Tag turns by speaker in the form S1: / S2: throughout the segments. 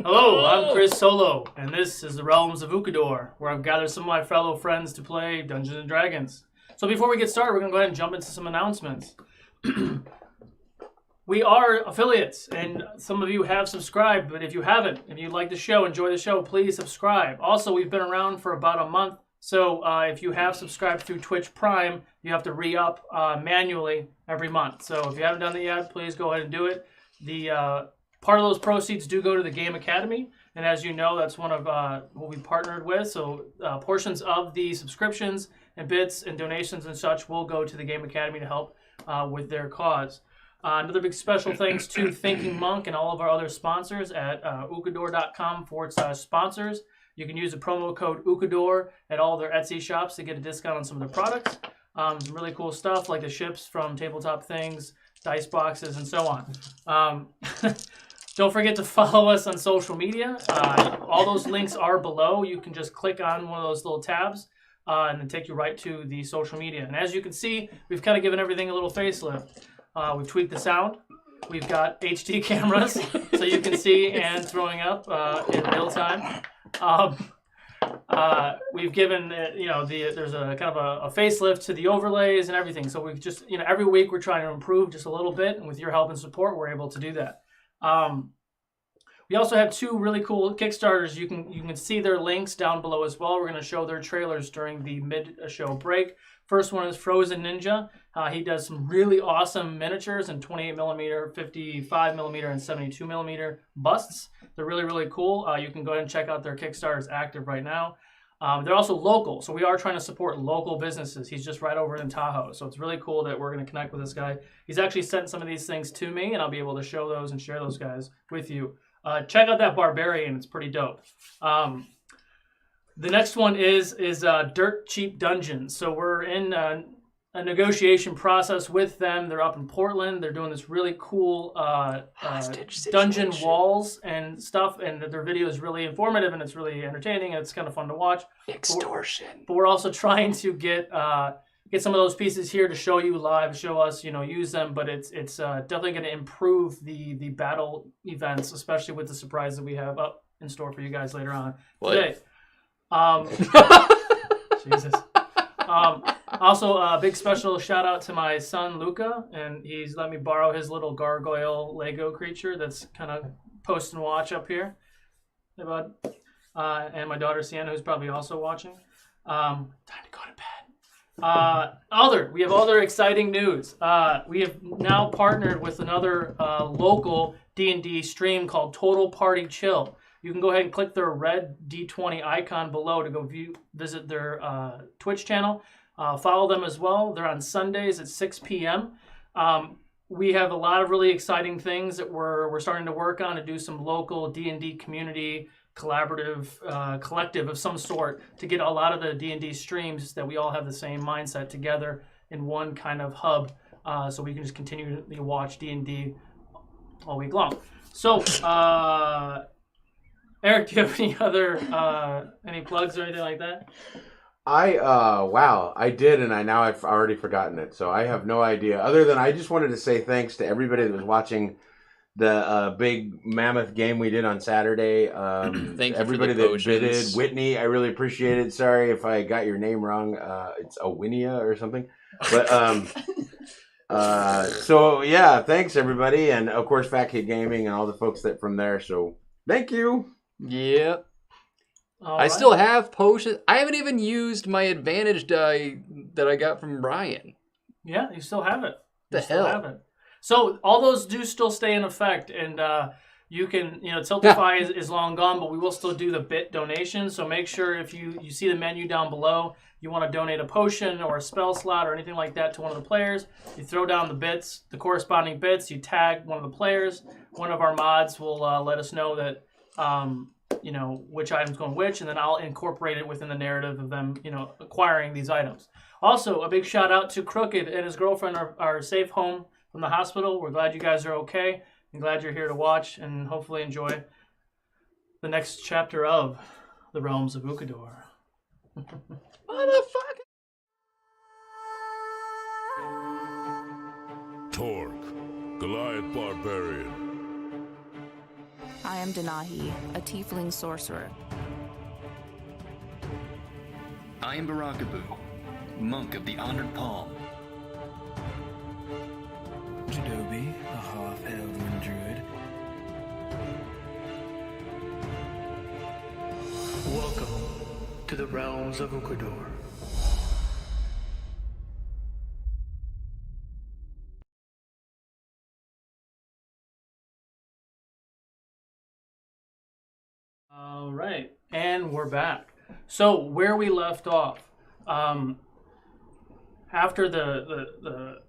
S1: Hello, I'm Chris Solo, and this is the Realms of Ukodor, where I've gathered some of my fellow friends to play Dungeons and Dragons. So before we get started, we're going to go ahead and jump into some announcements. We are affiliates, and some of you have subscribed, but if you haven't, if you like the show, enjoy the show, please subscribe. Also, we've been around for about a month, so if you have subscribed through Twitch Prime, you have to re-up manually every month. So if you haven't done that yet, please go ahead and do it. The part of those proceeds do go to the Game Academy, and as you know, that's one of what we partnered with. So portions of the subscriptions and bits and donations and such will go to the Game Academy to help with their cause. Another big special thanks to Thinking Monk and all of our other sponsors at ukodor.com/sponsors. You can use the promo code Ukodor at all their Etsy shops to get a discount on some of their products. Some really cool stuff like the ships from Tabletop Things, dice boxes, and so on. Don't forget to follow us on social media. All those links are below. You can just click on one of those little tabs and then take you right to the social media. And as you can see, we've kind of given everything a little facelift. We've tweaked the sound. We've got HD cameras so you can see and throwing up in real time. We've given, there's a kind of a facelift to the overlays and everything. So we've just, every week we're trying to improve just a little bit. And with your help and support, we're able to do that. We also have two really cool Kickstarters. You can see their links down below as well. We're going to show their trailers during the mid-show break. First one is Frozen Ninja. He does some really awesome miniatures in 28mm, 55mm, and 72mm busts. They're really, really cool. You can go ahead and check out their Kickstarter. It's active right now. They're also local, so we are trying to support local businesses. He's just right over in Tahoe, so it's really cool that we're going to connect with this guy. He's actually sent some of these things to me, and I'll be able to show those and share those guys with you. Check out that Barbarian. It's pretty dope. The next one is Dirt Cheap Dungeons. So we're in a negotiation process with them. They're up in Portland. They're doing this really cool dungeon walls and stuff, and their video is really informative and it's really entertaining and it's kind of fun to watch.
S2: Extortion.
S1: But we're also trying to get some of those pieces here to show you live, show us, use them. But it's definitely going to improve the battle events, especially with the surprise that we have up in store for you guys later on today. Jesus. Also, a big special shout out to my son Luca, and he's let me borrow his little gargoyle Lego creature that's kind of post and watch up here. Hey, bud. And my daughter Sienna, who's probably also watching. Time to go to bed. We have other exciting news. We have now partnered with another local D&D stream called Total Party Chill. You can go ahead and click their red D20 icon below to go visit their Twitch channel. Follow them as well. They're on Sundays at 6 p.m. We have a lot of really exciting things that we're starting to work on to do some local D&D community collaborative collective of some sort to get a lot of the D&D streams that we all have the same mindset together in one kind of hub so we can just continue to watch D&D all week long. So, Eric, do you have any other any plugs or anything like that?
S2: I did, and I've already forgotten it, so I have no idea. Other than I just wanted to say thanks to everybody that was watching the big mammoth game we did on Saturday.
S3: Thank you
S2: everybody
S3: for the
S2: that bidded. Whitney, I really appreciate it. Sorry if I got your name wrong. It's Owinia or something. But so yeah, thanks everybody, and of course Fat Kid Gaming and all the folks that from there. So thank you.
S3: Yep.
S1: I
S3: still have potions. I haven't even used my advantage die that I got from Brian.
S1: Yeah, you still have it.
S3: Still have it.
S1: So all those do still stay in effect, and you can, Tiltify is long gone, but we will still do the bit donation. So make sure if you see the menu down below, you want to donate a potion or a spell slot or anything like that to one of the players, you throw down the bits, the corresponding bits, you tag one of the players. One of our mods will let us know that which item's going which, and then I'll incorporate it within the narrative of them, acquiring these items. Also, a big shout out to Crooked and his girlfriend are safe home from the hospital. We're glad you guys are okay. I'm glad you're here to watch and hopefully enjoy the next chapter of the Realms of Ukodor.
S3: Motherfucker!
S4: Torque, Goliath Barbarian. I am Denahi, a tiefling sorcerer.
S5: I am Barakabu, monk of the Honored Palm.
S6: Jadobi, a half-elven druid.
S7: Welcome to the realms of Ukodor.
S1: All right, and we're back. So where we left off, after the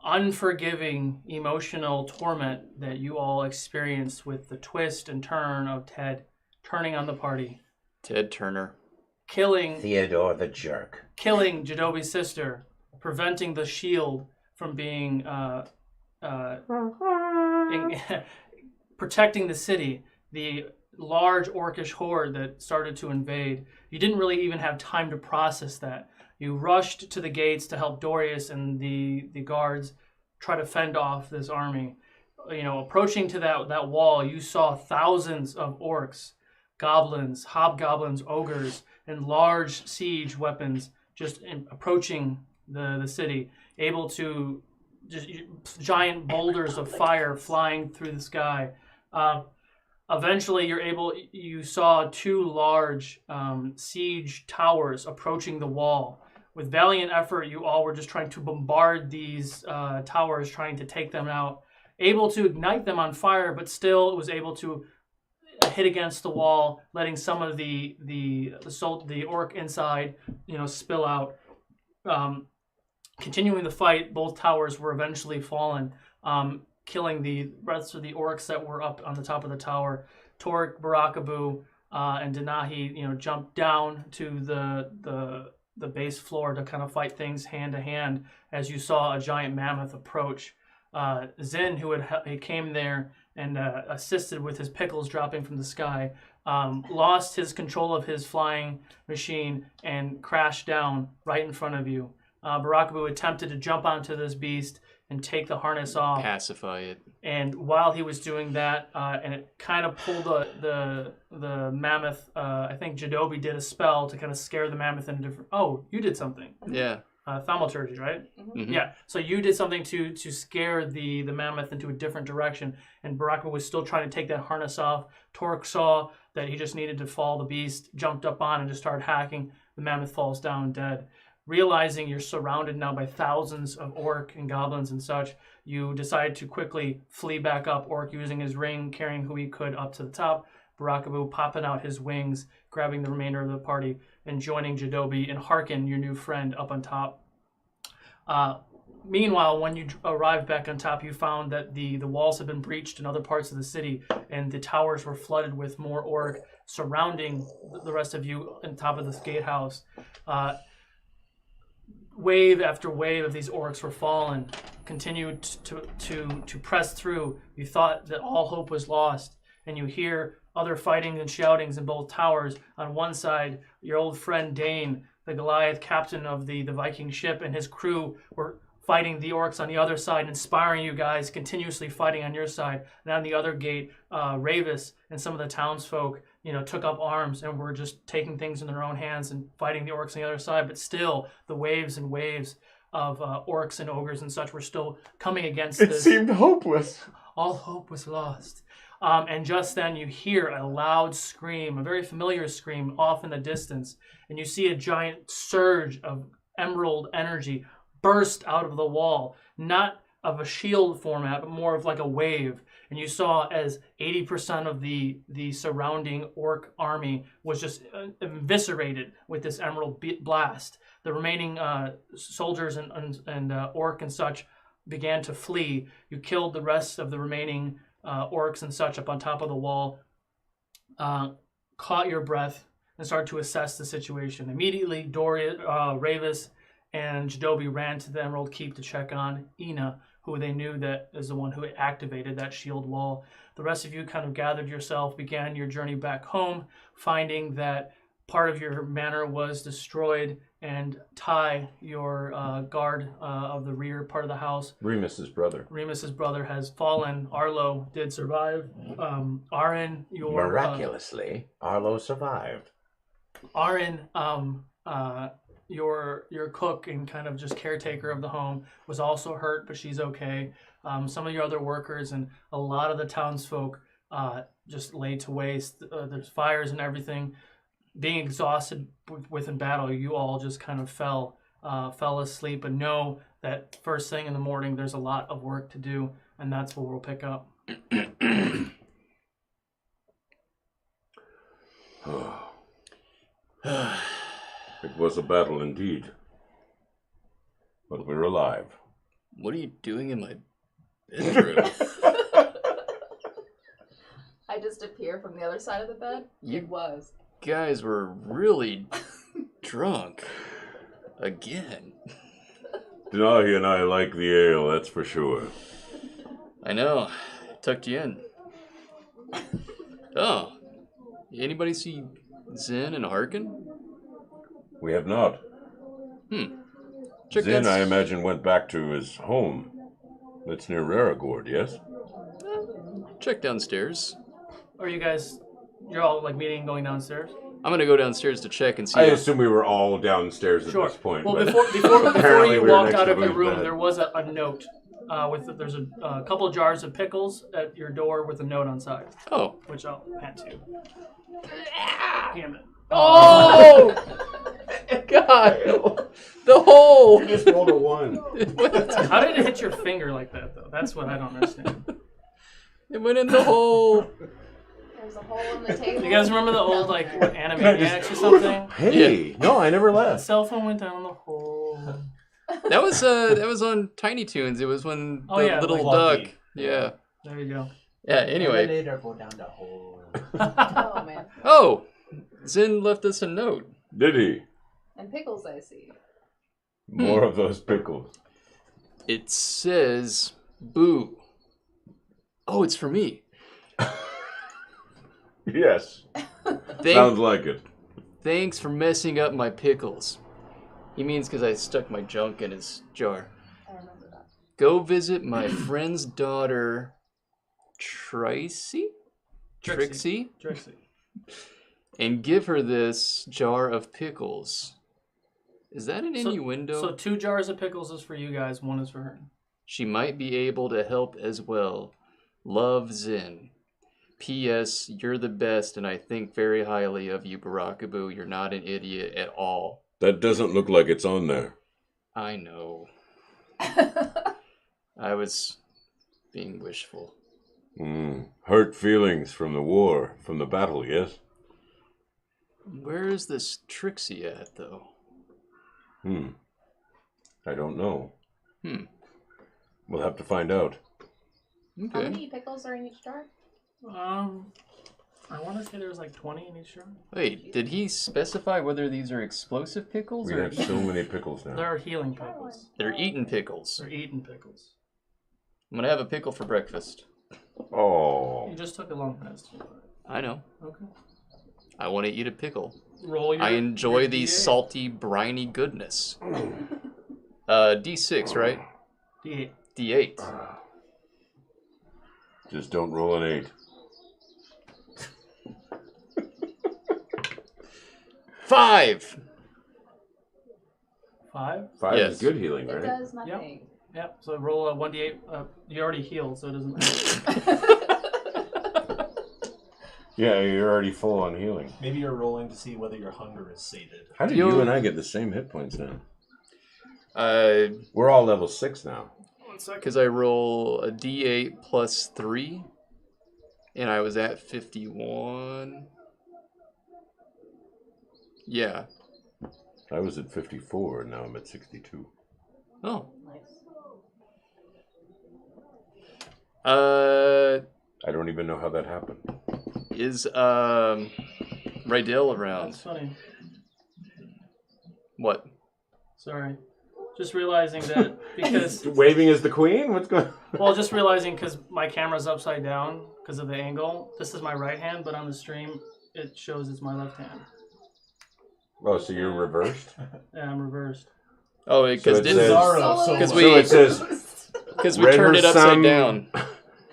S1: unforgiving emotional torment that you all experienced with the twist and turn of Ted turning on the party,
S3: Ted Turner.
S1: killing
S2: Theodore the jerk.
S1: Jadobi's sister, preventing the shield from being protecting the city, the large orcish horde that started to invade. You didn't really even have time to process that. You rushed to the gates to help Dorius and the guards try to fend off this army. Approaching to that wall, you saw thousands of orcs, goblins, hobgoblins, ogres, and large siege weapons just approaching the city, able to just giant boulders of fire flying through the sky. Eventually, you saw two large siege towers approaching the wall. With valiant effort, you all were just trying to bombard these towers, trying to take them out. Able to ignite them on fire, but still was able to hit against the wall, letting some of the orc inside, spill out. Continuing the fight, both towers were eventually fallen, killing the rest of the orcs that were up on the top of the tower. Torek, Barakabu, and Denahi, jumped down to the base floor to kind of fight things hand to hand as you saw a giant mammoth approach. Zin, who he came there and assisted with his pickles dropping from the sky, lost his control of his flying machine and crashed down right in front of you. Barakabu attempted to jump onto this beast and take the harness off.
S3: Pacify it.
S1: And while he was doing that, and it kind of pulled the mammoth, I think Jadobi did a spell to kind of scare the mammoth in a different... Oh, you did something.
S3: Yeah.
S1: Thaumaturgy, right?
S3: Mm-hmm.
S1: Yeah. So you did something to scare the mammoth into a different direction, and Barakabu was still trying to take that harness off. Torek saw that he just needed to fall the beast, jumped up on and just started hacking. The mammoth falls down dead. Realizing you're surrounded now by thousands of orc and goblins and such, you decide to quickly flee back up. Orc using his ring, carrying who he could up to the top. Barakabu popping out his wings, grabbing the remainder of the party, and joining Jadobi and Harkin, your new friend, up on top. Meanwhile, when you arrived back on top, you found that the walls had been breached in other parts of the city, and the towers were flooded with more orc surrounding the rest of you on top of this gatehouse. Wave after wave of these orcs were fallen, continued to press through. You thought that all hope was lost, and you hear other fighting and shoutings in both towers. On one side, your old friend Dane, the Goliath captain of the Viking ship, and his crew were fighting the orcs on the other side, inspiring you guys, continuously fighting on your side. And on the other gate, Ravis and some of the townsfolk, took up arms and were just taking things in their own hands and fighting the orcs on the other side. But still, the waves and waves of orcs and ogres and such were still coming against this.
S2: It seemed hopeless.
S1: All hope was lost. And just then you hear a loud scream, a very familiar scream off in the distance, and you see a giant surge of emerald energy burst out of the wall, not of a shield format, but more of like a wave. And you saw as 80% of the surrounding orc army was just eviscerated with this emerald blast. The remaining soldiers and orc and such began to flee. You killed the rest of the remaining orcs and such up on top of the wall, caught your breath, and started to assess the situation. Immediately, Ravis and Jadobi ran to the Emerald Keep to check on Ina, who they knew that is the one who activated that shield wall. The rest of you kind of gathered yourself, began your journey back home, finding that part of your manor was destroyed, and Ty, your guard of the rear part of the house,
S2: Remus's brother.
S1: Remus's brother, has fallen. Arlo did survive. Arin, your
S2: Miraculously, Arlo survived.
S1: Arin, your cook and kind of just caretaker of the home, was also hurt, but she's okay. Some of your other workers and a lot of the townsfolk just laid to waste. There's fires and everything. Being exhausted within battle, you all just kind of fell asleep. But know that first thing in the morning, there's a lot of work to do, and that's where we'll pick up.
S8: It was a battle indeed. But we're alive.
S3: What are you doing in my bedroom?
S9: I just appear from the other side of the bed. It was.
S3: Guys were really drunk. Again.
S8: Denahi and I like the ale, that's for sure.
S3: I know. Tucked you in. Oh. Anybody see Zin and Harkin?
S8: We have not.
S3: Check
S8: Zin,
S3: that
S8: I imagine, went back to his home. That's near Raragord, yes?
S3: Check downstairs.
S1: Are you guys? You're all like meeting, going downstairs.
S3: I'm gonna go downstairs to check and see.
S2: I assume we were all downstairs at
S1: Sure.
S2: this point.
S1: Well,
S2: but
S1: before
S2: apparently
S1: you
S2: we were
S1: walked
S2: next
S1: out
S2: to
S1: of your
S2: Blue's
S1: room,
S2: bed.
S1: there was a note. There's a couple jars of pickles at your door with a note on side,
S3: Oh.
S1: which I'll hand to you. Damn it.
S3: Oh! God! The hole!
S2: You just rolled a 1.
S1: How did it hit your finger like that, though? That's what I don't understand.
S3: It went in the hole.
S9: There's a hole in the table.
S1: You guys remember the old, like, Animaniacs or something?
S2: Hey, no, I never
S1: The
S2: left.
S1: cell phone went down the hole.
S3: That was on Tiny Toons. It was when
S1: Oh,
S3: the
S1: yeah,
S3: little
S1: like
S3: duck. Yeah.
S1: There you go.
S3: Yeah. Anyway.
S10: Later go down the hole.
S9: Oh, man.
S3: Oh, Zin left us a note.
S8: Did he?
S9: And pickles, I see.
S8: More of those pickles.
S3: It says, "Boo." Oh, it's for me.
S8: Yes. Sounds like it.
S3: Thanks for messing up my pickles. He means because I stuck my junk in his jar.
S9: I remember that.
S3: Go visit my friend's daughter, Trixie, and give her this jar of pickles. Is that an innuendo?
S1: So 2 jars of pickles is for you guys, 1 is for her.
S3: She might be able to help as well. Love, Zin. P.S. You're the best, and I think very highly of you, Barakabu. You're not an idiot at all.
S8: That doesn't look like it's on there.
S3: I know. I was being wishful.
S8: Hurt feelings from the war, from the battle, yes?
S3: Where is this Trixie at, though?
S8: I don't know. We'll have to find out.
S9: How
S3: Okay.
S9: many pickles are in each jar?
S1: I want to say there was like 20 in each jar.
S3: Wait, did he specify whether these are explosive pickles
S8: We
S3: or
S8: have so many pickles now.
S1: They're healing pickles.
S3: they're eaten pickles?
S1: They're eating pickles.
S3: I'm gonna have a pickle for breakfast.
S8: Oh.
S1: You just took a long rest.
S3: I know.
S1: Okay.
S3: I want to eat a pickle.
S1: Roll your.
S3: I enjoy
S1: your
S3: the
S1: D8.
S3: salty, briny goodness. D6, right?
S1: D8.
S3: D8.
S8: Just don't roll an 8.
S3: 5.
S1: 5.
S2: 5
S3: Yes.
S2: is good healing,
S9: It
S2: right?
S9: does nothing.
S1: Yep. So roll a 1d8. You already healed, so it doesn't matter.
S2: Yeah, you're already full on healing.
S10: Maybe you're rolling to see whether your hunger is sated.
S2: How did you and I get the same hit points now? We're all level 6 now.
S3: Because I roll a D8 plus 3, and I was at 51. Yeah.
S8: I was at 54, and now I'm at 62.
S3: Oh.
S9: Nice.
S8: I don't even know how that happened.
S3: Is Rydell around?
S1: That's funny.
S3: What?
S1: Sorry. Just realizing that because
S2: Waving as the queen? What's going on?
S1: well, just realizing because my camera's upside down because of the angle. This is my right hand, but on the stream it shows it's my left hand.
S8: Oh, so you're reversed?
S1: Yeah, I'm reversed.
S3: Oh, because
S8: it says-
S3: we turned it upside down.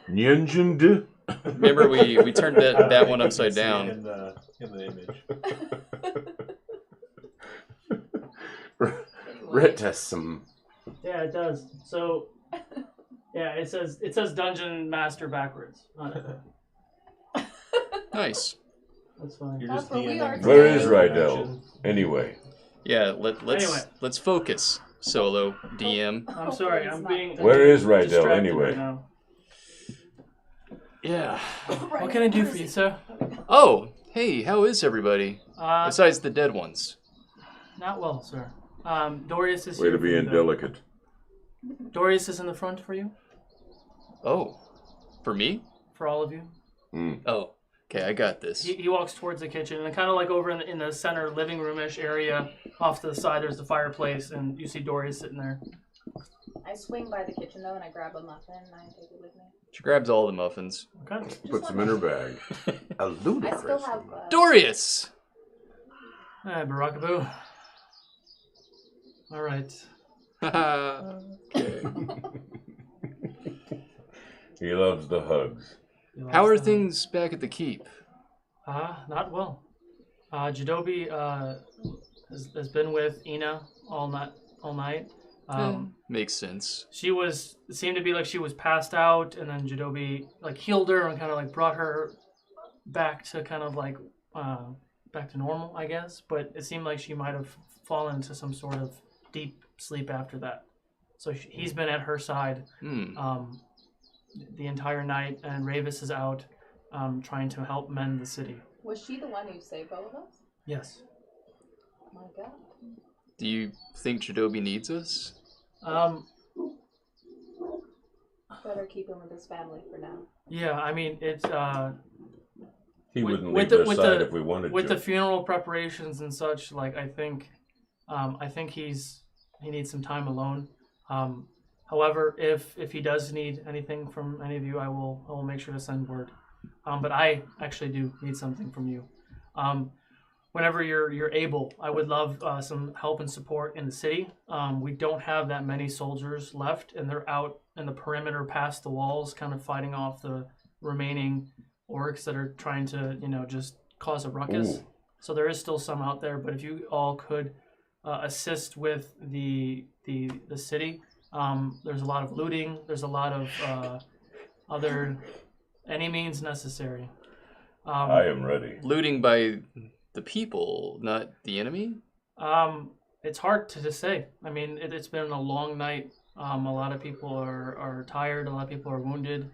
S8: Nyenjindu?
S3: Remember, we turned that one upside down.
S10: In the image.
S2: Ritasum.
S1: Yeah, it does. So, yeah, it says Dungeon Master backwards on it.
S3: Nice.
S1: That's fine.
S10: You're
S9: That's
S10: just
S9: what we are
S10: DMing.
S8: Where is
S9: today.
S8: Rydell? Anyway.
S3: Yeah, let's focus. Solo DM.
S1: I'm sorry, I'm being.
S8: Where is Rydell
S1: distracted
S8: anyway?
S1: right now.
S3: Yeah.
S1: What can I do for you, sir?
S3: Oh, hey, how is everybody? Besides the dead ones.
S1: Not well, sir. Dorius is
S8: Way
S1: here.
S8: to be
S1: for you, though.
S8: indelicate.
S1: Dorius is in the front for you.
S3: Oh, for me?
S1: For all of you.
S3: Oh, okay, I got this.
S1: He walks towards the kitchen and kind of like over in the center living room-ish area off to the side there's the fireplace and you see Dorius sitting there.
S9: I swing by the kitchen though and I grab a muffin and I take it with me.
S3: She grabs all the muffins.
S1: Okay.
S2: Puts them in her bag. A
S9: I
S2: ludicrous.
S9: still have
S3: Dorius!
S1: Hi, Barakaboo. All right.
S3: Okay.
S8: He loves the hugs.
S3: How are things back at the keep?
S1: Not well. Jadobi has been with Ina all night.
S3: Makes sense.
S1: It seemed to be like she was passed out, and then Jadobi like healed her and kind of like brought her back to kind of like back to normal, I guess. But it seemed like she might have fallen into some sort of deep sleep after that. So he's been at her side the entire night, and Ravis is out trying to help mend the city.
S9: Was she the one who saved both of us?
S1: Yes.
S9: Oh my god.
S3: Do you think Jadobi needs us?
S9: Better keep him with his family for now.
S1: Yeah, I mean it's
S8: He wouldn't leave their side if we wanted
S1: with
S8: to.
S1: the funeral preparations and such. Like I think he needs some time alone. However, if he does need anything from any of you, I will make sure to send word. But I actually do need something from you. Whenever you're able, I would love some help and support in the city. We don't have that many soldiers left, and they're out in the perimeter past the walls, kind of fighting off the remaining orcs that are trying to, just cause a ruckus.
S8: Ooh.
S1: So there is still some out there, but if you all could assist with the city, there's a lot of looting. There's a lot of any means necessary.
S8: I am ready.
S3: Looting by the people, not the enemy?
S1: It's hard to say. I mean, it's been a long night. A lot of people are tired. A lot of people are wounded.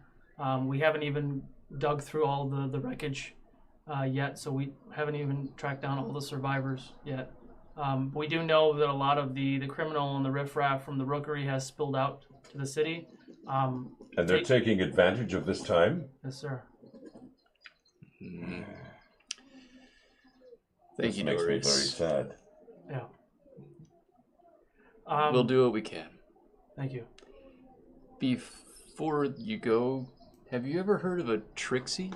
S1: We haven't even dug through all the wreckage yet, so we haven't even tracked down all the survivors yet. We do know that a lot of the criminal and the riffraff from the rookery has spilled out to the city.
S8: And they're taking advantage of this time?
S1: Yes, sir.
S3: Thank
S8: This
S3: you,
S8: makes me very
S3: Doris.
S8: sad.
S1: Yeah.
S3: We'll do what we can.
S1: Thank you.
S3: Before you go, have you ever heard of a Trixie?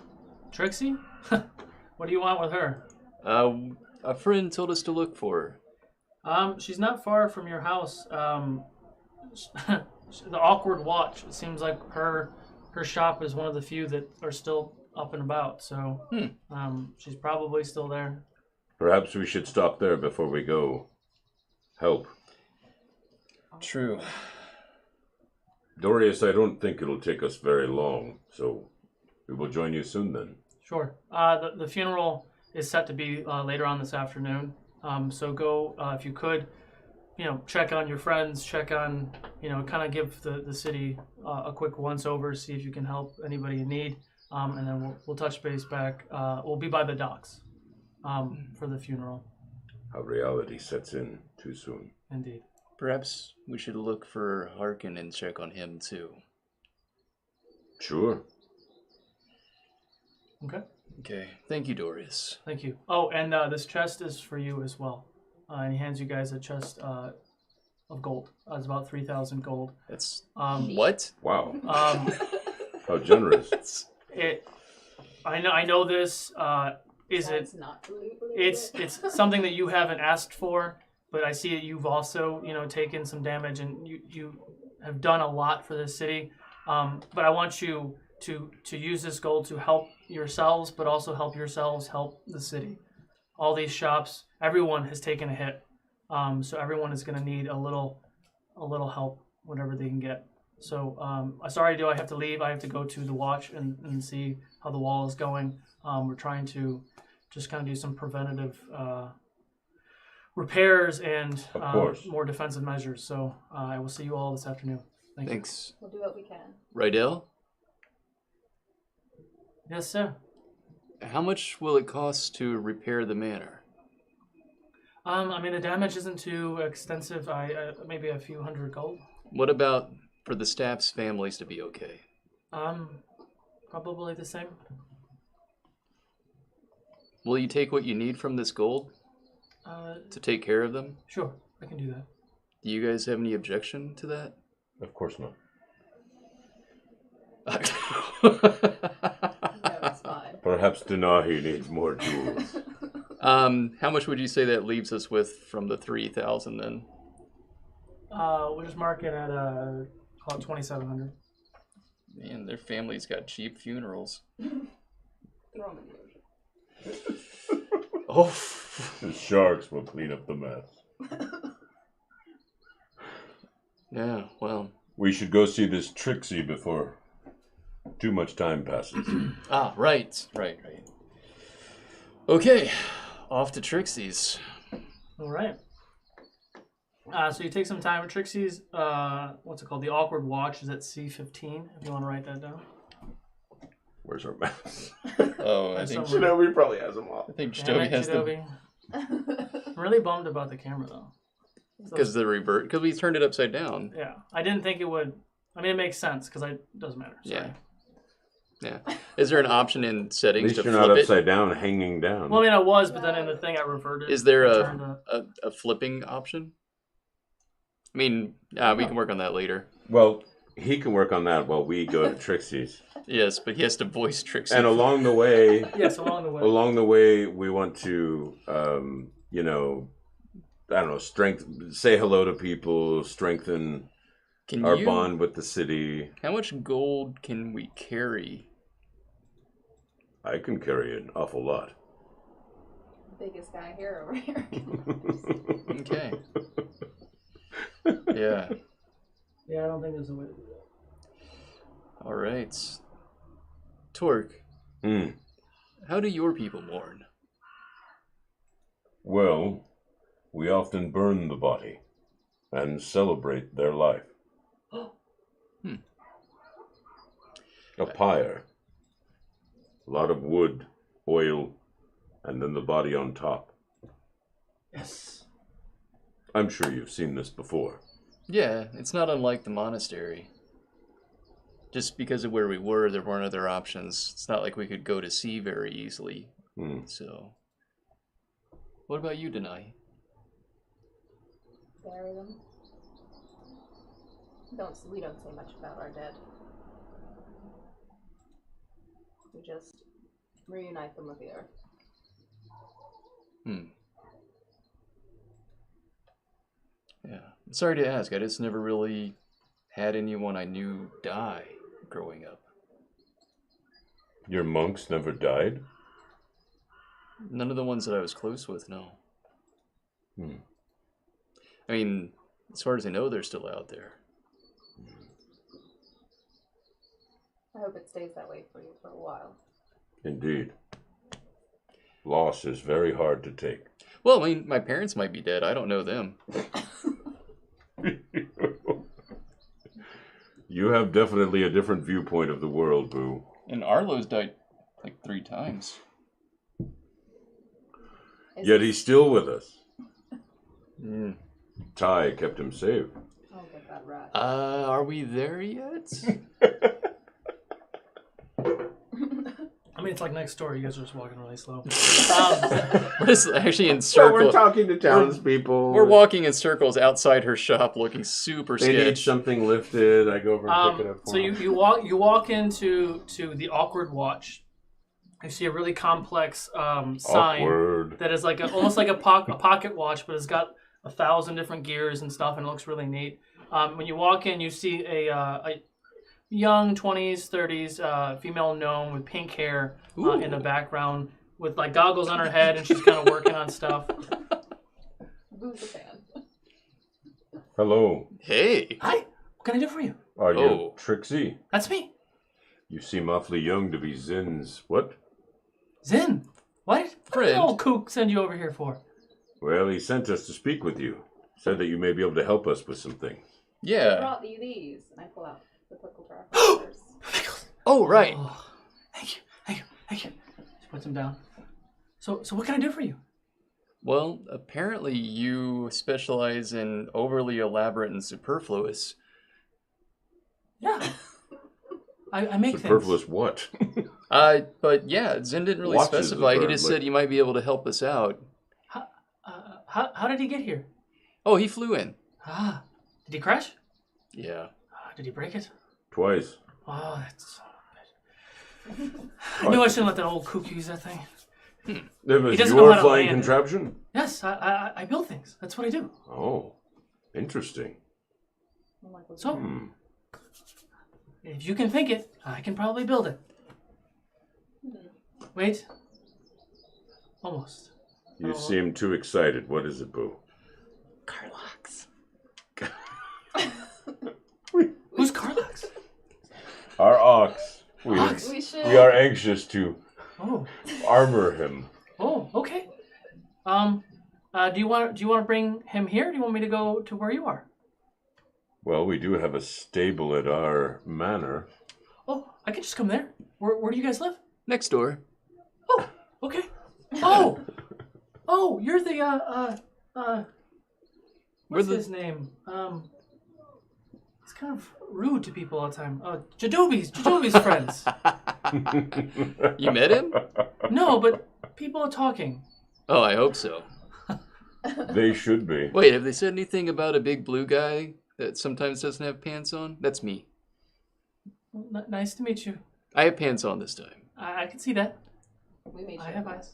S1: Trixie? What do you want with her?
S3: A friend told us to look for
S1: her. She's not far from your house. The Awkward Watch. It seems like her shop is one of the few that are still up and about. So she's probably still there.
S8: Perhaps we should stop there before we go. Help.
S3: True.
S8: Dorius, I don't think it'll take us very long, so we will join you soon then.
S1: Sure. The funeral is set to be later on this afternoon. So go, if you could, check on your friends, check on, kind of give the city a quick once over, see if you can help anybody in need. And then we'll touch base back. We'll be by the docks for the funeral.
S8: How reality sets in too soon.
S1: Indeed.
S3: Perhaps we should look for Harkin and check on him too.
S8: Sure.
S1: Okay.
S3: Okay. Thank you, Dorius.
S1: Thank you. Oh, and this chest is for you as well. And he hands you guys a chest of gold. It's about 3,000 gold.
S3: That's what?
S8: Wow. How generous.
S1: I know this. is
S9: So
S1: it?
S9: It's not.
S1: It's something that you haven't asked for, but I see that you've also taken some damage, and you have done a lot for this city. But I want you to use this gold to help yourselves, but also help yourselves help the city. All these shops, everyone has taken a hit, so everyone is going to need a little help, whatever they can get. So sorry, do I have to leave? I have to go to the watch and see how the wall is going. We're trying to just kind of do some preventative repairs and more defensive measures. So I will see you all this afternoon.
S3: Thanks.
S9: We'll do what we can.
S3: Rydell,
S1: Yes, sir.
S3: how much will it cost to repair the manor?
S1: I mean, the damage isn't too extensive. Maybe a few hundred gold.
S3: What about for the staff's families to be okay?
S1: Probably the same.
S3: Will you take what you need from this gold to take care of them?
S1: Sure, I can do that.
S3: Do you guys have any objection to that?
S8: Of course not.
S9: No, it's fine.
S8: Perhaps Denahi needs more jewels.
S3: How much would you say that leaves us with from the 3,000 then?
S1: We'll just mark it at call it 2,700.
S3: Man, their family's got cheap funerals.
S9: Throw 'em in the ocean.
S3: Oh.
S8: The sharks will clean up the mess.
S3: Yeah, well.
S8: We should go see this Trixie before too much time passes.
S3: Right. Okay, off to Trixie's.
S1: All right. So you take some time at Trixie's. What's it called? The Awkward Watch is at C15. If you want to write that down.
S8: Where's our maps?
S3: Oh, I think
S2: Shinobi probably has them all.
S3: I think
S1: Damn
S3: Shinobi
S1: it,
S3: has them.
S1: Shinobi. I'm really bummed about the camera though.
S3: Because the revert, because we turned it upside down.
S1: Yeah, I didn't think it would. I mean, it makes sense because it doesn't matter. Sorry.
S3: Yeah. Is there an option in
S2: At
S3: settings
S2: least
S3: to
S2: you're
S3: flip
S2: not
S3: it?
S2: upside down, hanging down.
S1: Well, I mean, I was, but then in the thing I reverted.
S3: Is there
S1: I turned
S3: a flipping option? I mean, we can work on that later.
S2: Well, he can work on that while we go to Trixie's.
S3: Yes, but he has to voice Trixie.
S2: And along the way,
S1: Yes, along the way.
S2: along the way, we want to, I don't know, say hello to people, strengthen our bond with the city.
S3: How much gold can we carry?
S2: I can carry an awful lot.
S9: Biggest guy here over here.
S3: Okay. Yeah.
S1: Yeah, I don't think there's a way to do that.
S3: All right. Torque, how do your people mourn?
S8: Well, we often burn the body and celebrate their life. A pyre. A lot of wood, oil, and then the body on top.
S1: Yes.
S8: I'm sure you've seen this before.
S3: Yeah, it's not unlike the monastery. Just because of where we were, there weren't other options. It's not like we could go to sea very easily. So, what about you, Denahi?
S9: Bury them. We don't say much about our dead. We just reunite them with the earth.
S3: Yeah. Sorry to ask, I just never really had anyone I knew die growing up.
S8: Your monks never died?
S3: None of the ones that I was close with, no. I mean, as far as I know, they're still out there.
S9: I hope it stays that way for you for a while.
S8: Indeed. Loss is very hard to take.
S3: Well, I mean, my parents might be dead. I don't know them.
S8: You have definitely a different viewpoint of the world, Boo.
S3: And Arlo's died like 3 times.
S8: Yet he's still with us.
S3: Mm.
S8: Ty kept him safe.
S9: I'll get that right.
S3: Are we there yet?
S1: I mean, it's like next door. You guys are just walking really slow.
S3: We're just actually in
S2: So
S3: circles.
S2: we're talking to townspeople.
S3: We're walking in circles outside her shop, looking super
S2: They need
S3: sketch.
S2: something lifted. I go over and pick it up for
S1: So
S2: them.
S1: you walk into the Awkward Watch. You see a really complex sign
S8: Awkward.
S1: that is like almost like a pocket watch, but it's got 1,000 different gears and stuff, and it looks really neat. When you walk in, you see a young 20s, 30s female gnome with pink hair in the background with like goggles on her head, and she's kind of working on stuff.
S9: Who's a fan?
S8: Hello.
S3: Hey.
S1: Hi, what can I do for you?
S8: Are you Trixie?
S1: That's me.
S8: You seem awfully young to be Zin's. What?
S1: Zin. What? What
S3: Friend.
S1: did old kook send you over here for?
S8: Well, he sent us to speak with you. Said that you may be able to help us with some things.
S9: I
S3: Yeah.
S9: brought you these, and I pull out the pickle jar. First.
S3: Oh, right.
S1: Oh, thank you. She puts them down. So what can I do for you?
S3: Well, apparently you specialize in overly elaborate and superfluous.
S1: Yeah. I make
S8: Superfluous
S1: things.
S8: what?
S3: But yeah, Zin didn't really
S8: Watches
S3: specify. He
S8: are
S3: just
S8: like-
S3: said you might be able to help us out.
S1: How did he get here?
S3: Oh, he flew in.
S1: Ah, did he crash?
S3: Yeah.
S1: Did he break it?
S8: Twice.
S1: Oh, that's so bad. I knew I shouldn't let that old kook use that thing.
S8: It was
S1: doesn't know
S8: your
S1: how to
S8: flying
S1: land it.
S8: contraption?
S1: Yes, I build things. That's what I do.
S8: Oh, interesting.
S1: So, if you can think it, I can probably build it. Wait. Almost.
S8: You seem too excited. What is it, Boo?
S1: Carlox. Who's Carlox?
S8: Our ox. We are anxious to armor him.
S1: Oh, okay. Do you want to bring him here? Or do you want me to go to where you are?
S8: Well, we do have a stable at our manor.
S1: Oh, I can just come there. Where do you guys live?
S3: Next door.
S1: Oh, okay. Oh, you're the what's his name? It's kind of rude to people all the time. Jadobi's friends.
S3: You met him?
S1: No, but people are talking.
S3: Oh, I hope so.
S8: They should be.
S3: Wait, have they said anything about a big blue guy that sometimes doesn't have pants on? That's me.
S1: Nice to meet you.
S3: I have pants on this time.
S1: I can see that.
S9: We made sure.
S1: I have eyes.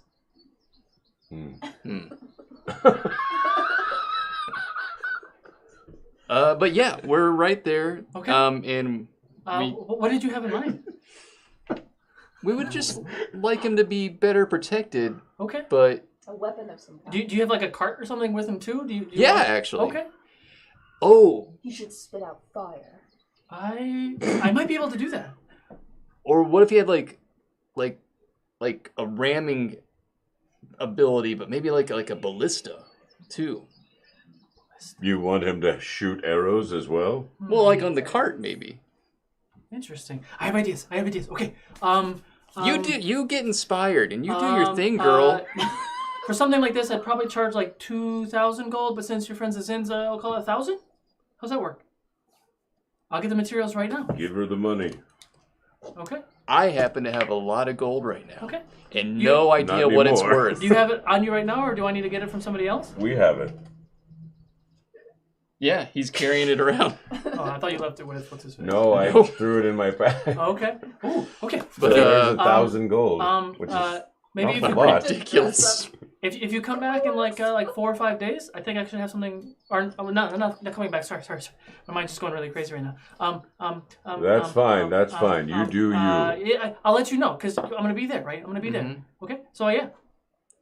S3: But yeah, we're right there.
S1: Okay.
S3: And
S1: what did you have in mind?
S3: we would just like him to be better protected.
S1: Okay.
S3: But
S9: A weapon of some kind.
S1: do you have like a cart or something with him too? Do you
S3: yeah,
S1: want-
S3: actually.
S1: Okay.
S3: Oh,
S9: He should spit out fire.
S1: I might be able to do that.
S3: or what if he had like a ramming ability, but maybe like a ballista too.
S8: You want him to shoot arrows as well?
S3: Well, like on the cart, maybe.
S1: Interesting. I have ideas. Okay.
S3: You get inspired and you do your thing, girl.
S1: For something like this, I'd probably charge like 2,000 gold, but since your friend's a Zin's, I'll call it 1,000. How's that work? I'll get the materials right now.
S8: Give her the money.
S1: Okay.
S3: I happen to have a lot of gold right now.
S1: Okay.
S3: And no idea
S8: Not
S3: what it's
S8: anymore.
S3: worth.
S1: Do you have it on you right now, or do I need to get it from somebody else?
S8: We have it.
S3: Yeah, he's carrying it around.
S1: Oh, I thought you left it with what's his face.
S8: No, I threw it in my bag.
S1: Okay. Ooh, okay.
S3: But
S8: There's 1,000 gold, which is
S1: maybe
S8: not
S1: if
S8: a
S1: you
S8: lot.
S3: ridiculous.
S1: if you come back in like 4 or 5 days, I think I should have something. Or not coming back. Sorry. My mind's just going really crazy right now.
S8: That's fine. That's fine. You do you.
S1: Yeah, I'll let you know because I'm gonna be there, right? I'm gonna be there. Okay. So yeah.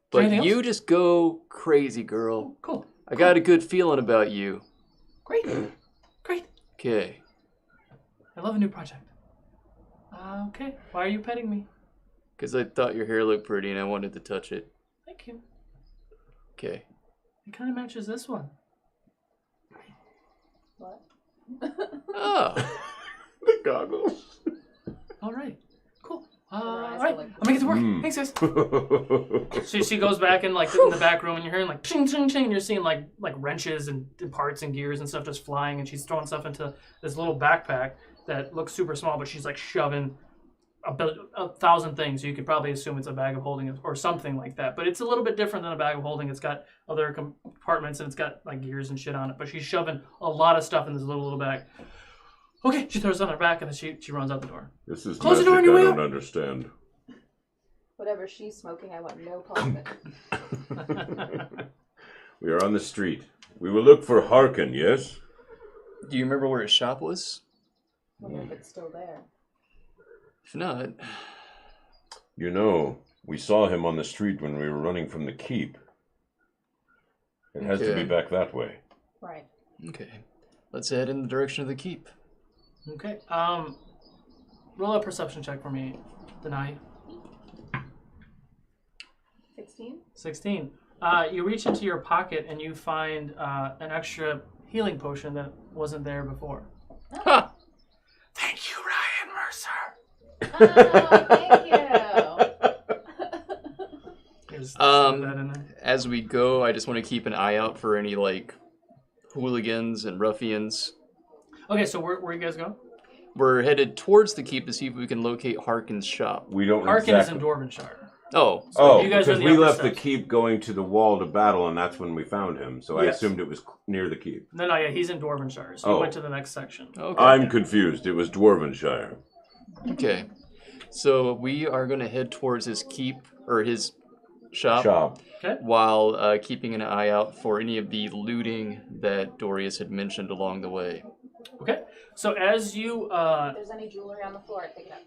S3: But
S1: Anything
S3: you
S1: else?
S3: just go crazy, girl.
S1: Cool.
S3: I got a good feeling about you.
S1: Great.
S3: Okay.
S1: I love a new project. Okay. Why are you petting me?
S3: Because I thought your hair looked pretty and I wanted to touch it.
S1: Thank you.
S3: Okay.
S1: It kind of matches this one.
S9: What?
S3: Oh.
S8: The goggles.
S1: All right. Cool.
S9: eyes
S1: All
S9: go
S1: right.
S9: like
S1: I'll make it to work. Thanks, guys. She goes back in in the back room, and you're hearing like ching ching ching. And you're seeing like wrenches and parts and gears and stuff just flying, and she's throwing stuff into this little backpack that looks super small, but she's like shoving 1,000 things. So you could probably assume it's a bag of holding or something like that. But it's a little bit different than a bag of holding. It's got other compartments and it's got like gears and shit on it. But she's shoving a lot of stuff in this little bag. Okay, she throws it on her back and then she runs out the door.
S8: This is
S1: Close the
S8: magic
S1: door on your
S8: I
S1: way
S8: don't
S1: out.
S8: understand.
S9: Whatever she's smoking, I want no part of it.
S8: We are on the street. We will look for Harkin, yes?
S3: Do you remember where his shop was?
S9: Wonder if it's still there.
S3: If not,
S8: You know, we saw him on the street when we were running from the keep. It has to be
S3: Okay.
S8: back that way.
S9: Right.
S3: okay. Let's head in the direction of the keep.
S1: Okay. Roll a perception check for me, Denahi.
S9: 16?
S1: 16. You reach into your pocket and you find an extra healing potion that wasn't there before.
S3: Ha!
S1: Thank you, Ryan Mercer.
S9: Oh, thank you.
S1: Is that in there?
S3: As we go, I just want to keep an eye out for any like hooligans and ruffians.
S1: Okay, so where you guys go?
S3: We're headed towards the keep to see if we can locate Harkin's shop.
S8: We don't
S1: Harkin
S8: exactly...
S1: is in Dwarvenshire.
S3: Oh,
S8: Oh,
S1: you guys are
S8: because
S1: in the
S8: we
S1: upper
S8: left
S1: steps.
S8: the keep going to the wall to battle, and that's when we found him. So I
S1: Yes.
S8: assumed it was near the keep.
S1: No, yeah, he's in Dwarvenshire, so you
S8: Oh.
S1: went to the next section.
S3: okay.
S8: I'm confused. It was Dwarvenshire.
S3: Okay. So we are going to head towards his keep or his shop.
S1: Okay.
S3: While keeping an eye out for any of the looting that Dorius had mentioned along the way.
S1: Okay, so as you
S9: If there's any jewelry on the floor, pick it up.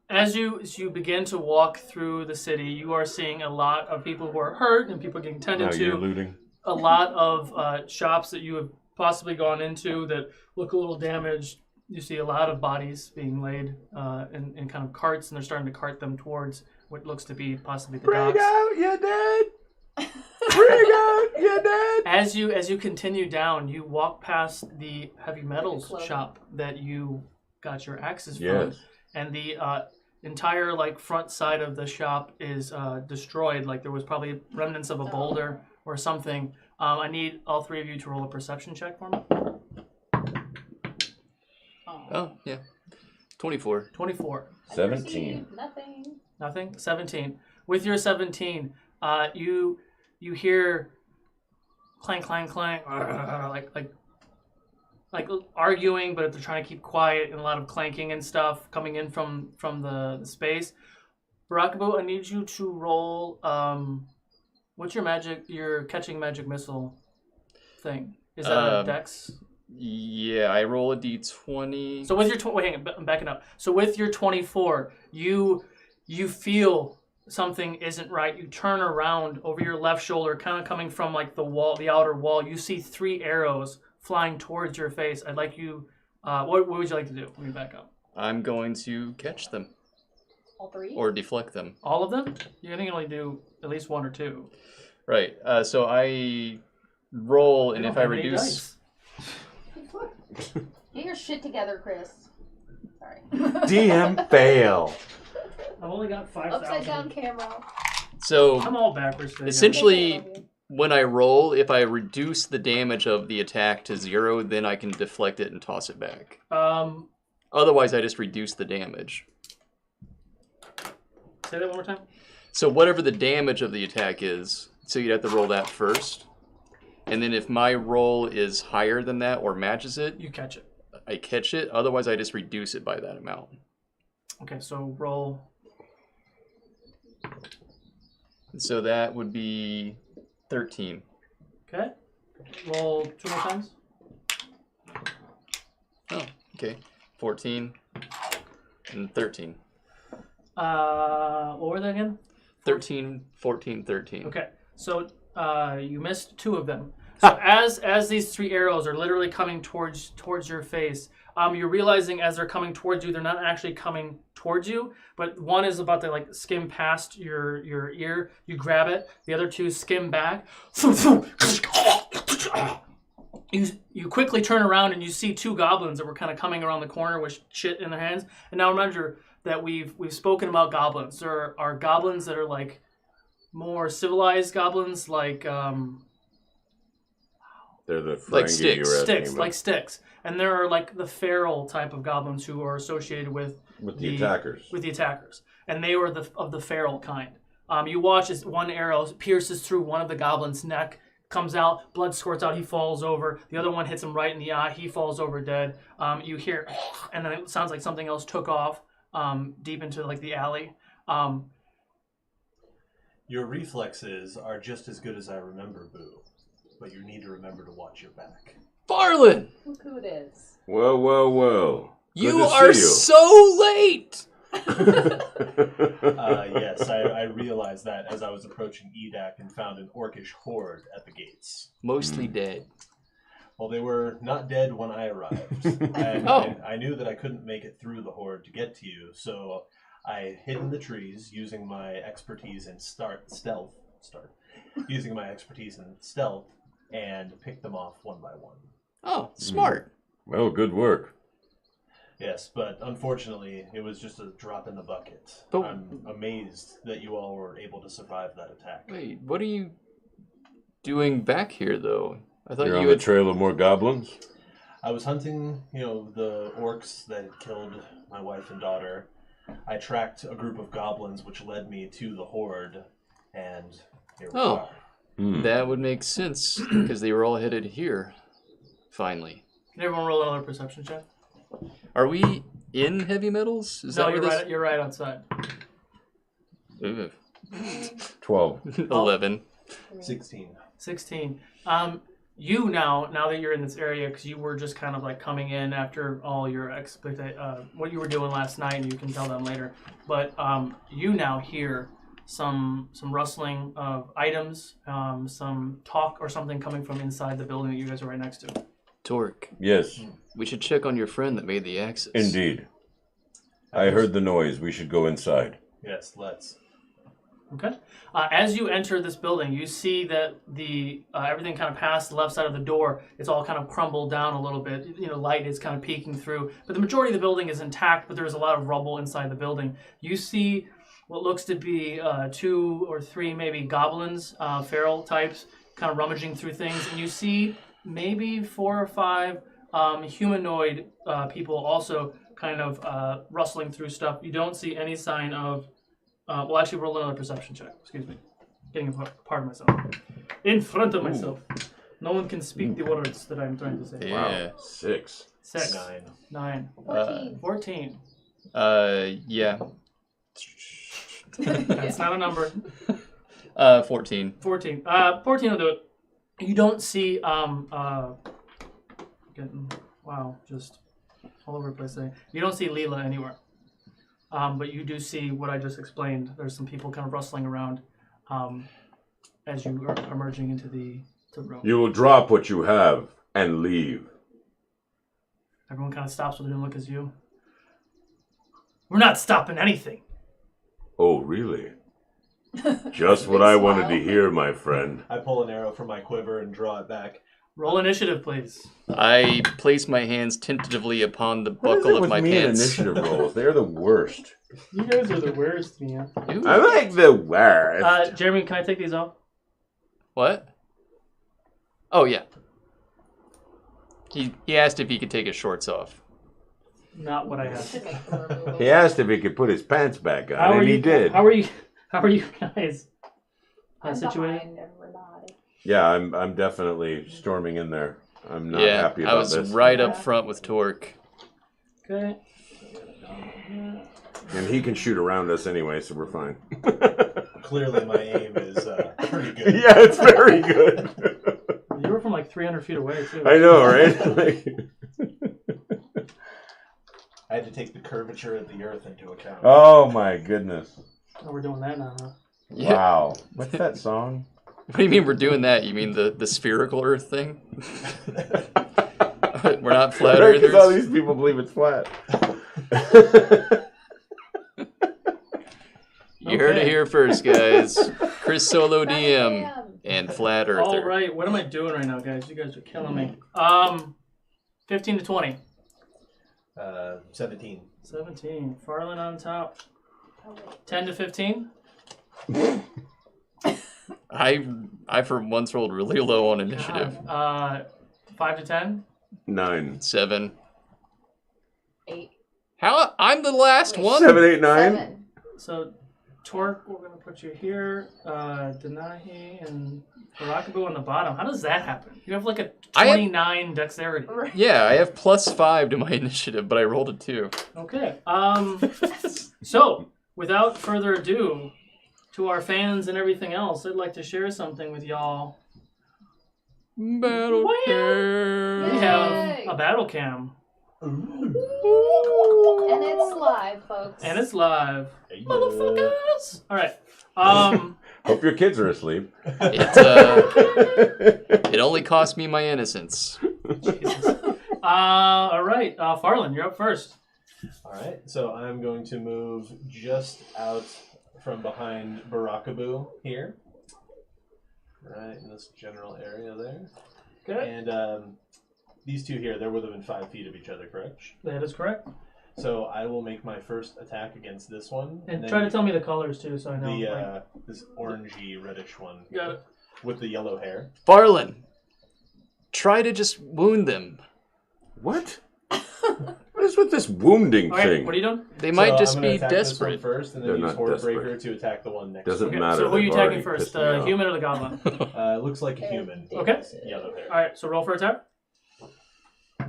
S1: as you begin to walk through the city, you are seeing a lot of people who are hurt and people getting tended
S8: Now
S1: to.
S8: you're looting.
S1: A lot of shops that you have possibly gone into that look a little damaged. You see a lot of bodies being laid in kind of carts, and they're starting to cart them towards what looks to be possibly the docks.
S8: you're dead! Bring out, you're dead!
S1: As you continue down, you walk past the heavy metals
S9: Clothing.
S1: shop that you got your axes from,
S8: Yes.
S1: and the entire like front side of the shop is destroyed. Like there was probably remnants of a boulder or something. I need all three of you to roll a perception check for me.
S3: Oh, yeah. 24.
S1: 24.
S8: 17.
S9: Nothing.
S1: Nothing. 17. With your 17, you hear clang, clang, clang, like arguing, but they're trying to keep quiet, and a lot of clanking and stuff coming in from the space. Barakabu, I need you to roll. What's your catching magic missile thing? Is that a dex?
S3: Yeah, I roll a d20.
S1: So with your wait, hang on, I'm backing up. So with your 24, you feel something isn't right. You turn around over your left shoulder, kind of coming from like the wall, the outer wall. You see 3 arrows flying towards your face. I'd like you. What would you like to do? Let me back up.
S3: I'm going to catch them.
S9: All 3?
S3: Or deflect them.
S1: All of them? You can only do at least 1 or 2.
S3: Right. So I roll, and
S1: don't
S3: if I
S1: have any
S3: reduce...
S1: dice.
S9: Get your shit together, Chris. Sorry.
S2: DM fail.
S1: I've only got 5,000.
S9: Upside down camera.
S3: So
S1: I'm all backwards today.
S3: essentially, when I roll, if I reduce the damage of the attack to 0, then I can deflect it and toss it back. Otherwise, I just reduce the damage.
S1: Say that one more time.
S3: So whatever the damage of the attack is, so you'd have to roll that first. And then if my roll is higher than that or matches it,
S1: You catch it.
S3: I catch it. Otherwise, I just reduce it by that amount.
S1: Okay, so roll.
S3: So that would be 13.
S1: Okay. Roll 2 more times.
S3: Oh, okay. 14 and 13.
S1: What were they again?
S3: 13, 14, 13.
S1: Okay, so you missed 2 of them. So as these 3 arrows are literally coming towards your face, you're realizing as they're coming towards you, they're not actually coming towards you, but one is about to like skim past your ear. You grab it. The other 2 skim back. You quickly turn around and you see 2 goblins that were kind of coming around the corner with shit in their hands. And now remember that we've spoken about goblins. There are goblins that are like more civilized goblins, like
S8: They're the
S3: Like sticks.
S1: sticks, and there are like the feral type of goblins who are associated with
S8: the attackers.
S1: With the attackers, and they were of the feral kind. You watch as one arrow pierces through one of the goblins' neck, comes out, blood squirts out, he falls over. The other one hits him right in the eye, he falls over dead. You hear, and then it sounds like something else took off. deep into like the alley.
S10: Your reflexes are just as good as I remember, Boo. But you need to remember to watch your back.
S3: Farlan!
S9: Look who it is.
S8: Well, well, well.
S3: You are so late!
S10: Yes, I realized that as I was approaching Edayk and found an orcish horde at the gates.
S3: Mostly dead.
S10: Well, they were not dead when I arrived. And I knew that I couldn't make it through the horde to get to you, so I hid in the trees using my expertise in using my expertise in stealth and picked them off one by one.
S3: Oh, smart.
S8: Well, good work.
S10: Yes, but unfortunately, it was just a drop in the bucket.
S3: But-
S10: I'm amazed that you all were able to survive that attack.
S3: Wait, what are you doing back here, though? I thought
S8: You're
S3: you
S8: on the trail of more goblins?
S10: I was hunting, the orcs that had killed my wife and daughter. I tracked a group of goblins, which led me to the horde, and here we are.
S3: That would make sense, because they were all headed here. Finally.
S1: Can everyone roll another perception check?
S3: Are we in heavy metals? Is
S1: No,
S3: that
S1: you're
S3: where this...
S1: right. You're right outside.
S3: Ugh.
S8: 12.
S3: 11.
S10: 16.
S1: You now that you're in this area, because you were just kind of like coming in after all your what you were doing last night, and you can tell them later. But you now hear some rustling of items, some talk or something coming from inside the building that you guys are right next to.
S3: Torque.
S8: Yes.
S3: We should check on your friend that made the axis.
S8: Indeed. I heard the noise. We should go inside.
S10: Yes, let's.
S1: Okay. As you enter this building, you see that the everything kind of past the left side of the door, it's all kind of crumbled down a little bit. Light is kind of peeking through, but the majority of the building is intact. But there's a lot of rubble inside the building. You see what looks to be 2 or 3 maybe goblins, feral types, kind of rummaging through things, and you see maybe 4 or 5 humanoid people also kind of rustling through stuff. You don't see any sign of. Well, actually, roll another perception check. Excuse me. Getting a part of myself. In front of myself. No one can speak the words that I'm trying to say.
S3: Yeah.
S8: Wow. 6.
S1: 6.
S10: 9.
S1: 14.
S3: Yeah.
S1: That's not a number.
S3: 14.
S1: 14. 14 will do it. You don't see, just all over the place there. You don't see Leela anywhere. But you do see what I just explained. There's some people kind of rustling around as you are emerging into the room.
S8: You will drop what you have and leave.
S1: Everyone kind of stops with a look at you. We're not stopping anything.
S8: Oh, really? Just what I wanted to hear, my friend.
S10: I pull an arrow from my quiver and draw it back.
S1: Roll initiative, please.
S3: I place my hands tentatively upon the
S8: What is
S3: buckle
S8: it
S3: of
S8: with
S3: my
S8: me and
S3: pants.
S8: initiative rolls? They're the worst.
S1: You guys are the worst, man.
S3: Ooh.
S8: I like the worst.
S1: Jeremy, can I take these off?
S3: What? Oh, yeah. He asked if he could take his shorts off.
S1: Not what I have.
S8: He asked if he could put his pants back on, and he did.
S1: How are you guys
S9: I'm
S1: situated?
S9: behind everybody.
S8: Yeah, I'm definitely storming in there. I'm not happy about this.
S3: I was right up front with Torque.
S1: Okay.
S8: And he can shoot around us anyway, so we're fine.
S10: Clearly, my aim is pretty good.
S8: Yeah, it's very good.
S1: You were from like 300 feet away, too.
S8: I know, right?
S10: I had to take the curvature of the earth into account.
S8: Oh my goodness!
S1: Oh, we're doing that now, huh?
S3: Yeah.
S8: Wow, what's that song?
S3: What do you mean we're doing that? You mean the spherical Earth thing? We're not flat
S8: Right, 'cause
S3: earthers.
S8: all these people believe it's flat.
S3: You heard it here first, guys. Chris Solo DM and Flat Earther.
S1: All right, what am I doing right now, guys? You guys are killing me. 15 to 20.
S10: 17.
S1: 17. Farlan on top. 10 to 15.
S3: I for once rolled really low on initiative.
S1: 5 to 10.
S8: 9.
S3: 7.
S9: 8.
S3: How? I'm the last one.
S8: 7, 8, 9.
S9: 7.
S1: So Torque, we're going to put you here. Denahi and Barakabu on the bottom. How does that happen? You have like a 29 dexterity.
S3: Yeah, I have +5 to my initiative, but I rolled a 2.
S1: Okay. So, without further ado, to our fans and everything else, I'd like to share something with y'all.
S3: Battle cam.
S1: We have a battle cam.
S9: And it's live, folks.
S1: And it's live. Motherfuckers! Alright.
S8: Hope your kids are asleep.
S3: It only cost me my innocence.
S1: Jesus. Alright, Farlan, you're up first.
S10: Alright, so I'm going to move just out from behind Barakabu here. Right, in this general area there.
S1: Okay.
S10: And these two here, they're within 5 feet of each other, correct?
S1: That is correct.
S10: So I will make my first attack against this one.
S1: And try to tell me the colors too, so I know.
S10: This orangey, reddish one.
S1: Got it.
S10: With the yellow hair.
S3: Farlan, try to just wound them.
S8: What? What is with this wounding thing?
S1: What are you doing?
S3: They might just
S10: I'm
S3: be
S10: gonna attack this one
S3: desperate.
S10: first, and then
S8: They're
S10: use
S8: not
S10: Horde
S8: desperate.
S10: Breaker to attack the one next.
S8: Doesn't
S10: to it.
S8: matter.
S1: So who are you
S8: they've
S1: attacking
S8: already
S1: first?
S8: pissed me
S1: The
S8: off.
S1: human or the goblin?
S10: Looks like a human.
S1: Okay.
S10: Yellow hair.
S1: Alright, so roll for attack.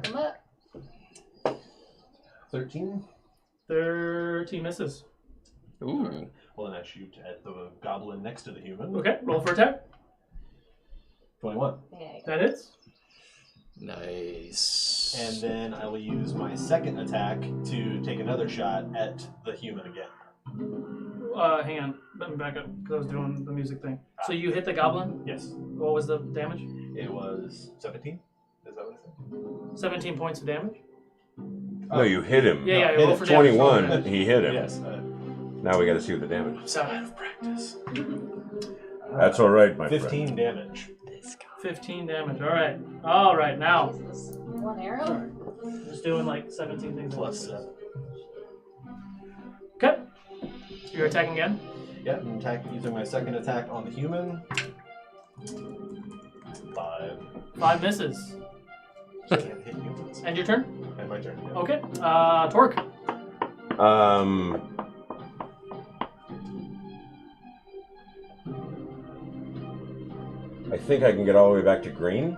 S9: Come up.
S10: 13.
S1: 13 misses.
S3: Ooh.
S10: Well, then I shoot at the goblin next to the human.
S1: Okay, roll for attack.
S10: 21.
S1: That hits.
S3: Nice.
S10: And then I will use my second attack to take another shot at the human again.
S1: Hang on. Let me back up because I was doing the music thing. So you hit the goblin?
S10: Yes.
S1: What was the damage?
S10: It was 17. Is that what it said?
S1: 17 points of damage.
S8: No, you hit him.
S1: Yeah, roll for damage.
S8: 21, he hit him.
S10: Yes.
S8: Now we got to see what the damage is.
S10: Out of practice.
S8: That's all right, my
S10: 15
S8: friend.
S10: damage.
S1: 15 damage. All right. Now,
S9: One arrow?
S1: just doing like 17 things.
S10: Plus 7.
S1: Okay. You're attacking again?
S10: Yeah, I'm using my second attack on the human. 5.
S1: 5 misses.
S10: Can't hit humans.
S1: And your turn?
S10: And my turn. Yeah.
S1: Okay. Torque.
S8: I think I can get all the way back to green.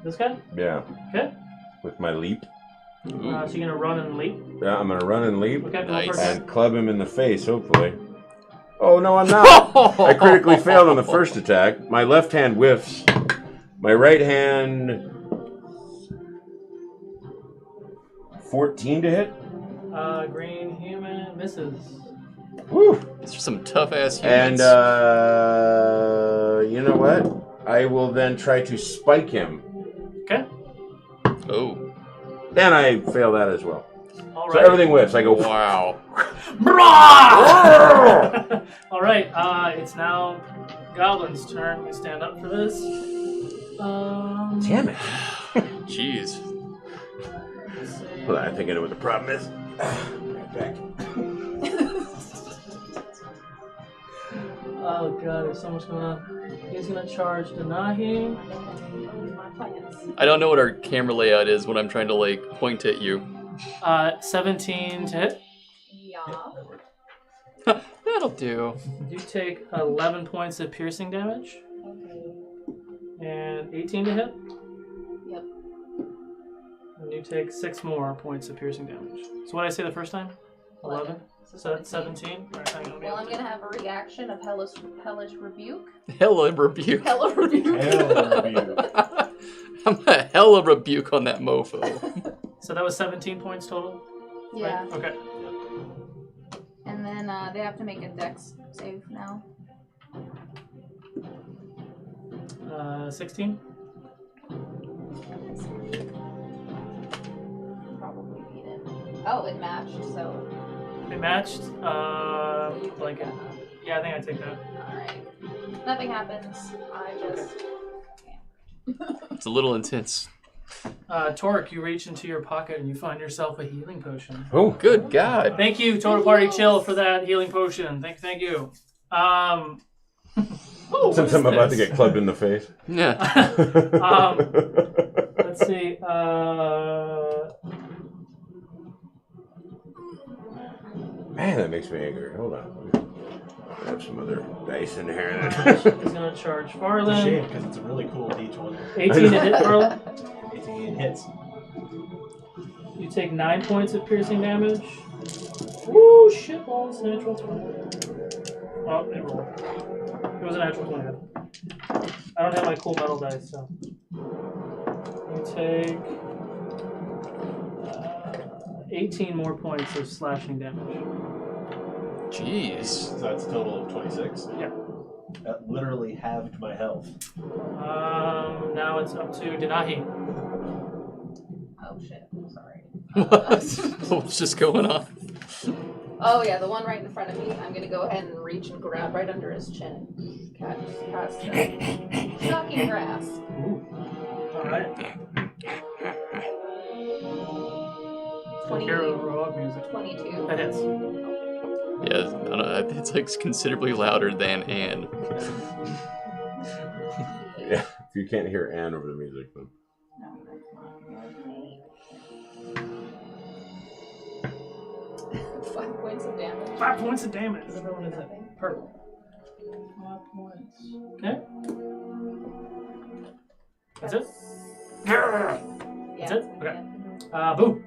S1: This guy?
S8: Yeah.
S1: Okay.
S8: With my leap.
S1: So you're going to run and leap?
S8: Yeah, I'm gonna run and leap.
S1: Okay,
S3: Nice.
S1: roll for attack.
S8: And club him in the face, hopefully. Oh, no, I'm not. I critically failed on the first attack. My left hand whiffs. My right hand... 14 to hit.
S1: Green human misses.
S8: Woo!
S3: These are some tough-ass
S8: And,
S3: humans.
S8: you know what? I will then try to spike him.
S1: Okay.
S3: Oh.
S8: Then I fail that as well.
S1: All
S8: So
S1: right.
S8: everything whiffs. I go...
S3: Wow.
S1: All right. It's now Goblin's turn. We stand up for this.
S8: Damn it.
S3: Jeez.
S1: Let's see.
S8: Hold on, I think I know what the problem is. Right back.
S1: Oh god, there's so much going on. He's gonna charge Denahi.
S3: I don't know what our camera layout is when I'm trying to, like, point at you.
S1: 17 to hit.
S9: Yeah.
S3: That'll do.
S1: You take 11 points of piercing damage. And 18 to hit.
S9: Yep.
S1: And you take 6 more points of piercing damage. So what did I say the first time? 11? So that's 17? Alright, hang on.
S9: Well, I'm gonna have a reaction of hellish rebuke.
S3: Hella rebuke.
S9: Hella rebuke.
S10: Hell rebuke.
S3: I'm a hella rebuke on that mofo.
S1: So that was 17 points total?
S9: Yeah.
S1: Right? Okay.
S9: And then they have to make a dex save now.
S1: 16?
S9: Probably beat it. Oh, it matched, so.
S1: It matched. Blanket. Yeah, I think I take that.
S9: Alright. Nothing happens. I just.
S3: It's a little intense.
S1: Torque, you reach into your pocket and you find yourself a healing potion.
S8: Oh,
S3: Good God.
S1: Thank you, Total Party Chill, for that healing potion. Thank you.
S8: since I'm about to get clubbed in the face.
S3: Yeah.
S1: Let's see.
S8: Man, that makes me angry. Hold on. I have some other dice in here.
S1: He's gonna charge
S10: It's a
S1: Farlan.
S10: shame because it's a really cool D20.
S1: 18 to hit Farlan.
S10: 18 hits.
S1: You take 9 points of piercing damage. Woo, shit balls, natural 20. Oh, it rolled. It was a natural 20. I don't have my cool metal dice, so. You take 18 more points of slashing damage.
S3: Jeez.
S10: So that's a total of 26.
S1: Yeah.
S10: That literally halved my health.
S1: Now it's up to Denahi.
S9: Oh shit, I'm sorry.
S3: What's just going on?
S9: Oh yeah, the one right in front of me. I'm gonna go ahead and reach and grab right under his chin. Cast shocking grasp.
S1: Alright.
S9: 20,
S1: Hero rogue music.
S9: 22.
S1: That hits.
S3: Yeah, I don't know, it's like considerably louder than Anne.
S8: Yeah, if you can't hear Anne over the music, then.
S9: No, that's not. 5 points of damage.
S1: 5 points of damage. Which one is it? Purple. 5 points. Okay. That's it? That's it? Okay. Boo.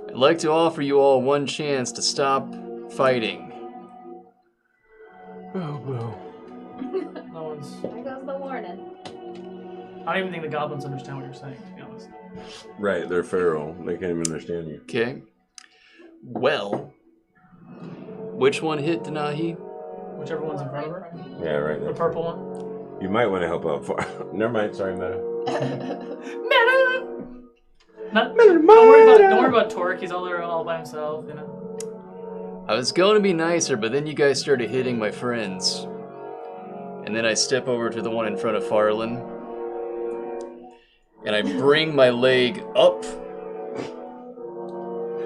S3: I'd like to offer you all one chance to stop fighting.
S1: No one's.
S9: There goes the warning.
S1: I don't even think the goblins understand what you're saying, to be honest.
S8: Right, they're feral. They can't even understand you.
S3: Okay. Well, which one hit Denahi?
S1: Whichever one's in front of her.
S8: Yeah, right
S1: The
S8: there.
S1: purple one.
S8: You might want to help out for. Never mind. Sorry, Meta.
S1: Meta! Don't worry about Torque. He's all there all by himself, you know.
S3: I was going to be nicer, but then you guys started hitting my friends. And then I step over to the one in front of Farlan. And I bring my leg up.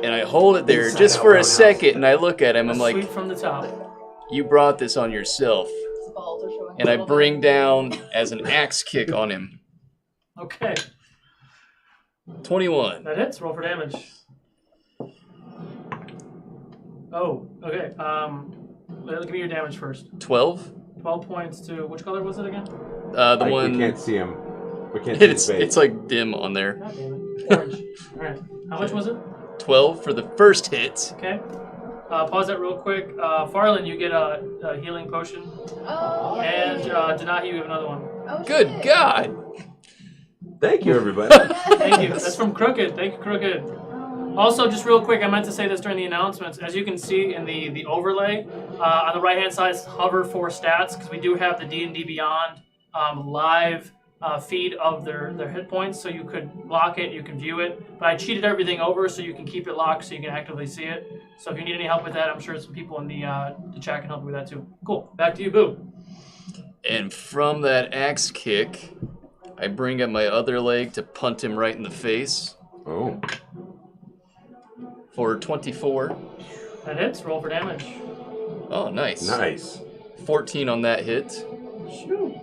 S3: And I hold it there just for a second, and I look at him. I'm like,
S1: Sweep from the top.
S3: you brought this on yourself.
S9: His balls are showing.
S3: And I bring down as an axe kick on him.
S1: Okay.
S3: 21.
S1: That hits. Roll for damage. Oh, okay. Give me your damage first.
S3: 12.
S1: 12 points to which color was it again?
S3: The one.
S8: We can't see him. We can't see his face.
S3: It's like dim on there.
S1: God damn it. Orange. All right. How much was it?
S3: 12 for the first hit.
S1: Okay. Pause that real quick. Farlan, you get a healing potion.
S9: Oh.
S1: And Denahi, you have another one.
S9: Oh,
S3: Good
S9: shit.
S3: God.
S8: Thank you, everybody.
S1: Thank you. That's from Crooked. Thank you, Crooked. Also, just real quick, I meant to say this during the announcements. As you can see in the overlay, on the right-hand side, hover for stats, because we do have the D&D Beyond live feed of their hit points, so you could lock it, you can view it. But I cheated everything over so you can keep it locked so you can actively see it. So if you need any help with that, I'm sure some people in the chat can help you with that too. Cool. Back to you, Boo.
S3: And from that axe kick, I bring up my other leg to punt him right in the face.
S8: Oh.
S3: For 24.
S1: That hits. Roll for damage.
S3: Oh, nice.
S8: Nice.
S3: 14 on that hit.
S1: Shoot.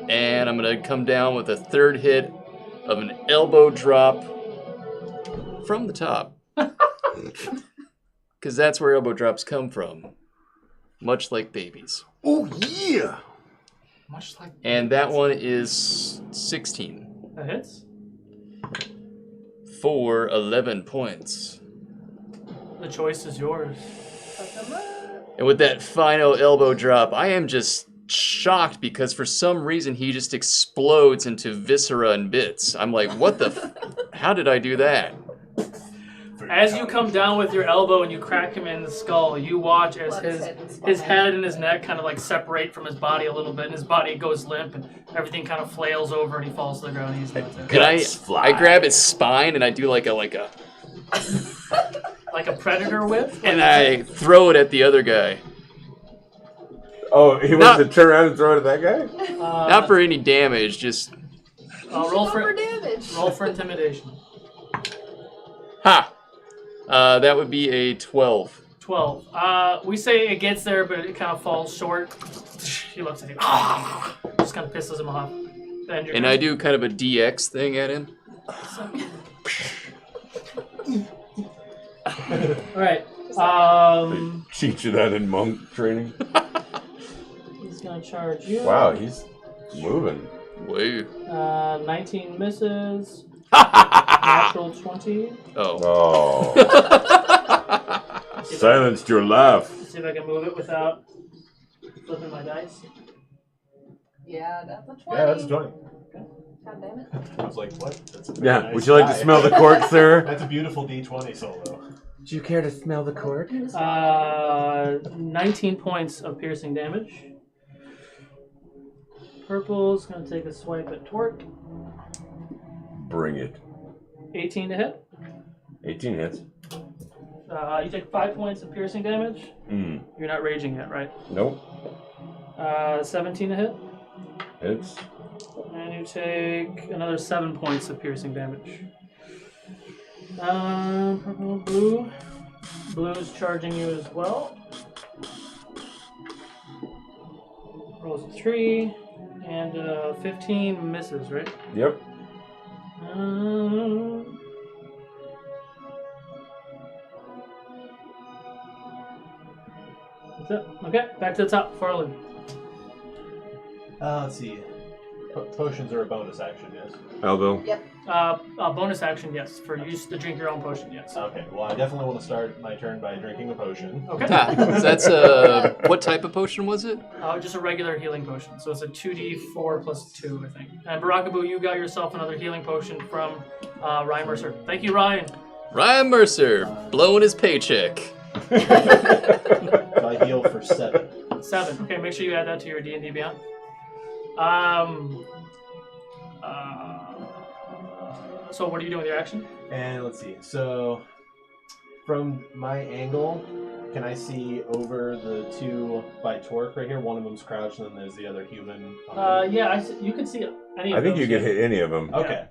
S3: And I'm going to come down with a third hit of an elbow drop from the top. Because that's where elbow drops come from. Much like babies.
S8: Oh, yeah.
S1: Much like.
S3: And that one is 16.
S1: That hits.
S3: For 11 points.
S1: The choice is yours.
S3: And with that final elbow drop, I am just shocked because for some reason he just explodes into viscera and bits. I'm like, what the how did I do that?
S1: As you come down with your elbow and you crack him in the skull, you watch as his head and his neck kind of like separate from his body a little bit, and his body goes limp, and everything kind of flails over, and he falls to the ground. And he's not there.
S3: Could I grab his spine and I do like a
S1: like a predator whip,
S3: and I throw it at the other guy.
S8: Oh, he wants to turn around and throw it at that guy?
S3: Not for any damage, just
S1: roll for
S9: damage.
S1: Roll for intimidation.
S3: ha. That would be a 12.
S1: 12. We say it gets there, but it kind of falls short. He looks at you. Just kind of pisses him off.
S3: And I do kind of a DX thing at him.
S1: Alright.
S8: Teach you that in monk training.
S1: He's gonna charge you.
S8: Wow, he's moving.
S3: Woo.
S1: 19 misses. Natural 20.
S3: Oh.
S8: Silenced your laugh.
S1: Let's see if I can move it without flipping my dice.
S9: Yeah, that's a 20.
S10: Yeah, that's 20.
S9: God damn it.
S10: I was like, what? That's a very
S8: Yeah,
S10: nice
S8: would you like to
S10: die.
S8: smell the cork, sir?
S10: That's a beautiful D20 solo.
S2: Do you care to smell the cork?
S1: 19 points of piercing damage. Purple's gonna take a swipe at Torque.
S8: Bring it.
S1: 18 to hit.
S8: 18 hits.
S1: You take 5 points of piercing damage.
S8: Mm.
S1: You're not raging yet, right?
S8: Nope.
S1: 17 to hit.
S8: Hits.
S1: And you take another 7 points of piercing damage. Purple, blue. Blue's charging you as well. Rolls a 3. And 15 misses, right?
S8: Yep.
S1: That's it. Okay, back to the top. Farlan.
S10: Let's see. Potions are a bonus action, yes?
S8: Elbow.
S9: Yep.
S1: Bonus action, yes. For use to drink your own potion, yes.
S10: Okay, well, I definitely want to start my turn by drinking a potion.
S1: Okay.
S3: That's what type of potion was it?
S1: Just a regular healing potion. So it's a 2d4 plus 2, I think. And Barakabu, you got yourself another healing potion from Ryan Mercer. Thank you, Ryan.
S3: Ryan Mercer, blowing his paycheck.
S10: I heal for 7.
S1: 7. Okay, make sure you add that to your D&D Beyond. So what are you doing with your action?
S10: And let's see. So, from my angle, can I see over the two by Torque right here? One of them's crouched, and then there's the other human.
S1: Yeah, you can see any of
S8: I think
S1: those,
S8: you could
S1: yeah.
S8: hit any of them.
S10: Okay.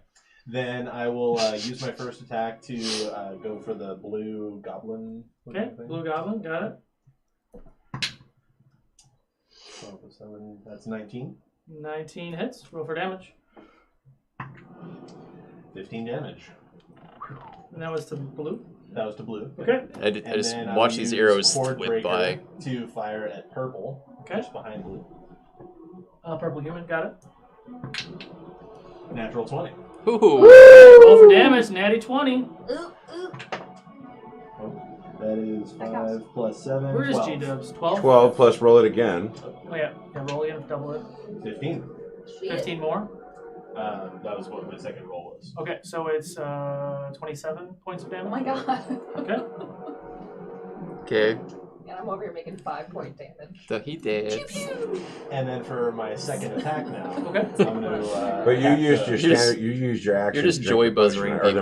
S10: Then I will use my first attack to go for the blue goblin.
S1: Okay, blue goblin, got it.
S10: 12 plus 7, that's 19.
S1: 19 hits. Roll for damage.
S10: 15 damage.
S1: And that was to blue.
S10: That was to blue.
S1: Okay.
S3: I just watch these arrows
S10: Horde
S3: whip
S10: Breaker
S3: by.
S10: to fire at purple.
S1: Okay.
S10: Just behind blue.
S1: Purple human, got it.
S10: Natural 20.
S3: Ooh.
S1: Roll for damage, natty 20.
S9: Oop, oop.
S10: That is 5 plus 7.
S1: Where is
S10: 12.
S1: G-dubs? 12?
S8: 12 plus roll it again.
S1: Oh yeah, roll again, double it.
S10: 15.
S1: 15 more.
S10: That was what my second roll was.
S1: Okay, so it's 27 points of
S9: Oh
S1: damage.
S9: my god.
S1: Okay.
S3: Okay.
S9: And I'm over here making 5-point damage.
S3: So he did.
S10: And then for my second attack now,
S1: Okay.
S10: I'm going to.
S8: But you used your
S3: You're just-
S8: standard. You used your action.
S3: you're just
S8: to drink
S3: joy
S8: the potion,
S3: buzzering
S8: or the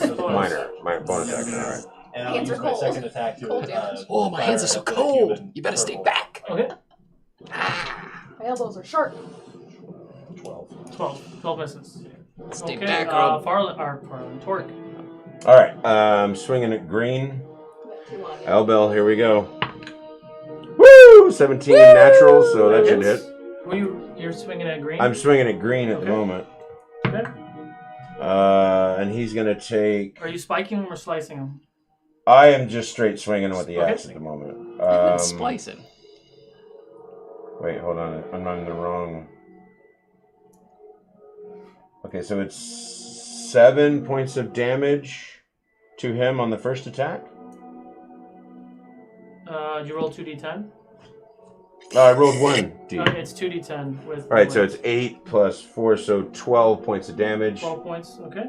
S3: people.
S8: minor
S1: Bonus.
S8: bonus action. All right.
S10: And I'll
S9: Hands
S10: use
S9: are
S10: my
S9: cold.
S10: second attack to.
S9: Cold damage.
S3: Oh, my hands are so cold. You better stay back.
S1: Okay.
S9: My elbows are sharp.
S10: 12.
S1: 12 misses.
S3: Stay
S1: Okay,
S3: back, Rob.
S1: Farlan, Torque.
S8: All right. Swinging at green.
S9: Two on you.
S8: Elbel, here we go. Woo! 17 natural, so that should
S1: Hits.
S8: hit.
S1: You're swinging at green?
S8: I'm swinging at green at the
S1: Okay.
S8: moment.
S1: Okay.
S8: And he's gonna take.
S1: Are you spiking him or slicing him?
S8: I am just straight swinging with the
S1: Okay.
S8: axe at the moment.
S3: Splicing.
S8: Wait, hold on. I'm not in the wrong. Okay, so it's 7 points of damage to him on the first attack.
S1: Did you roll 2d10?
S8: I rolled 1d.
S1: It's 2d10 with.
S8: All right, so it's 8 plus 4, so 12 points of damage
S1: 12 points. Okay.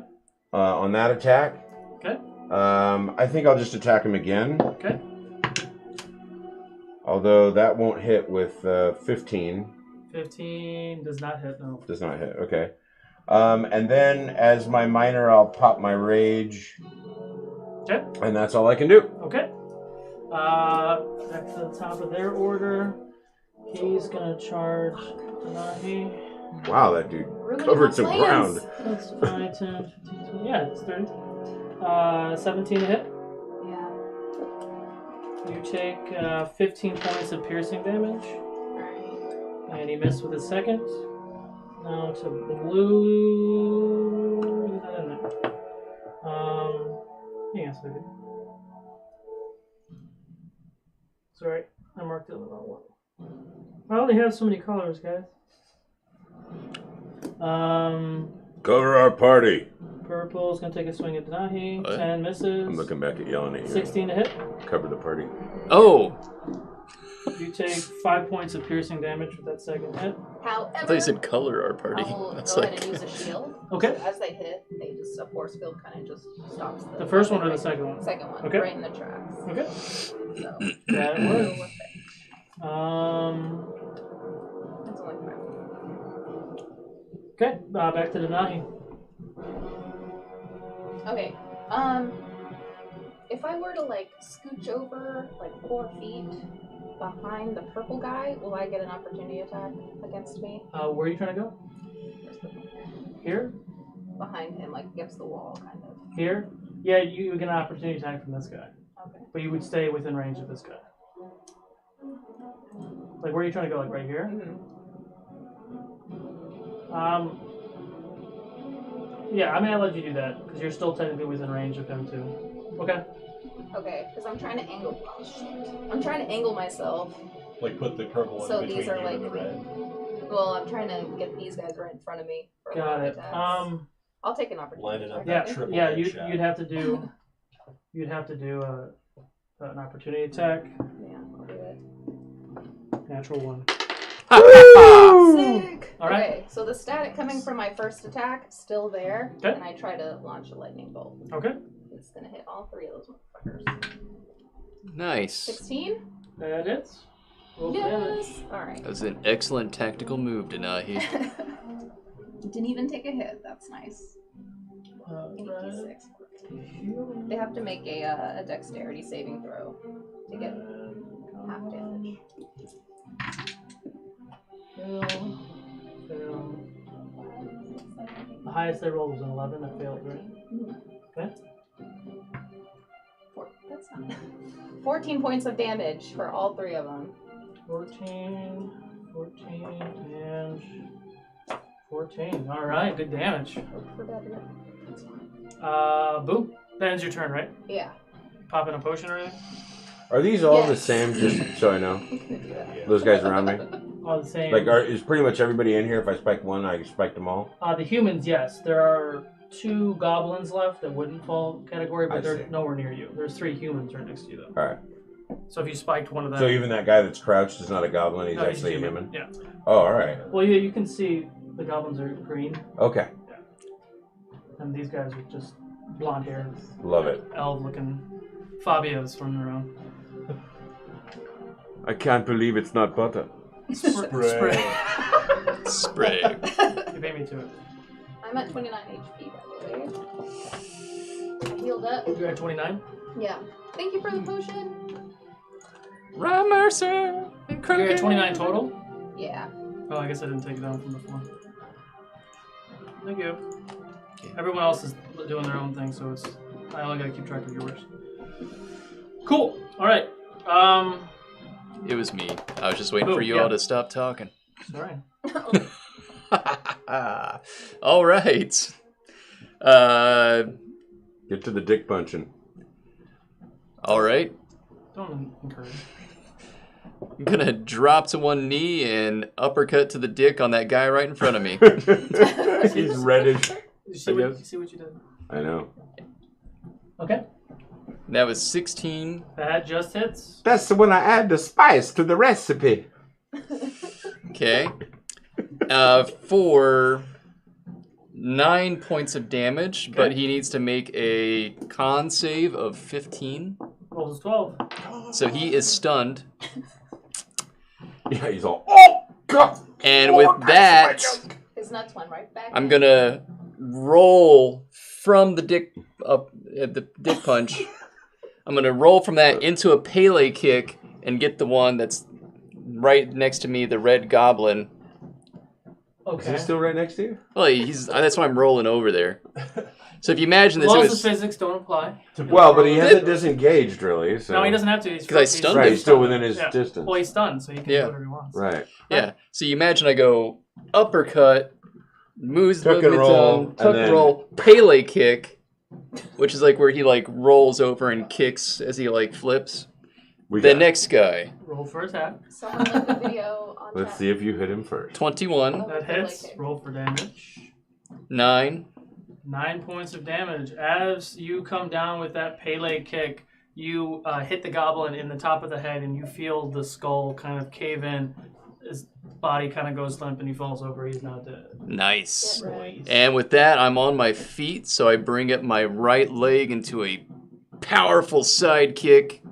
S8: on that attack.
S1: Okay.
S8: I think I'll just attack him again.
S1: Okay.
S8: Although that won't hit with 15.
S1: 15 does not hit. No.
S8: Does not hit. Okay. And then as my minor, I'll pop my rage.
S1: Okay.
S8: And that's all I can do.
S1: Okay. Back to the top of their order. He's gonna charge Denahi.
S8: Wow, that dude
S9: Ruining
S8: covered
S9: my
S8: some
S9: plans.
S8: ground.
S1: That's 5, 10, 15, 20. Yeah, it's 30. 17 to hit.
S9: Yeah.
S1: You take 15 points of piercing damage.
S9: Alright.
S1: And he missed with his second. Now to blue. he's not in there. Hang on a second. Sorry, I marked it on the wrong one. I only have so many colors, guys.
S8: Color our party.
S1: Purple's gonna take a swing at Denahi.
S3: What?
S1: 10 misses.
S8: I'm looking back at yelling at you.
S1: 16 to hit.
S8: Cover the party.
S3: Oh!
S1: You take 5 points of piercing damage with that second hit.
S3: I thought
S9: However,
S3: you said color our party.
S9: I'll
S3: That's
S9: go
S3: like.
S9: ahead and use a shield.
S1: Okay.
S9: So as they hit, a force field kind of just stops
S1: The first one or the second one?
S9: Second one,
S1: Okay.
S9: right in the tracks.
S1: Okay.
S9: So,
S1: That
S9: go
S1: works.
S9: with it. That's only 5.
S1: Okay, back to Denahi.
S9: Okay. If I were to like scooch over like 4 feet behind the purple guy, will I get an opportunity attack against me?
S1: Where are you trying to go? Here?
S9: Behind him, like against the wall, kind of.
S1: Here? Yeah, you get an opportunity attack from this guy.
S9: Okay.
S1: But you would stay within range of this guy. Like, where are you trying to go? Like, right here? Yeah, I mean, I'll let you do that, because you're still technically within range of him, too. Okay.
S9: Okay, because I'm trying to angle. Oh, shit. I'm trying to angle myself.
S10: Like put the purple one
S9: So
S10: between
S9: these are
S10: you
S9: like.
S10: and the red.
S9: Well, I'm trying to get these guys right in front of me. For
S1: Got
S9: my
S1: it.
S9: attacks. I'll take an opportunity.
S10: Lining up
S1: Yeah,
S10: that triple
S1: yeah,
S10: headshot.
S1: you'd have to do an opportunity attack.
S9: Yeah, I'll do it.
S1: Natural one.
S9: Sick!
S1: All right.
S9: Okay, so the static coming from my first attack still there,
S1: Okay.
S9: and I try to launch a lightning bolt.
S1: Okay.
S9: It's gonna hit all 3 of those motherfuckers.
S3: Nice.
S9: 16?
S1: That hits. Roll for damage.
S9: Yes! Alright.
S3: That was an excellent tactical move, Denahi.
S9: Didn't even take a hit, that's nice. 86. They have to make a dexterity saving throw to get half damage.
S1: Fail. The highest they rolled was an 11. That failed, right? Okay.
S9: That's not 14 points of damage for all 3 of them.
S1: 14, and 14. All right, good damage.
S9: Hope for better. That's fine.
S1: Boo. That ends your turn, right?
S9: Yeah.
S1: Pop in a potion or anything?
S2: Are these all the
S9: Yes.
S2: same? Just so I know.
S10: Yeah.
S2: Those guys around me.
S1: All the same.
S2: Like, is pretty much everybody in here? If I spike one, I spike them all.
S1: The humans, yes. There are 2 goblins left that wouldn't fall category, but
S2: I
S1: they're
S2: see.
S1: nowhere near you. There's 3 humans right next to you, though.
S2: All right.
S1: So if you spiked one of them...
S2: So even that guy that's crouched is not a goblin. He's
S1: No,
S2: actually a human.
S1: Yeah.
S2: Oh, all right.
S1: Well, yeah, you can see the goblins are green,
S2: Okay.
S1: and these guys are just blonde hair,
S2: Love it.
S1: elf-looking Fabios from around.
S8: I can't believe it's not butter.
S1: Spray.
S3: Spray.
S1: You beat me to it.
S9: I'm at 29 HP, by the way. I healed up.
S1: You're at 29?
S9: Yeah. Thank you for the potion.
S3: Run, Mercer.
S1: You're at 29 total?
S9: Yeah.
S1: Oh, I guess I didn't take it down from before. Thank you. Everyone else is doing their own thing, so it's... I only gotta keep track of yours. Cool. All right.
S3: It was me. I was just waiting
S1: Oh,
S3: for you
S1: yeah.
S3: all to stop talking.
S1: Sorry.
S3: All right.
S8: Get to the dick punching.
S3: All right.
S1: Don't encourage.
S3: I'm gonna drop to one knee and uppercut to the dick on that guy right in front of me.
S8: He's reddish.
S1: You see what you did?
S2: I know.
S1: Okay.
S3: That was 16.
S1: That just hits.
S2: That's when I add the spice to the recipe.
S3: Okay. For 9 points of damage, but he needs to make a con save of 15.
S1: Rolls 12.
S3: So he is stunned.
S2: Yeah, he's all, oh, God.
S3: And with that,
S9: His nuts went right back.
S3: I'm gonna roll from the dick punch. I'm gonna roll from that into a Pele kick and get the one that's right next to me, the red goblin.
S1: Okay.
S2: Is he still right next to you?
S3: Well, that's why I'm rolling over there. So if you imagine this,
S1: Laws of physics don't apply.
S2: Well, but he hasn't disengaged, really. So.
S1: No, he doesn't have to.
S3: Because I stunned
S2: Right,
S3: him.
S2: he's still within his distance.
S1: Well, he's stunned, so he can do whatever he wants.
S2: Right.
S3: Yeah. So you imagine I go uppercut Moves
S8: Tuck and
S3: movement
S8: roll,
S3: zone,
S8: and
S3: tuck
S8: then-
S3: roll, Pele kick, which is like where he like rolls over and kicks as he like flips.
S8: We
S3: The
S8: got it.
S3: next guy,
S1: Roll for attack.
S9: Someone left the video on
S8: Let's
S9: chat.
S8: see if you hit him first.
S3: 21,
S1: That hits. Roll for damage.
S3: 9.
S1: 9 points of damage. As you come down with that Pele kick, you hit the goblin in the top of the head, and you feel the skull kind of cave in. His body kind of goes limp, and he falls over. He's now dead.
S3: Nice.
S9: Get right.
S3: And with that, I'm on my feet, so I bring up my right leg into a powerful side kick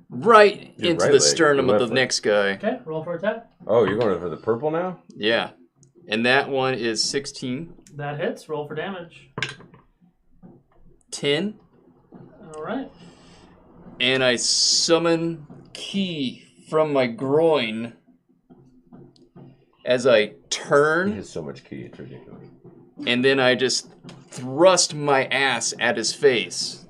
S3: right
S8: Your
S3: into
S8: right
S3: the
S8: leg,
S3: sternum
S8: your
S3: of the
S8: left leg.
S3: next guy.
S1: Okay, roll for attack.
S8: Oh, you're going for the purple now?
S3: Yeah. And that one is 16,
S1: That hits. Roll for damage.
S3: 10,
S1: All right.
S3: and I summon Ki from my groin as I
S8: He
S3: turn,
S8: has so much key, it's ridiculous.
S3: and then I just thrust my ass at his face.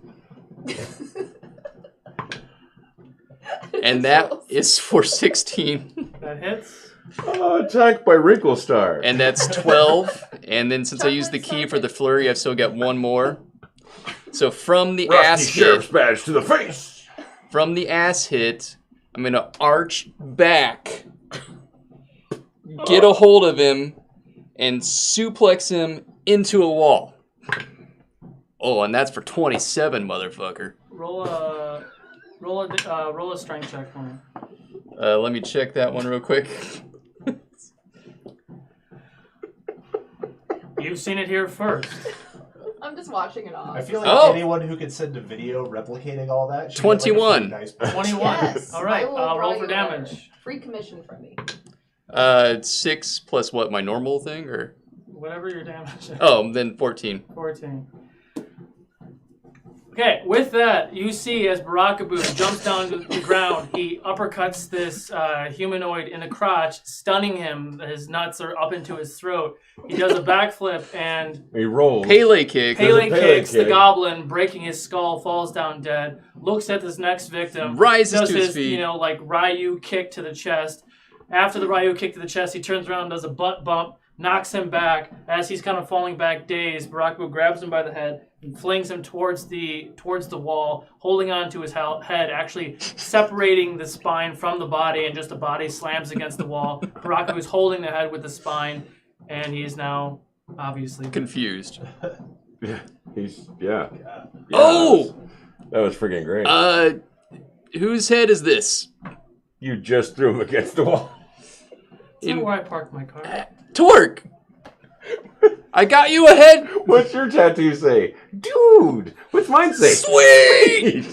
S3: And that is for 16.
S1: That hits.
S8: Oh, attacked by Wrinkle Star.
S3: And that's 12. And then since I used the key for the flurry, I've still got one more. So from the
S8: Rusty
S3: ass
S8: Sheriff's
S3: hit,
S8: badge to the face.
S3: I'm gonna arch back, get a hold of him, and suplex him into a wall. Oh, and that's for 27, motherfucker.
S1: Roll a strength check for me.
S3: Let me check that one real quick.
S1: You've seen it here first.
S9: I'm just watching it off.
S10: I feel like
S3: Oh.
S10: anyone who could send a video replicating all that should
S3: 21.
S10: Get like a free dice
S1: 21.
S9: Yes,
S1: All right.
S9: I will
S1: Roll
S9: draw
S1: for
S9: you
S1: damage.
S9: a free commission from me.
S3: 6 plus what, my normal thing, or?
S1: Whatever your damage is.
S3: Oh, then 14.
S1: 14. Okay, with that, you see as Barakabu jumps down to the ground, he uppercuts this humanoid in the crotch, stunning him. His nuts are up into his throat. He does a backflip, and
S8: He rolls.
S3: Pele kick.
S1: Pele
S8: Pele
S1: kicks the
S8: kick.
S1: goblin, breaking his skull, falls down dead, looks at this next victim,
S3: Rises
S1: does
S3: to his
S1: his,
S3: feet.
S1: like Ryu kick to the chest. After the Ryu kick to the chest, he turns around, does a butt bump, knocks him back. As he's kind of falling back dazed, Barakabu grabs him by the head and flings him towards the wall, holding on to his head, actually separating the spine from the body, and just the body slams against the wall. Barakabu is holding the head with the spine, and he is now obviously
S3: Confused.
S8: Yeah. Yeah,
S3: Oh!
S8: That was freaking great.
S3: Whose head is this?
S8: You just threw him against the wall.
S1: That's not where I parked my car.
S3: Torque! I got you a head!
S8: What's your tattoo say? Dude! What's mine say?
S3: Sweet!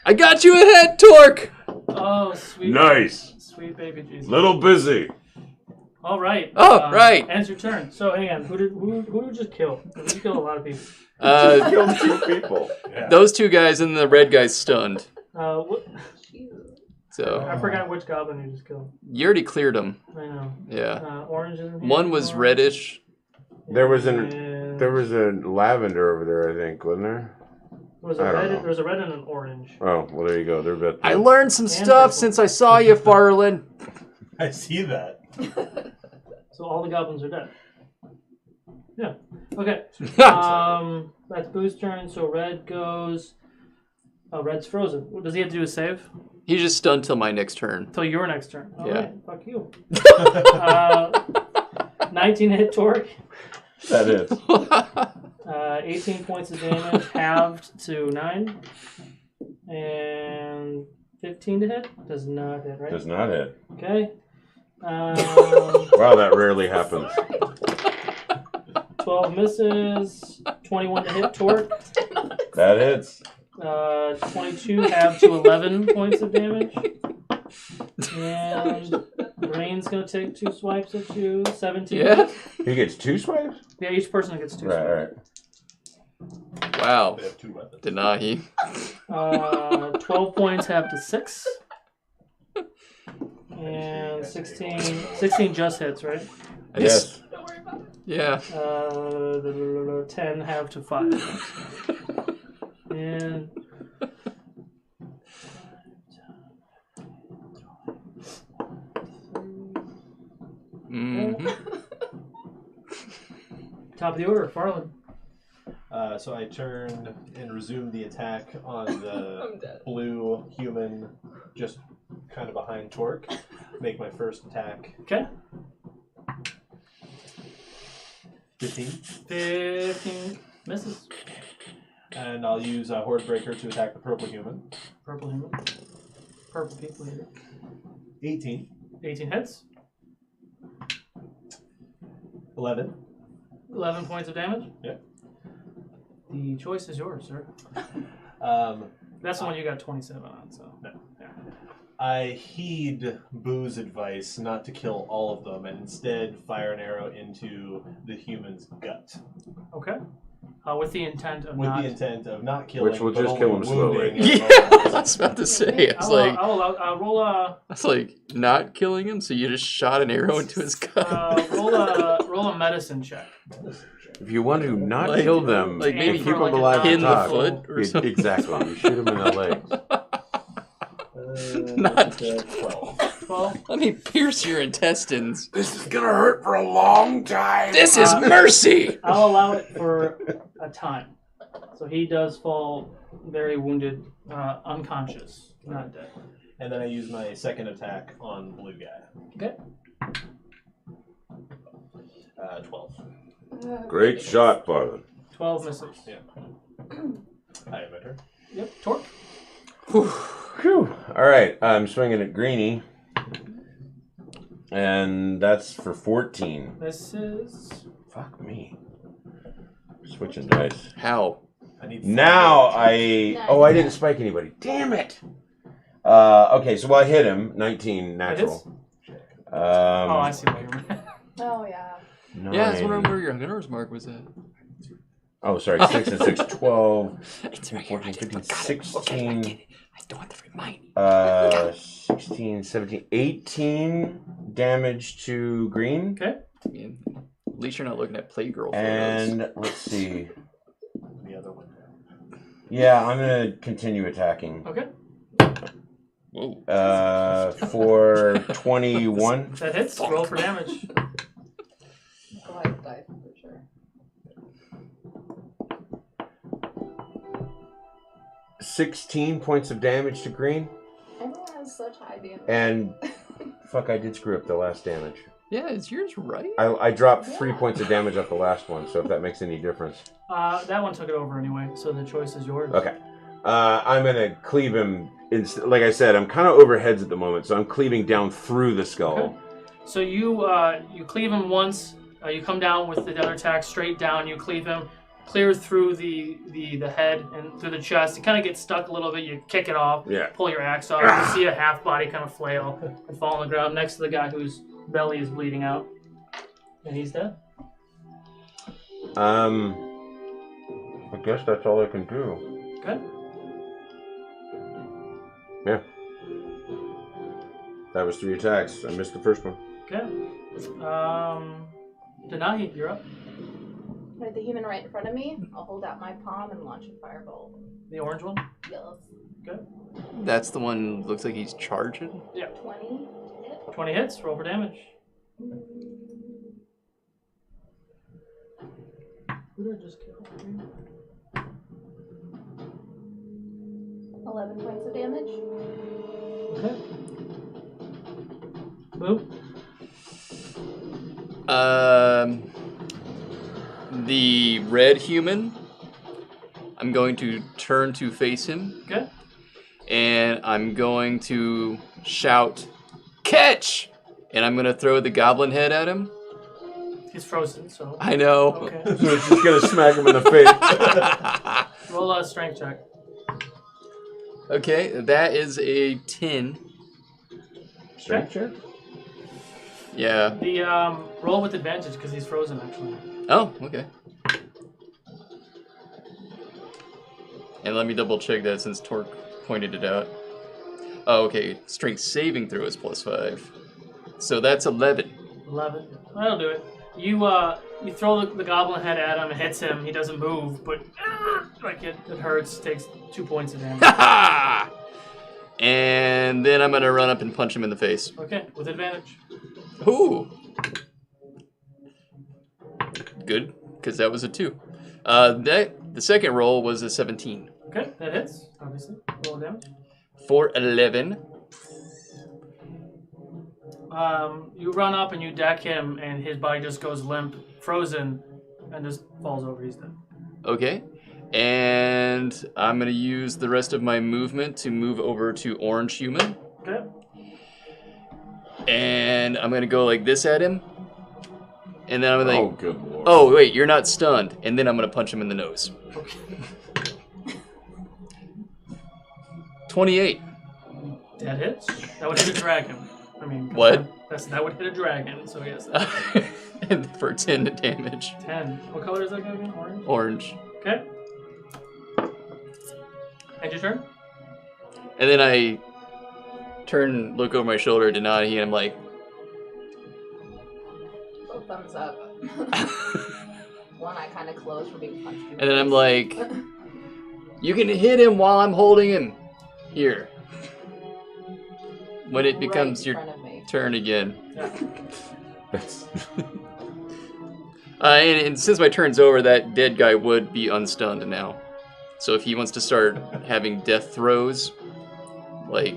S3: I got you a head, Torque!
S1: Oh, sweet.
S8: Nice.
S1: Sweet baby Jesus.
S8: Little busy.
S1: All right.
S3: Oh, right.
S1: Ends your turn. So hang on. Who did we just kill? We just killed a lot of people.
S8: Killed 2 people.
S3: Those 2 guys and the red guy's stunned.
S1: What?
S3: So
S1: I forgot which goblin you just killed.
S3: you already cleared them.
S1: I know.
S3: Yeah.
S1: Orange isn't here
S3: One was
S1: anymore.
S3: reddish.
S8: There was a
S1: And
S8: lavender over there, I think, wasn't there?
S1: there was
S8: I don't know.
S1: there was a red and an orange.
S8: Oh, well, there you go. They're about
S3: I learned some stuff since I saw you, Farlan.
S10: I see that.
S1: So all the goblins are dead. Yeah. Okay. That's Boo's turn. So red goes. Oh, red's frozen. What does he have to do a save?
S3: He's just stunned till my next turn.
S1: Till your next turn. All
S3: Yeah.
S1: right. Fuck you. 19 hit torque.
S8: That is.
S1: 18 points of damage, halved to 9. And 15 to hit? Does not hit, right?
S8: Does not hit.
S1: Okay.
S8: Wow, that rarely happens.
S1: 12 misses. 21 to hit torque.
S8: That hits.
S1: 22 halved to 11 points of damage. And Rain's going to take 2 swipes at you. 17.
S3: Yeah.
S8: He gets 2 swipes?
S1: Yeah, each person gets 2 swipes.
S8: Right.
S3: Wow.
S10: They have 2 weapons.
S3: Denahi.
S1: 12 points halved to 6. And 16 just hits, right?
S8: Yes.
S9: Don't worry about it.
S3: Yeah.
S1: 10 halved to 5. And
S3: Mm-hmm.
S1: Top of the order, Farlan.
S10: So I turn and resume the attack on
S9: I'm
S10: the
S9: dead.
S10: blue human, just kind of behind Torque. Make my first attack.
S1: Okay.
S10: 15.
S1: 15 misses.
S10: And I'll use a Horde Breaker to attack the purple human.
S1: Purple human. Purple people here.
S10: 18.
S1: 18 hits.
S10: 11.
S1: 11 points of damage.
S10: Yep.
S1: The choice is yours, sir. That's the one you got 27 on, so.
S10: No. I heed Boo's advice not to kill all of them and instead fire an arrow into the human's gut.
S1: Okay. With the intent of
S10: With
S1: not...
S10: the intent of not killing,
S8: Which will
S10: but
S8: just
S10: only
S8: kill him slowly.
S10: wounding
S3: Yeah,
S10: and
S3: I was about to say. It's like
S1: I'll roll a...
S3: it's like not killing him, so you just shot an arrow into his gut.
S1: roll a medicine check.
S2: If you want to not
S3: Like-
S2: kill them
S3: like maybe
S2: and keep
S1: for
S2: them
S1: like a
S2: alive to
S3: pin the
S2: talk,
S3: foot or something.
S2: exactly. You shoot them in the legs.
S3: Not
S10: 12.
S1: 12.
S3: Let me pierce your intestines.
S2: This is gonna hurt for a long time.
S3: This is mercy.
S1: I'll allow it for a time. So he does fall very wounded, unconscious, not dead.
S10: And then I use my second attack on the blue guy.
S1: Okay.
S10: 12.
S8: Great shot, Farlan.
S1: 12 misses.
S10: Yeah. I have my turn.
S1: Yep. Torque.
S2: Whew. All right, I'm swinging at Greenie, and that's for 14.
S1: Misses.
S2: Fuck me. Switching dice.
S3: How?
S10: I need
S2: Now
S10: five
S2: I... Oh, I didn't spike anybody. Damn it. Okay, so I hit him. 19 natural.
S1: Oh, I see what you mean.
S9: Oh, yeah.
S3: Yeah, I was
S2: 9.
S3: wondering where your hunter's mark was at.
S2: Oh, sorry. 6 and 6, 12.
S3: It's right here.
S2: 14, 15,
S3: I got it.
S2: 16.
S3: Okay, I get it. I don't want to remind me.
S2: 16, 17, 18 damage to Green.
S1: Okay.
S3: I mean, at least you're not looking at Playgirl photos.
S2: And let's see.
S10: the other one.
S2: Yeah, I'm going to continue attacking.
S1: Okay.
S3: Whoa.
S2: For 21.
S1: That hits. Roll for damage.
S9: Goliath died for sure.
S2: 16 points of damage to Green.
S9: Everyone has such high damage.
S2: And fuck, I did screw up the last damage.
S3: Yeah, is yours right?
S2: I dropped 3 points of damage off the last one, so if that makes any difference.
S1: That one took it over anyway, so the choice is yours.
S2: Okay. I'm going to cleave him. Like I said, I'm kind of over heads at the moment, so I'm cleaving down through the skull.
S1: Okay. So you cleave him once. You come down with the other attack straight down. You cleave him, clear through the head and through the chest. It kind of gets stuck a little bit. You kick it off.
S2: Yeah.
S1: Pull your axe off. You see a half body kind of flail and fall on the ground next to the guy whose belly is bleeding out, and he's dead.
S2: I guess that's all I can do.
S1: Okay.
S2: Yeah. That was 3 attacks. I missed the first one.
S1: Okay. Denahi, you're up.
S9: Right, the human right in front of me, I'll hold out my palm and launch a firebolt.
S1: The orange one.
S9: Yes.
S1: Okay.
S3: That's the one looks like he's charging.
S1: Yeah.
S9: 20 hit.
S1: 20 hits. Roll for damage. Who did I just kill?
S9: 11 points of damage.
S1: Okay. Boo.
S3: The red human, I'm going to turn to face him.
S1: Okay.
S3: And I'm going to shout, "Catch!" And I'm going to throw the goblin head at him.
S1: He's frozen, so.
S3: I know.
S1: Okay.
S2: So it's just going to smack him in the face.
S1: Roll a strength check.
S3: Okay, that is a 10.
S2: Strength check?
S3: Yeah.
S1: The roll with advantage because he's frozen actually.
S3: Oh, okay. And let me double check that since Torque pointed it out. Oh, okay. Strength saving throw is +5. So that's 11.
S1: 11. That'll do it. You throw the goblin head at him, it hits him, he doesn't move, but like it hurts, takes 2 points of damage.
S3: Ha! And then I'm gonna run up and punch him in the face.
S1: Okay, with advantage.
S3: Ooh. Good. because that was a 2. The second roll was a 17.
S1: Okay, that hits, obviously. Roll damage.
S3: For 11.
S1: You run up and you deck him, and his body just goes limp, frozen, and just falls over. He's dead.
S3: Okay. And I'm going to use the rest of my movement to move over to Orange Human.
S1: Okay.
S3: And I'm going to go like this at him. And then I'm going to
S8: Oh, good lord.
S3: oh, wait, you're not stunned. And then I'm going to punch him in the nose.
S1: Okay.
S3: 28.
S1: That hits. That would hit a dragon. I mean,
S3: What?
S1: That would hit a dragon, so yes.
S3: And for 10 damage.
S1: 10. What color is that going to be? Orange?
S3: Orange.
S1: Okay. And your turn?
S3: And then I turn, look over my shoulder at Denahi, and I'm like,
S9: Both thumbs up. One eye kind of closed for being punched.
S3: and then I'm like, you can hit him while I'm holding him. Here. When it becomes
S9: right in
S3: your
S9: front of me.
S3: turn again.
S8: That's
S3: And since my turn's over, that dead guy would be unstunned now. So if he wants to start having death throws, like,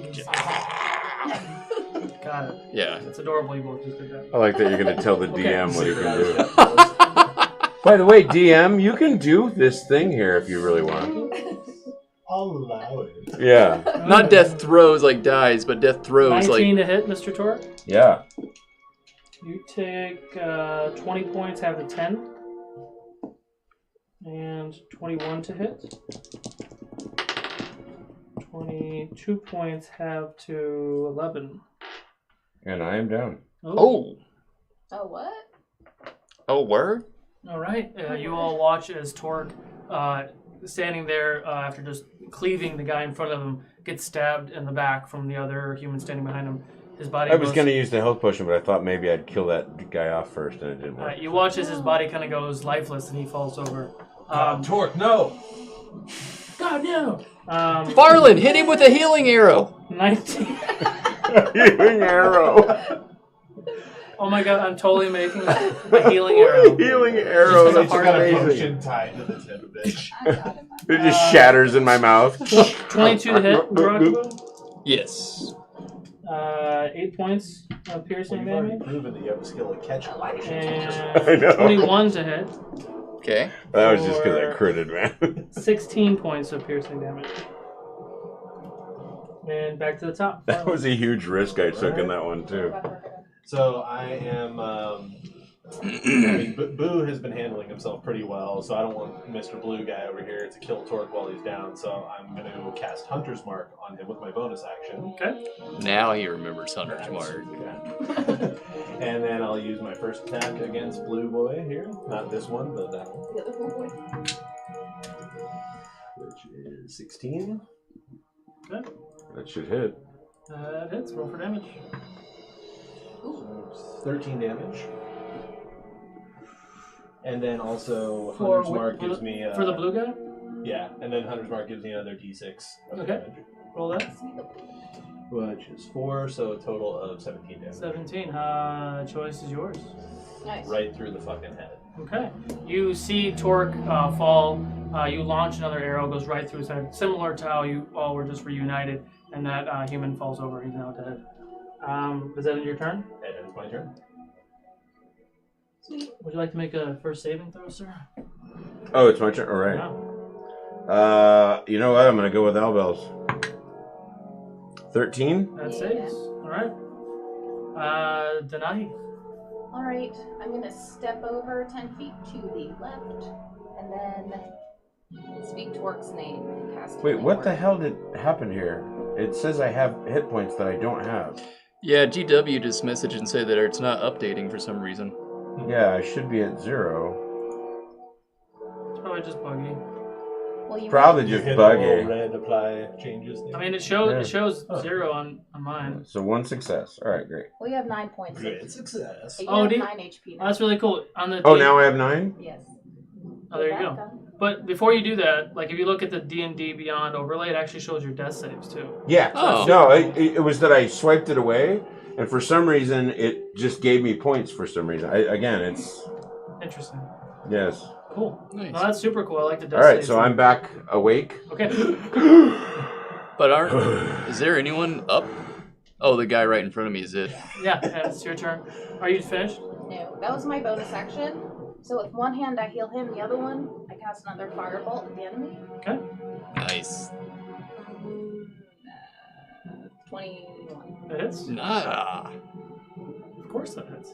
S1: Got it.
S3: yeah.
S1: It's adorable you both just did that.
S8: I like that you're going to tell the
S1: Okay.
S8: DM what he can do.
S10: Yeah.
S8: By the way, DM, you can do this thing here if you really want.
S10: I'll allow it.
S8: Yeah.
S3: Not death throws like dies, but death throws
S1: 19
S3: like...
S1: to hit, Mr. Torque.
S8: Yeah.
S1: You take 20 points, have a 10. And 21 to hit. 22 points, have to 11.
S8: And I am down.
S3: Oh!
S9: Oh, what?
S3: Oh, word?
S1: All right. You all watch as Torque, standing there after just cleaving the guy in front of him, gets stabbed in the back from the other human standing behind him. His body
S8: I was
S1: goes-
S8: going to use the health potion, but I thought maybe I'd kill that guy off first, and it didn't work.
S1: You watch as his body kind of goes lifeless and he falls over.
S10: Torque, no!
S1: God, no!
S3: Farlan, hit him with a healing arrow!
S1: 19.
S8: Healing arrow.
S1: Oh my god, I'm totally making a healing arrow.
S8: Healing arrow.
S1: Just 'cause
S8: That's
S1: of
S10: Got a
S8: amazing.
S10: potion tied to the tip, bitch.
S9: I got it.
S8: It just shatters in my mouth.
S1: 22 to hit, Barakubo.
S3: Yes.
S1: 8 points of
S10: Well,
S1: piercing
S10: you've already
S1: damage.
S10: proven that you have a skill at catch potions.
S8: I
S1: And
S8: know.
S1: 21 to hit.
S3: Okay.
S8: That was just because I
S1: For-
S8: critted, man.
S1: 16 points of piercing damage. And back to the top.
S8: That was a huge risk I took in that one, too.
S10: So I am. I mean, Boo has been handling himself pretty well, so I don't want Mr. Blue Guy over here to kill Torque while he's down. So I'm going to cast Hunter's Mark on him with my bonus action.
S1: Okay.
S3: Now he remembers Hunter's Mark.
S10: Yeah. And then I'll use my first attack against Blue Boy here. Not this one, but that one.
S9: The other one.
S10: Which is 16.
S1: Good.
S8: That should hit.
S1: That hits. Roll for damage.
S10: So 13 damage. And then also
S1: For
S10: Hunter's Mark gives
S1: the,
S10: me
S1: for the blue guy?
S10: Yeah, and then Hunter's Mark gives me another d6 of
S1: Okay.
S10: damage,
S1: Roll that.
S10: which is 4, so a total of 17 damage.
S1: 17. Choice is yours.
S9: Nice.
S10: Right through the fucking head.
S1: Okay. You see Torque fall. You launch another arrow, goes right through his head, similar to how you all were just reunited, and that human falls over. He's now dead. Is that your turn?
S10: That ends my turn.
S1: Would you like to make a first saving throw, sir?
S8: Oh, it's my turn. All right.
S1: No.
S8: You know what? I'm going to go with Albel's. 13?
S1: That saves. All right. Denahi.
S9: Alright, I'm gonna step over 10 feet to the left, and then speak Torque's name and cast
S8: Wait,
S9: Healing
S8: what the
S9: Word.
S8: hell did happen here? It says I have hit points that I don't have.
S3: Yeah, GW just messaged and said that it's not updating for some reason.
S8: Yeah, I should be at 0.
S1: It's probably just buggy.
S9: Well, you
S8: Probably
S10: You
S8: just
S10: hit
S8: buggy.
S10: all red apply changes thing.
S1: I mean, it shows
S8: Yeah.
S1: it shows 0 on mine.
S8: So 1 success. All right, great.
S9: Well, you have 9 points.
S10: Great success.
S9: You
S1: Oh,
S9: have
S1: do you-
S9: 9 HP now.
S1: Oh, that's really cool. On the
S8: Oh, now I have 9?
S9: Yes.
S1: Oh, there you go. But before you do that, like if you look at the D&D Beyond overlay, it actually shows your death saves too.
S8: Yeah.
S3: Oh.
S8: No, it was that I swiped it away, and for some reason, it just gave me points for some reason. Again, it's...
S1: Interesting.
S8: Yes.
S1: Cool.
S3: Nice.
S1: No, that's super cool. I like the
S2: All right, so I'm back awake.
S1: Okay.
S3: But is there anyone up? Oh, the guy right in front of me is it.
S1: Yeah, it's your turn. Are you finished?
S9: No, that was my bonus action. So with one hand I heal him, the other one I cast another firebolt at the enemy.
S1: Okay.
S3: Nice.
S9: 21.
S1: That hits?
S3: Nah.
S1: Of course that hits.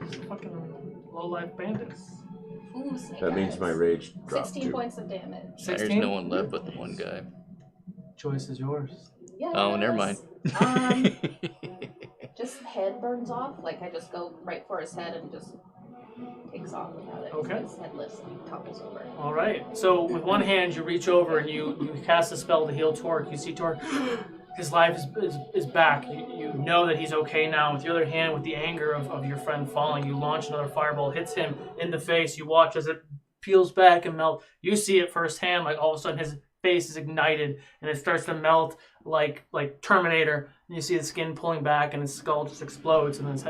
S1: It's a fucking low-life bandit.
S9: Ooh, snake
S2: That means
S9: eyes.
S2: my rage dropped
S9: 16
S2: too.
S9: points of damage.
S3: There's
S1: 16?
S3: no one left but the one guy.
S1: Choice is yours.
S9: Yes.
S3: Oh, never mind.
S9: Just head burns off. Like I just go right for his head and just takes off without it.
S1: Okay.
S9: His headless topples over.
S1: All right. So with one hand, you reach over and you cast a spell to heal Torque. You see Torque, his life is back. You know that he's okay now. With the other hand, with the anger of your friend falling, you launch another fireball, hits him in the face. You watch as it peels back and melt. You see it firsthand. Like all of a sudden, his face is ignited and it starts to melt like Terminator. And you see the skin pulling back and his skull just explodes and his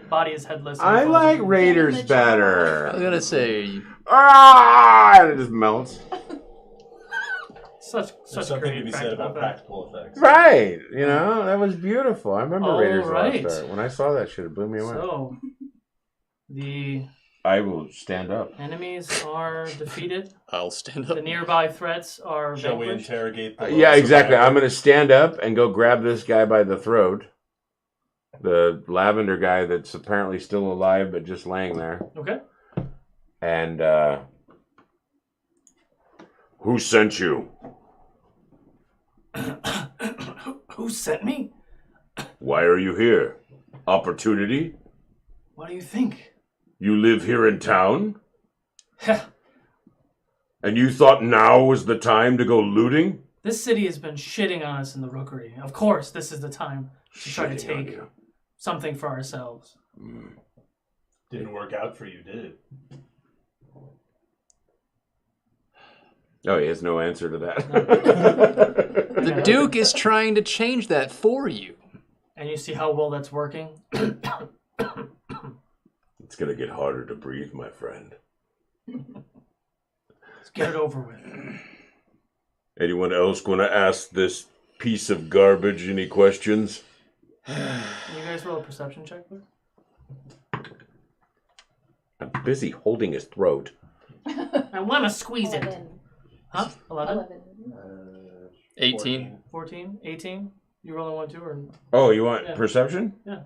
S1: body is headless. And
S2: I like Raiders better.
S3: I was gonna say.
S2: Ah! And it just melts.
S10: There's
S1: Such
S10: something
S1: great
S10: to be said about
S1: practical
S10: practical effects.
S2: Right. You know, that was beautiful. I remember
S1: All
S2: Raiders
S1: right.
S2: Lost Ark. When I saw that shit, it blew me away.
S1: So the
S8: I will stand up.
S1: enemies are defeated.
S3: I'll stand
S1: The
S3: up.
S1: nearby threats are
S10: Shall we
S1: vanquished.
S10: interrogate the
S2: Yeah, exactly.
S10: survivor?
S2: I'm going to stand up and go grab this guy by the throat. The lavender guy that's apparently still alive but just laying there.
S1: Okay.
S2: And,
S8: Who sent you?
S1: Who sent me?
S8: Why are you here? Opportunity?
S1: What do you think?
S8: You live here in town? And you thought now was the time to go looting?
S1: This city has been shitting on us in the rookery. Of course, this is the time to try to
S8: Shitting on
S1: take
S8: you.
S1: something for ourselves.
S10: Didn't work out for you, did it?
S2: oh, he has no answer to that.
S3: The Duke is trying to change that for you.
S1: And you see how well that's working?
S8: It's gonna get harder to breathe, my friend.
S1: Let's get it over with.
S8: Anyone else gonna ask this piece of garbage any questions?
S1: Can you guys roll a perception check, please?
S2: I'm busy holding his throat.
S1: I want to squeeze it.
S9: 11.
S1: Huh? 11?
S9: 11.
S3: 18.
S1: 14? 18? You rolling one, too, or?
S2: Oh, you want
S1: Yeah.
S2: perception?
S1: Yeah.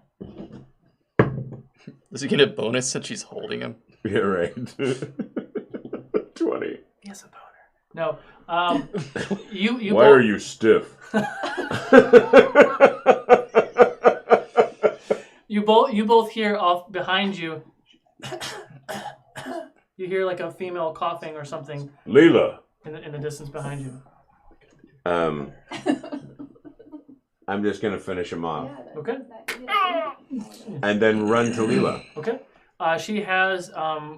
S3: Does he get a bonus since she's holding him?
S2: Yeah, right.
S8: 20.
S1: Yes, a boner. No. You
S8: Why are you stiff?
S1: You both hear off behind you. You hear like a female coughing or something
S8: Leela.
S1: in the distance behind you.
S2: I'm just going to finish him off.
S1: Okay.
S2: And then run to Leela.
S1: Okay. She has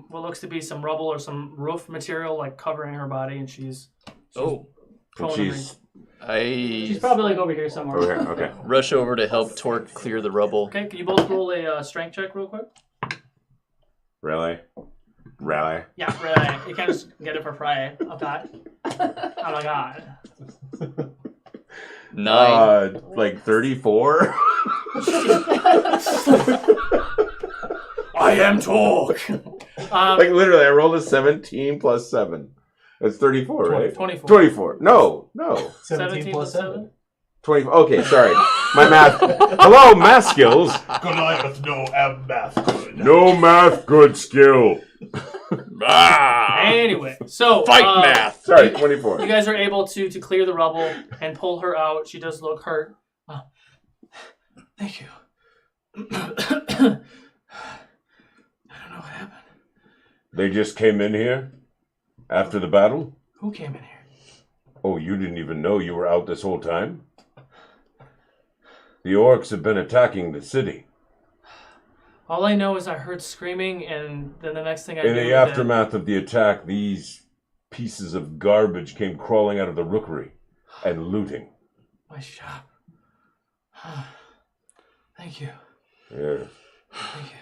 S1: what looks to be some rubble or some roof material like covering her body, and she's
S3: Oh.
S2: And she's
S1: she's probably like over here somewhere.
S2: over here. Okay.
S3: Rush over to help Torque clear the rubble.
S1: Okay, can you both roll a strength check real quick?
S2: Really?
S1: Yeah, really. You can't just get it for free. Okay. Oh my god.
S3: 9.
S2: Like 34?
S1: I am Torque.
S2: Like literally, I rolled a 17 plus 7. That's 34, right?
S1: 24.
S2: 24. No.
S10: 17 plus 7.
S2: 24. Okay, sorry. My math. Hello, math skills.
S10: Goliath, no math good.
S8: No math good skill.
S1: Anyway, so
S3: Fight math.
S2: Sorry, 24.
S1: you guys are able to clear the rubble and pull her out. She does look hurt. Thank you. I don't know what happened.
S8: They just came in here after the battle?
S1: Who came in here?
S8: Oh, you didn't even know you were out this whole time? The orcs have been attacking the city.
S1: All I know is I heard screaming, and then the next thing I knew...
S8: In the aftermath of the attack, these pieces of garbage came crawling out of the rookery and looting.
S1: My shop. Thank you.
S8: Yeah.
S1: Thank you.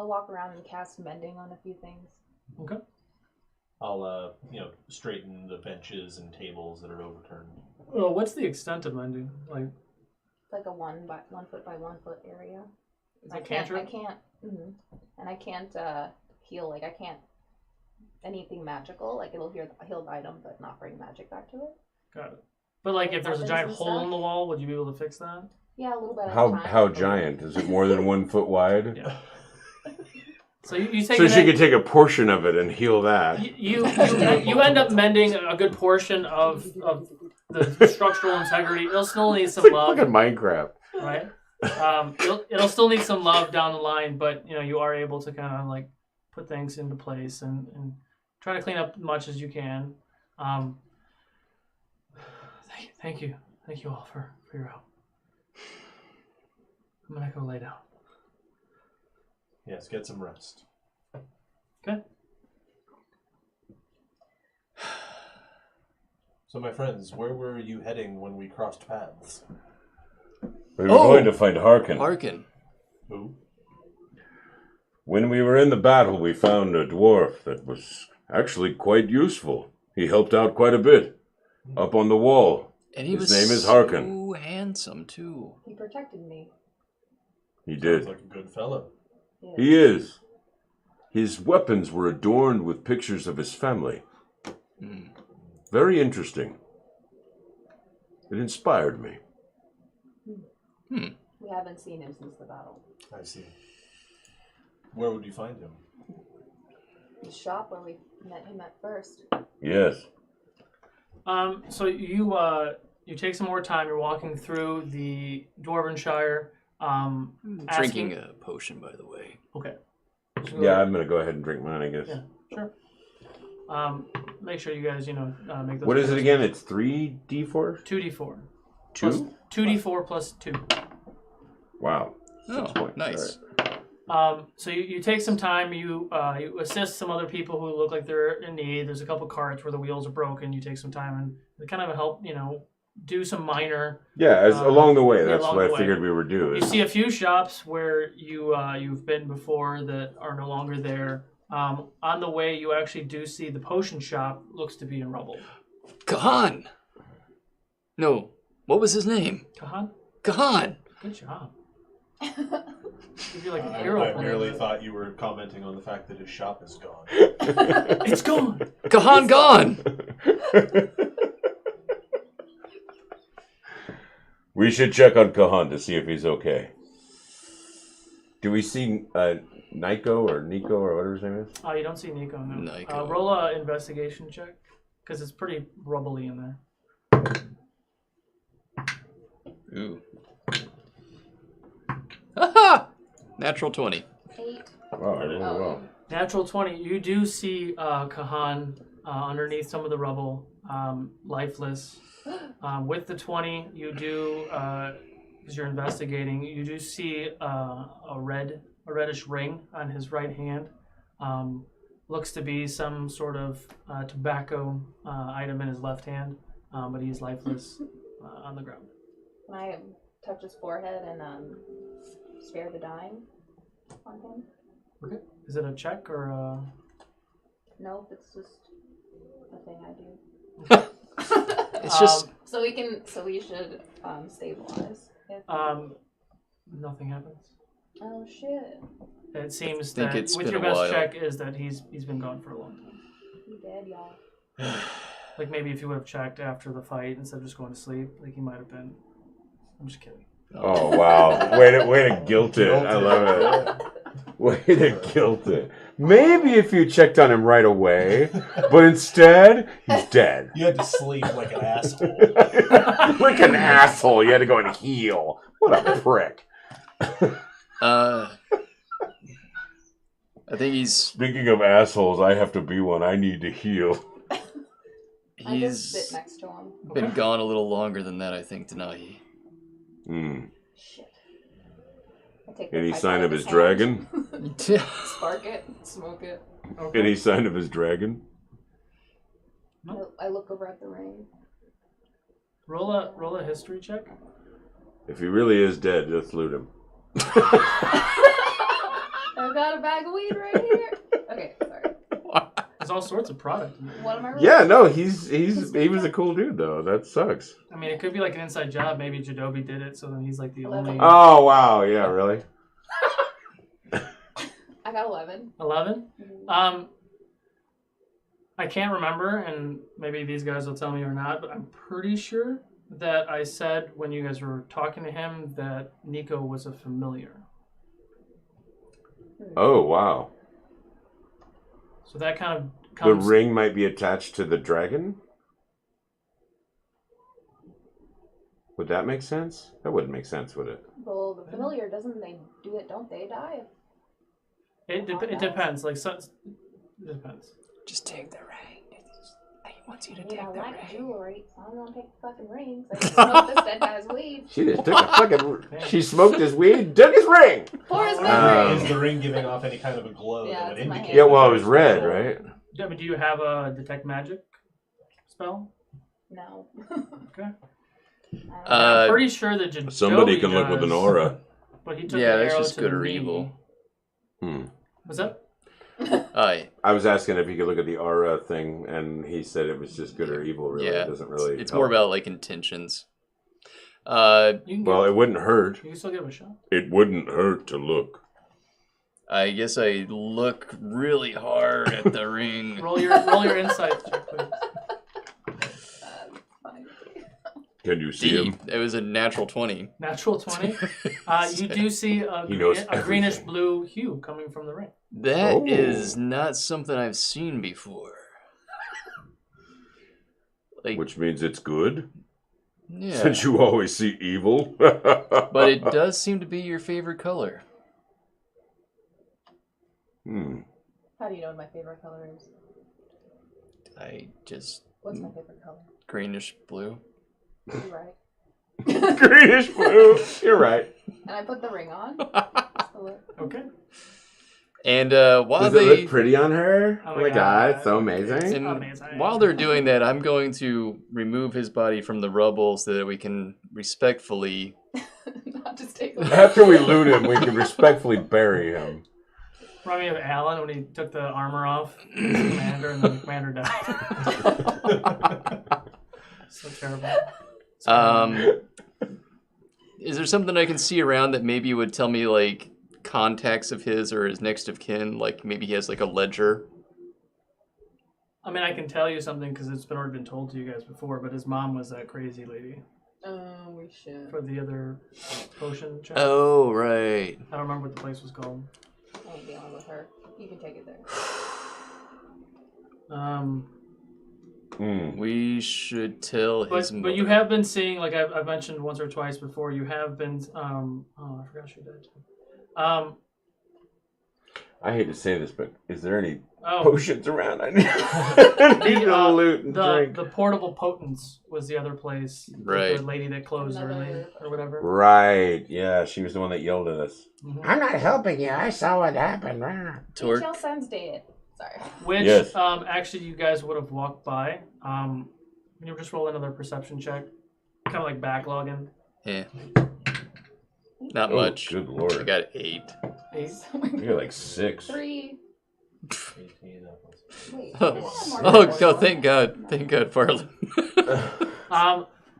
S9: I'll walk around and cast mending on a few things.
S1: Okay.
S10: I'll straighten the benches and tables that are overturned.
S1: Well, what's the extent of mending? Like,
S9: It's like a 1 foot by 1 foot area.
S1: is
S9: I
S1: it
S9: can't.
S1: cantrip?
S9: I can't. And I can't heal. Like I can't anything magical. Like it'll heal the item, but not bring magic back to it.
S1: Got it. But like, if there's a
S9: Weapons
S1: giant
S9: and
S1: hole
S9: stuff?
S1: in the wall, would you be able to fix that?
S9: Yeah, a little bit.
S8: How giant? Is it more than 1 foot wide?
S1: Yeah. So you take.
S8: So she could take a portion of it and heal that.
S1: You end up mending a good portion of the structural integrity. It'll still need some love.
S8: Look at Minecraft.
S1: Right? It'll still need some love down the line, but you are able to kind of like put things into place and try to clean up as much as you can. Thank you all for your help. I'm gonna go lay down.
S10: Yes, get some rest.
S1: Okay.
S10: So, my friends, where were you heading when we crossed paths?
S8: We were going to find Harkin.
S3: Harkin.
S10: Who?
S8: When we were in the battle, we found a dwarf that was actually quite useful. He helped out quite a bit. Up on the wall.
S3: And he
S8: His
S3: was
S8: name is Harkin.
S3: so handsome, too.
S9: He protected me.
S8: He did.
S10: Sounds like a good fellow.
S8: He is. His weapons were adorned with pictures of his family. Very interesting. It inspired me.
S9: We haven't seen him since the battle.
S10: I see. Where would you find him?
S9: The shop where we met him at first.
S8: Yes.
S1: So you take some more time. You're walking through the Dwarvenshire.
S3: Drinking a potion, by the way.
S1: Okay.
S8: Yeah, I'm going to go ahead and drink mine, I guess.
S1: Yeah, sure. Make sure you guys, make those.
S8: What is it again? It's 3d4?
S1: 2d4.
S8: 2?
S1: 2d4 plus 2.
S8: Wow. 6 points.
S3: Nice.
S8: All right.
S1: So you take some time. You assist some other people who look like they're in need. There's a couple carts where the wheels are broken. You take some time and kind of help, do some minor.
S8: Yeah, along the way. That's
S1: along
S8: what
S1: the
S8: I figured we were doing.
S1: You see a few shops where you've been before that are no longer there. On the way, you actually do see the potion shop looks to be in rubble.
S3: Kahan! No, what was his name?
S1: Kahan?
S3: Kahan!
S1: Good job. Give you like a
S10: I
S1: hero.
S10: merely thought you were commenting on the fact that his shop is gone.
S1: It's gone!
S3: Kahan gone!
S8: We should check on Kahan to see if he's okay. Do we see Nico or Nico or whatever his name is?
S1: Oh, you don't see Nico, no.
S3: Nico.
S1: Roll a investigation check, because it's pretty rubbly in there.
S3: Ooh. Haha! Natural 20.
S9: 8.
S8: Wow, I rolled well.
S1: Natural 20. You do see Kahan underneath some of the rubble, lifeless. With the 20, you do, because you're investigating, you do see a reddish ring on his right hand. Looks to be some sort of tobacco item in his left hand, but he's lifeless on the ground.
S9: Can I touch his forehead and spare the dying on him?
S1: Okay. Is it a check or a...
S9: Nope, it's just a thing I do.
S3: It's just...
S9: So we should stabilize.
S1: Nothing happens.
S9: Oh shit.
S1: It seems
S3: think
S1: that
S3: it's
S1: with
S3: been
S1: your
S3: a
S1: best
S3: while.
S1: check is that he's been gone for a long time.
S9: He dead, y'all.
S1: Like maybe if you would have checked after the fight instead of just going to sleep, like he might have been. I'm just kidding.
S8: Oh, wow. Way to guilt it. I love it. Way to guilt it. Maybe if you checked on him right away, but instead, he's dead.
S10: You had to sleep like an asshole.
S8: Like an asshole. You had to go and heal. What a prick.
S3: I think he's...
S8: Speaking of assholes, I have to be one. I need to heal.
S9: I just sit
S3: He's
S9: next to him.
S3: been gone a little longer than that, I think, Denahi.
S9: Shit. I take the
S8: Any
S9: pipe
S8: sign
S9: out
S8: of his
S9: hand,
S8: dragon?
S9: Spark it, smoke it.
S1: Okay.
S8: Any sign of his dragon?
S9: I look over at the ring.
S1: Roll a history check.
S8: If he really is dead, let's loot him.
S9: I've got a bag of weed right here. Okay, sorry.
S1: There's all sorts of product.
S9: What am I?
S2: Yeah, no, he was a cool dude though. That sucks.
S1: I mean, it could be like an inside job. Maybe Jadobi did it, so then he's like the only.
S2: Oh wow, yeah, really?
S9: I got 11.
S1: 11. I can't remember, and maybe these guys will tell me or not, but I'm pretty sure that I said when you guys were talking to him that Nico was a familiar.
S2: Oh wow.
S1: So that kind of
S2: The
S1: comes.
S2: ring might be attached to the dragon? Would that make sense? That wouldn't make sense, would it?
S9: Well, the familiar don't they die?
S1: It depends. Like, so, it depends.
S3: Just take the ring. He wants you to
S9: I
S3: take the
S9: like
S3: ring.
S9: jewelry, so I'm gonna take the fucking ring. So I can smoke this dead guy's weed.
S2: She just took a fucking. She smoked his weed, took his ring.
S9: For his memory.
S10: Is the ring giving off any kind of a glow
S9: Yeah,
S10: that would
S9: it's in my
S10: indicate?
S9: hand.
S2: Yeah, well, it was red, right?
S1: Yeah, but do you have a detect magic spell?
S9: No.
S1: Okay.
S3: Uh,
S1: I'm pretty sure that Jadobi
S8: Somebody can look with an
S1: does,
S8: aura.
S1: But he took
S3: Yeah,
S1: the
S3: that's
S1: arrow
S3: just
S1: to
S3: good
S1: the
S3: or
S1: knee.
S3: evil.
S1: Was that?
S3: Aye.
S2: I was asking if you could look at the aura thing, and he said it was just good or evil. Really,
S3: Yeah,
S2: it doesn't really.
S3: It's
S2: help.
S3: more about like intentions.
S1: You can
S2: Well,
S1: give,
S2: it wouldn't hurt.
S1: you can still give it a shot.
S8: It wouldn't hurt to look.
S3: I guess I look really hard at the ring.
S1: Roll your insight check, please.
S8: Can you see him?
S3: It was a natural 20.
S1: Natural 20. You do see a,
S2: He knows
S1: a greenish
S2: everything.
S1: blue hue coming from the ring.
S3: That is not something I've seen before. Like,
S8: Which means it's good?
S3: yeah.
S8: Since you always see evil?
S3: But it does seem to be your favorite color.
S9: How do you know what my favorite color is?
S3: I just...
S9: What's my favorite color?
S3: Greenish blue.
S9: You're right.
S2: Greenish blue. You're right.
S9: And I put the ring on.
S1: Okay.
S3: And while
S2: Does
S3: they...
S2: it look pretty on her?
S1: Oh
S2: Oh
S1: my
S2: my god, it's so
S3: And
S2: amazing.
S1: Amazing.
S3: while they're doing that, I'm going to remove his body from the rubble so that we can respectfully...
S9: Not just take
S2: After we loot him, we can respectfully bury him.
S1: Remind me of Alan when he took the armor off as commander and then the commander died. So terrible.
S3: Is there something I can see around that maybe would tell me like contacts of his or his next of kin? Like maybe he has like a ledger.
S1: I mean, I can tell you something because it's already been told to you guys before, but his mom was that crazy lady
S9: Oh, we should.
S1: for the other potion check.
S3: Oh right.
S1: I don't remember what the place was called.
S9: I ain't dealing with her. You can take it there.
S3: We should tell his mother.
S1: But you have been seeing, like I've mentioned once or twice before, you have been, oh, I forgot she did.
S2: I hate to say this, but is there any
S1: Oh.
S2: potions around? I need to loot and drink.
S1: The portable potence was the other place.
S3: Right.
S1: The lady that closed early or whatever.
S2: Right, yeah, she was the one that yelled at us.
S1: Mhm.
S2: I'm not helping you, I saw what happened.
S3: Torque.
S9: HL son's dead. Sorry.
S1: Which,
S2: Yes.
S1: actually you guys would have walked by. You just roll another perception check. Kind of like backlogging.
S3: Yeah. Not
S2: Oh,
S3: much.
S2: good lord.
S3: I got 8.
S1: 8.
S2: You're like 6.
S9: 3. Wait.
S3: Oh, no, thank God. Thank God, Farlan.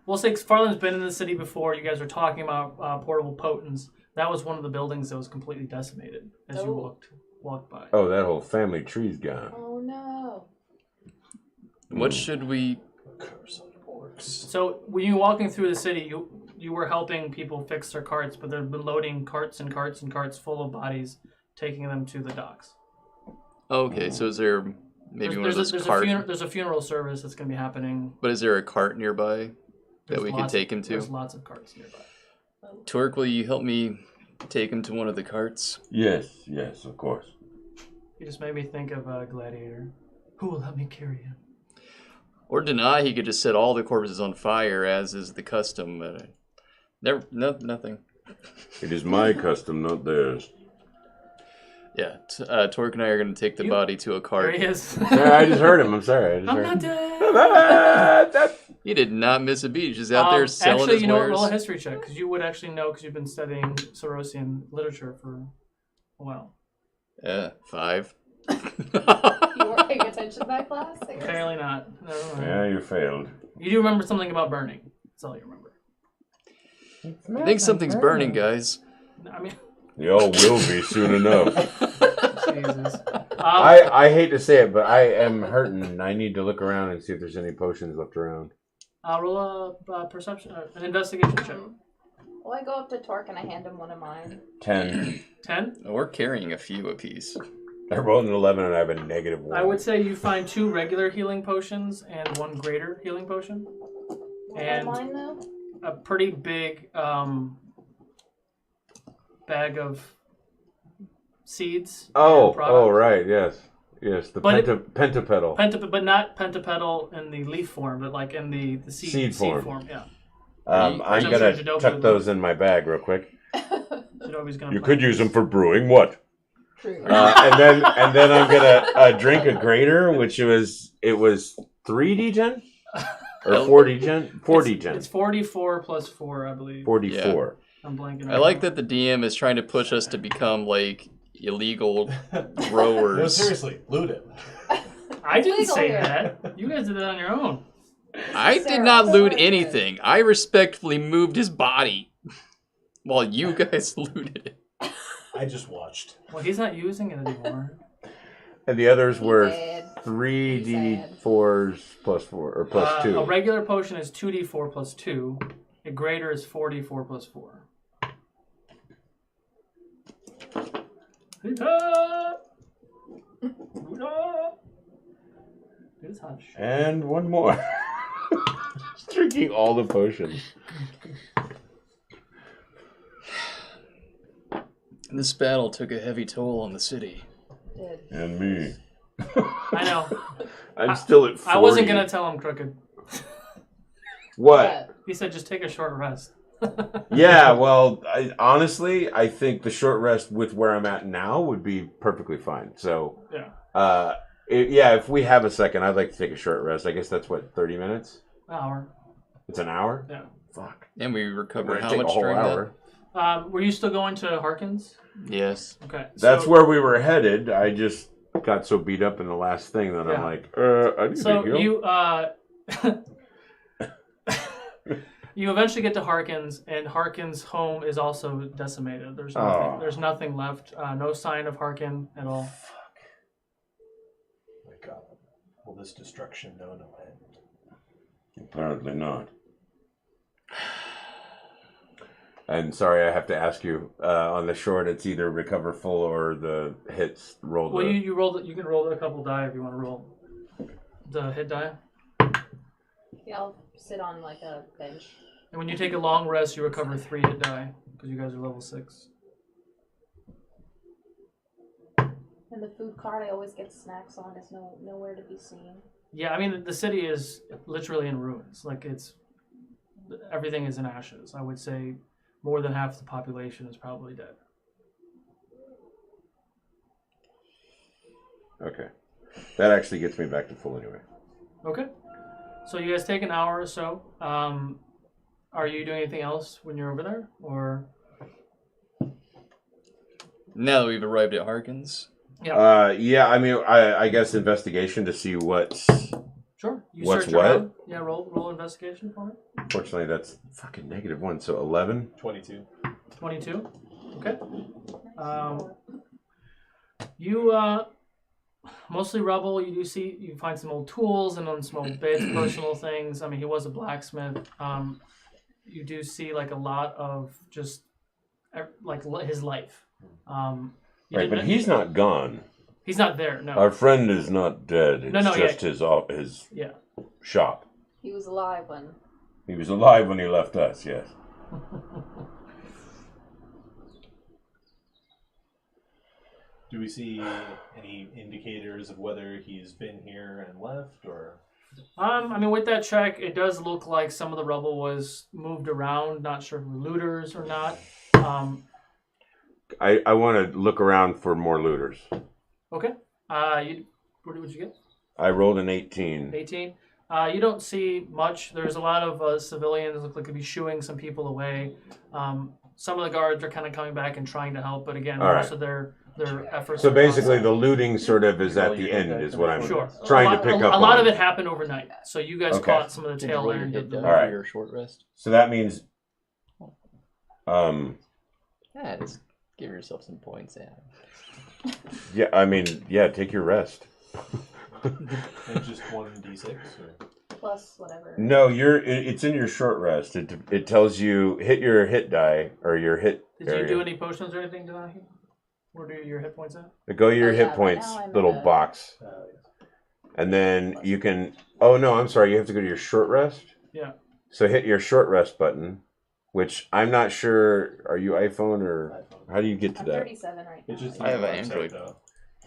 S1: We'll say Farlan's been in the city before. You guys were talking about portable potents. That was one of the buildings that was completely decimated as you walked by.
S2: Oh, that whole family tree's gone.
S9: Oh no.
S3: What should we...
S1: So when you're walking through the city, you were helping people fix their carts, but they've been loading carts and carts and carts full of bodies, taking them to the docks.
S3: Okay, so is there maybe one of those
S1: there's
S3: cart...
S1: there's a funeral service that's going to be happening.
S3: But is there a cart nearby that
S1: There's
S3: we could
S1: lots
S3: take
S1: of-
S3: him to?
S1: There's lots of carts nearby.
S3: Torque, will you help me take him to one of the carts?
S8: Yes, of course.
S1: You just made me think of Gladiator. Who will help me carry him?
S3: Or Denahi, he could just set all the corpses on fire, as is the custom. Nothing.
S8: It is my custom, not theirs.
S3: Yeah, Torque and I are going to take the body to a cart.
S1: There he is.
S2: Sorry, I just heard him. I'm sorry.
S1: I'm not dead.
S3: He did not miss a beat. He's just out there selling
S1: actually,
S3: his
S1: you know what?
S3: wares.
S1: Roll a history check because you would actually know because you've been studying Sorosian literature for a while.
S3: 5.
S9: You weren't paying attention to that class? I guess.
S1: Apparently not. Never mind.
S8: Yeah, you failed.
S1: You do remember something about burning. That's all you remember.
S3: I think something's burning, guys.
S1: I mean,
S8: You all will be soon enough.
S1: Jesus.
S2: I hate to say it, but I am hurting. I need to look around and see if there's any potions left around.
S1: Roll a perception, an investigation check.
S9: Well, I go up to Torque and I hand him one of mine.
S2: 10.
S1: 10?
S3: We're carrying a few apiece.
S2: I rolled an 11 and I have a negative 1.
S1: I would say you find 2 regular healing potions and 1 greater healing potion.
S9: What
S1: And
S9: about mine, though?
S1: a pretty big bag of seeds. and product.
S2: Oh, right, yes. Yes, the
S1: But
S2: pentapetal.
S1: But not pentapetal in the leaf form, but like in the seed form. Yeah.
S2: I'm
S1: I'm
S2: going
S1: sure
S2: to
S1: Jadobi
S2: tuck
S1: would
S2: those in my bag real quick.
S1: Jadobi's gonna
S8: You
S1: play
S8: could use them
S1: this.
S8: for brewing. What?
S9: True.
S2: And then I'm going to drink a greater, which was 3d10? Or 4d10? 4d10.
S1: It's 44 plus 4, I believe.
S2: 44.
S1: I'm blanking.
S3: I like that the DM is trying to push us to become like illegal rowers.
S10: No, seriously, loot it.
S1: I didn't
S9: Legal
S1: say
S9: here.
S1: that. You guys did that on your own.
S3: I did
S9: Sarah,
S3: not loot
S9: Sarah.
S3: anything. I respectfully moved his body while you guys looted it.
S10: I just watched.
S1: Well, he's not using it anymore.
S2: And the others were
S9: did.
S2: 3d4s plus 4, or plus 2.
S1: A regular potion is 2d4 plus 2. A greater is 4d4 plus 4. It's hot shit.
S2: And one more. Just drinking all the potions.
S3: This battle took a heavy toll on the city.
S9: Did.
S8: And me.
S1: I know.
S8: I'm still at 40.
S1: I wasn't going to tell him crooked.
S2: What?
S1: He said just take a short rest.
S2: Yeah, well, honestly, I think the short rest with where I'm at now would be perfectly fine. So,
S1: Yeah.
S2: if we have a second, I'd like to take a short rest. I guess that's what, 30 minutes?
S1: An hour.
S2: It's an hour?
S1: Yeah.
S2: Fuck.
S3: And we recovered how
S2: Take
S3: much
S2: a whole
S3: during
S2: hour.
S1: Were you still going to Harkins?
S3: that? Yes.
S1: Okay.
S2: That's where we were headed. I just got so beat up in the last thing that I'm
S1: Yeah.
S2: like, I need
S1: So
S2: to heal.
S1: you eventually get to Harkins, and Harkins' home is also decimated. There's nothing left. No sign of Harkin at all.
S10: My God, will this destruction know no end?
S8: Apparently not.
S2: And sorry, I have to ask you. On the short, it's either recover full or the hits rolled.
S1: Well, you rolled it. You can roll a couple die if you want to roll the hit die.
S9: Yeah, I'll sit on like a bench.
S1: And when you take a long rest, you recover 3 hit die because you guys are level 6.
S9: And the food cart, I always get snacks on. It's nowhere to be seen.
S1: Yeah, I mean the city is literally in ruins. Like everything is in ashes. I would say more than half the population is probably dead.
S2: Okay. That actually gets me back to full anyway.
S1: Okay. So you guys take an hour or so. Are you doing anything else when you're over there, or?
S3: Now that we've arrived at Harkins.
S2: Yeah. I mean, I guess investigation to see what's.
S1: Sure. You
S2: What's
S1: search
S2: what?
S1: around. Yeah, roll investigation for me.
S2: Fortunately, that's fucking -1. So 11.
S10: 22.
S1: 22. Okay. You mostly rubble. You find some old tools and some old bits, personal things. I mean, he was a blacksmith. You do see like a lot of just like his life.
S2: Right, but he's not gone.
S1: He's not there. No.
S8: Our friend is not dead. It's
S1: No,
S8: just
S1: yeah.
S8: his
S1: Yeah.
S8: shop.
S9: He was alive when.
S8: He was alive when he left us, yes.
S10: Do we see any indicators of whether he's been here and left, or?
S1: I mean, with that check, it does look like some of the rubble was moved around. Not sure if it were looters or not.
S2: I want to look around for more looters.
S1: Okay. What did you get?
S2: I rolled an 18.
S1: 18. You don't see much. There's a lot of civilians look like to be shooing some people away. Some of the guards are kind of coming back and trying to help, but again,
S2: All
S1: most
S2: right.
S1: of their their efforts.
S2: So
S1: are
S2: basically,
S1: constant.
S2: the looting sort of is at the end, is what I'm
S1: Sure.
S2: trying to pick up
S1: A lot
S2: on.
S1: of it happened overnight, so you guys
S2: Okay.
S1: caught some of the tail end of the.
S2: All right.
S3: Your short rest.
S2: So that means,
S3: Yeah, just give yourself some points. Yeah.
S2: yeah, I mean, yeah, take your rest.
S10: And just 1d6? Or?
S9: Plus whatever.
S2: No, it's in your short rest. It tells you hit your hit die or your hit
S1: Did
S2: area.
S1: you do any potions or anything, Denahi? Where do your hit points at?
S2: Go to your
S9: Oh,
S2: hit
S9: yeah, right
S2: points
S9: now I'm
S2: little
S9: at a-
S2: box. And then you can... Oh, no, I'm sorry. You have to go to your short rest?
S1: Yeah.
S2: So hit your short rest button, which I'm not sure... Are you iPhone or... How do you get to
S9: I'm
S2: that?
S9: 37 right now.
S3: I have an Android.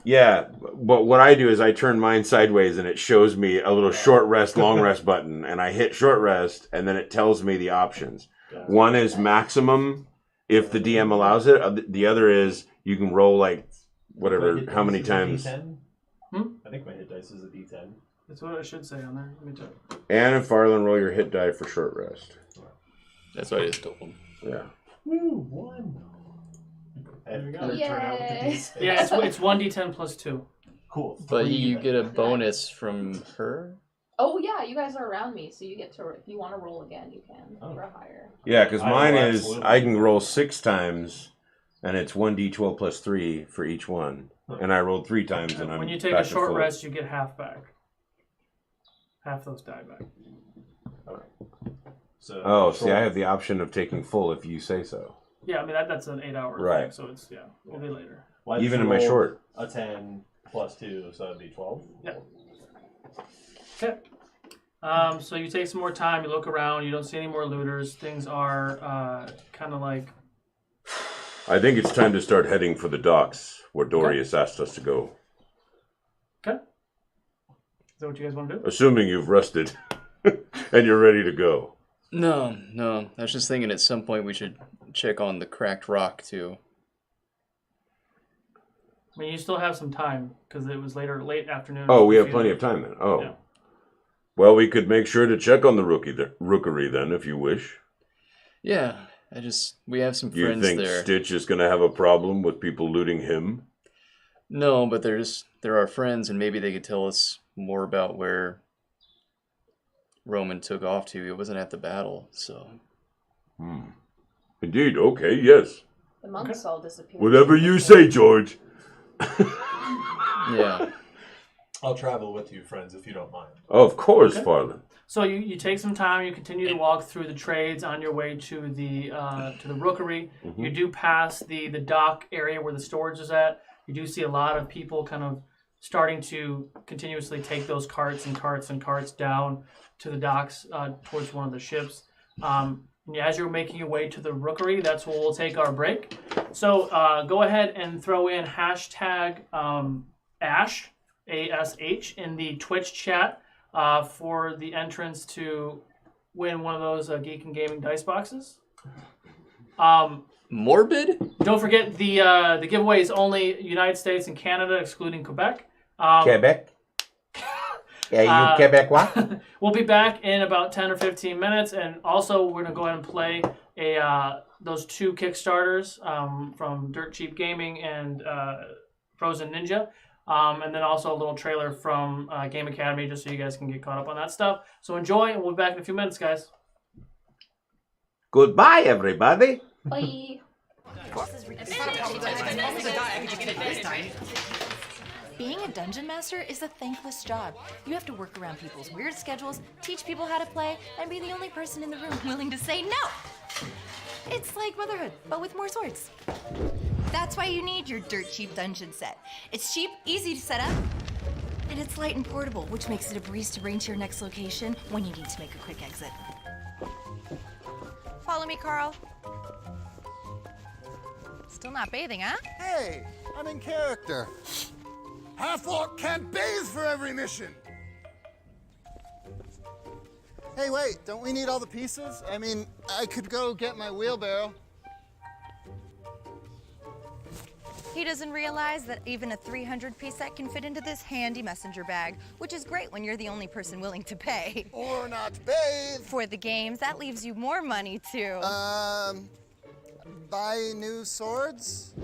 S2: Yeah, but what I do is I turn mine sideways and it shows me a little short rest, long rest button, and I hit short rest, and then it tells me the options. One is maximum if the DM allows it. The other is you can roll like whatever, how many times.
S10: I think my hit dice is a D10.
S1: That's what I should say on there. Let me check.
S2: Ann and Farlan, roll your hit die for short rest.
S3: That's what I just told him.
S2: Yeah.
S10: Woo, 1.
S1: There we go.
S9: Yay.
S1: Yeah, it's 1d10 plus 2.
S10: Cool.
S3: But you get a bonus from her.
S9: Oh yeah, you guys are around me, so you get to. If you want to roll again, you can for a higher.
S2: Yeah, because mine
S10: will
S2: is
S10: absolutely.
S2: I can roll 6 times, and it's 1d12 plus 3 for each one. And I rolled 3 times, and I'm
S1: When you take
S2: back
S1: a
S2: to
S1: short
S2: full.
S1: rest, you get half back. Half those die back.
S10: So,
S2: Oh, see, I have the option of taking full if you say so.
S1: Yeah, I mean that's an 8-hour
S2: Right.
S1: thing, so it's we'll be later.
S10: Well, I
S2: Even
S10: just
S2: in my
S10: rolled
S2: short.
S10: A 10 plus 2, so that'd be 12.
S1: Yeah. Okay. So you take some more time. You look around. You don't see any more looters. Things are kind of like.
S8: I think it's time to start heading for the docks where Dorius asked us to go.
S1: Okay. Is that what you guys want to do?
S8: Assuming you've rested and you're ready to go.
S3: No. I was just thinking at some point we should check on the cracked rock too.
S1: I mean, you still have some time because it was late afternoon.
S8: Oh, we have plenty of time then. Oh.
S1: Yeah.
S8: Well, we could make sure to check on the rookery then, if you wish.
S3: Yeah, we have some
S8: You
S3: friends
S8: think
S3: there.
S8: Stitch is going to have a problem with people looting him?
S3: No, but there are friends, and maybe they could tell us more about where Roman took off to. It wasn't at the battle, so.
S8: Indeed, okay, yes.
S9: The monks all disappeared.
S8: Whatever you say, George.
S3: Yeah.
S10: I'll travel with you, friends, if you don't mind.
S8: Of course, Farlan.
S1: So you take some time. You continue to walk through the trades on your way to the rookery.
S8: Mm-hmm.
S1: You do pass the dock area where the storage is at. You do see a lot of people kind of starting to continuously take those carts and carts and carts down to the docks towards one of the ships. And as you're making your way to the rookery, that's where we'll take our break. So go ahead and throw in hashtag Ash, ASH, in the Twitch chat for the entrance to win one of those Geek and Gaming dice boxes.
S3: Morbid?
S1: Don't forget the giveaway is only United States and Canada, excluding Quebec.
S2: Quebec? Yeah, you Quebecois?
S1: We'll be back in about 10 or 15 minutes, and also we're going to go ahead and play those 2 Kickstarters from Dirt Cheap Gaming and Frozen Ninja, and then also a little trailer from Game Academy, just so you guys can get caught up on that stuff. So enjoy, and we'll be back in a few minutes, guys.
S2: Goodbye, everybody.
S9: Bye.
S11: Being a dungeon master is a thankless job. You have to work around people's weird schedules, teach people how to play, and be the only person in the room willing to say no. It's like motherhood, but with more swords. That's why you need your dirt cheap dungeon set. It's cheap, easy to set up, and it's light and portable, which makes it a breeze to bring to your next location when you need to make a quick exit. Follow me, Carl. Still not bathing, huh?
S12: Hey, I'm in character. Half-orc can't bathe for every mission. Hey, wait, don't we need all the pieces? I mean, I could go get my wheelbarrow.
S11: He doesn't realize that even a 300-piece set can fit into this handy messenger bag, which is great when you're the only person willing to pay.
S12: Or not bathe.
S11: For the games, that leaves you more money, too.
S12: buy new swords?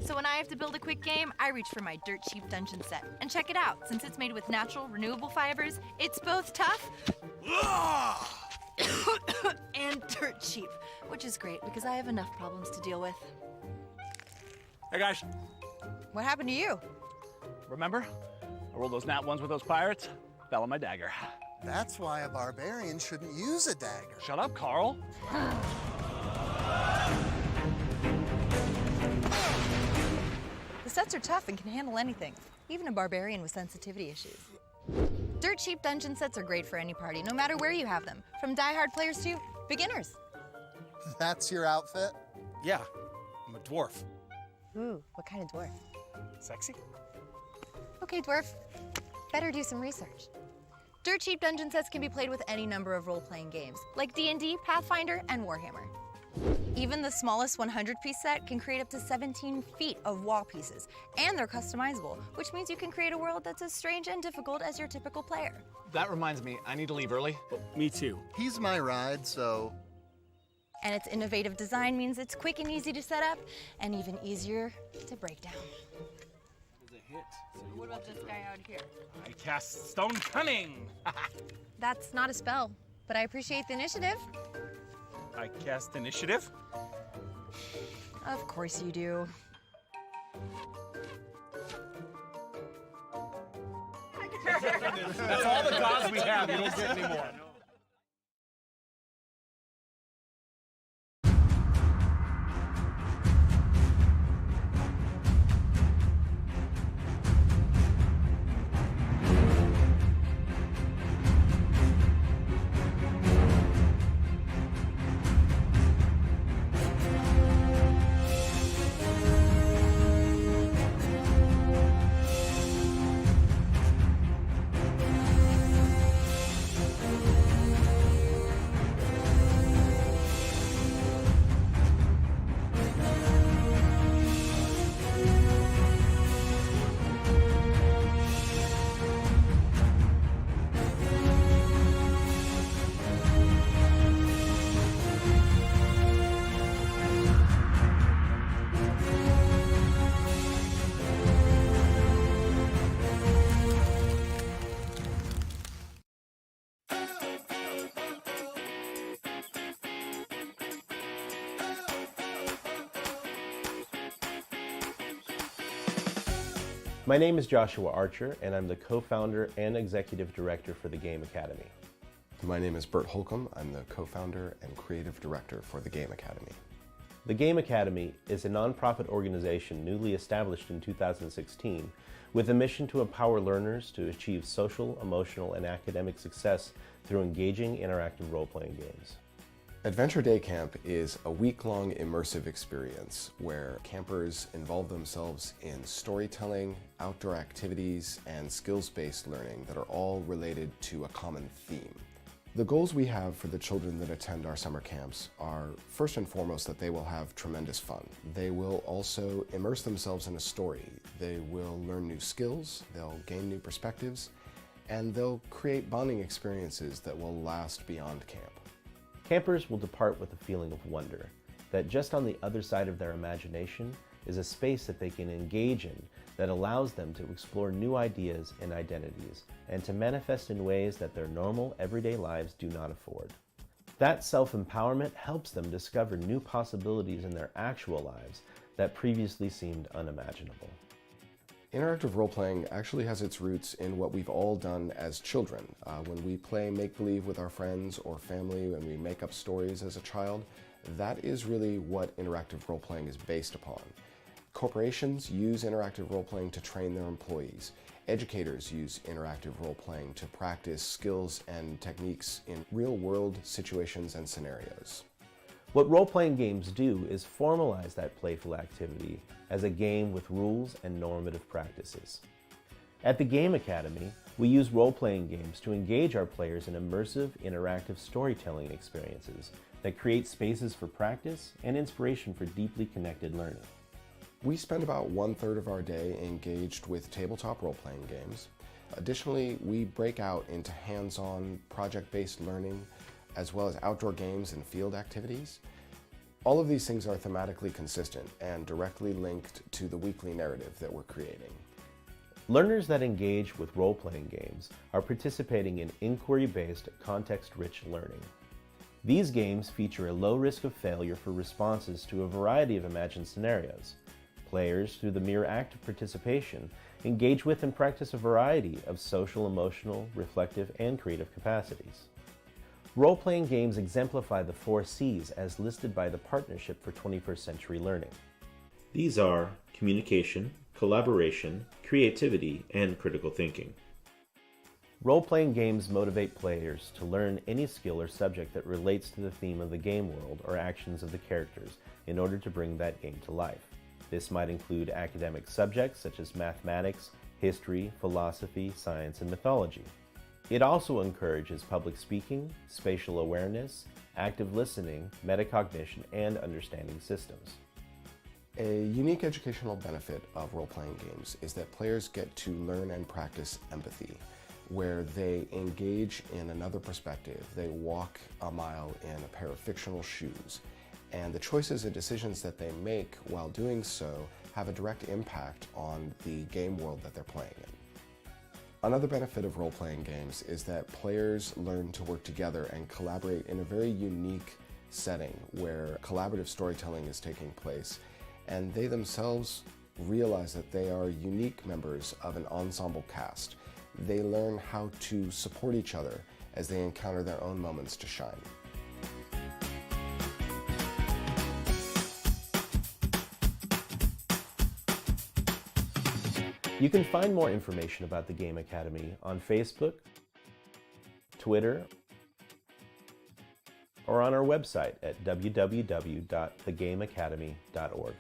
S11: So when I have to build a quick game, I reach for my dirt cheap dungeon set. And check it out, since it's made with natural, renewable fibers, it's both tough and dirt cheap, which is great because I have enough problems to deal with.
S13: Hey guys,
S11: What happened to you?
S13: remember? I rolled those nat ones with those pirates, fell on my dagger.
S12: That's why a barbarian shouldn't use a dagger.
S13: Shut up, Carl.
S11: The sets are tough and can handle anything, even a barbarian with sensitivity issues. Dirt cheap dungeon sets are great for any party, no matter where you have them, from die-hard players to beginners.
S12: That's your outfit?
S13: Yeah, I'm a dwarf.
S11: Ooh, what kind of dwarf?
S13: Sexy?
S11: Okay, dwarf, better do some research. Dirt cheap dungeon sets can be played with any number of role-playing games, like D&D, Pathfinder, and Warhammer. Even the smallest 100-piece set can create up to 17 feet of wall pieces, and they're customizable, which means you can create a world that's as strange and difficult as your typical player.
S13: That reminds me, I need to leave early.
S6: Me too.
S12: He's my ride, so...
S11: And its innovative design means it's quick and easy to set up, and even easier to break down.
S6: There's a hit.
S11: What about this guy out here?
S6: I cast Stone Cunning.
S11: That's not a spell, but I appreciate the initiative.
S6: I cast Initiative.
S11: Of course you do.
S6: That's all the gods we have. You don't get any more.
S14: My name is Joshua Archer, and I'm the co-founder and executive director for the Game Academy.
S15: My name is Bert Holcomb. I'm the co-founder and creative director for the Game Academy.
S14: The Game Academy is a nonprofit organization newly established in 2016 with a mission to empower learners to achieve social, emotional, and academic success through engaging interactive role-playing games.
S15: Adventure Day Camp is a week-long immersive experience where campers involve themselves in storytelling, outdoor activities, and skills-based learning that are all related to a common theme. The goals we have for the children that attend our summer camps are, first and foremost, that they will have tremendous fun. They will also immerse themselves in a story. They will learn new skills, they'll gain new perspectives, and they'll create bonding experiences that will last beyond camp.
S14: Campers will depart with a feeling of wonder, that just on the other side of their imagination is a space that they can engage in that allows them to explore new ideas and identities, and to manifest in ways that their normal, everyday lives do not afford. That self-empowerment helps them discover new possibilities in their actual lives that previously seemed unimaginable.
S15: Interactive role-playing actually has its roots in what we've all done as children. When we play make-believe with our friends or family and we make up stories as a child, that is really what interactive role-playing is based upon. Corporations use interactive role-playing to train their employees. Educators use interactive role-playing to practice skills and techniques in real-world situations and scenarios.
S14: What role-playing games do is formalize that playful activity as a game with rules and normative practices. At the Game Academy, we use role-playing games to engage our players in immersive, interactive storytelling experiences that create spaces for practice and inspiration for deeply connected learning.
S15: We spend about 1/3 of our day engaged with tabletop role-playing games. Additionally, we break out into hands-on, project-based learning, as well as outdoor games and field activities. All of these things are thematically consistent and directly linked to the weekly narrative that we're creating.
S14: Learners that engage with role-playing games are participating in inquiry-based, context-rich learning. These games feature a low risk of failure for responses to a variety of imagined scenarios. Players, through the mere act of participation, engage with and practice a variety of social, emotional, reflective, and creative capacities. Role-playing games exemplify the 4 C's as listed by the Partnership for 21st Century Learning.
S16: These are communication, collaboration, creativity, and critical thinking.
S14: Role-playing games motivate players to learn any skill or subject that relates to the theme of the game world or actions of the characters in order to bring that game to life. This might include academic subjects such as mathematics, history, philosophy, science, and mythology. It also encourages public speaking, spatial awareness, active listening, metacognition, and understanding systems.
S15: A unique educational benefit of role-playing games is that players get to learn and practice empathy, where they engage in another perspective. They walk a mile in a pair of fictional shoes, and the choices and decisions that they make while doing so have a direct impact on the game world that they're playing in. Another benefit of role-playing games is that players learn to work together and collaborate in a very unique setting where collaborative storytelling is taking place, and they themselves realize that they are unique members of an ensemble cast. They learn how to support each other as they encounter their own moments to shine.
S14: You can find more information about the Game Academy on Facebook, Twitter, or on our website at www.thegameacademy.org.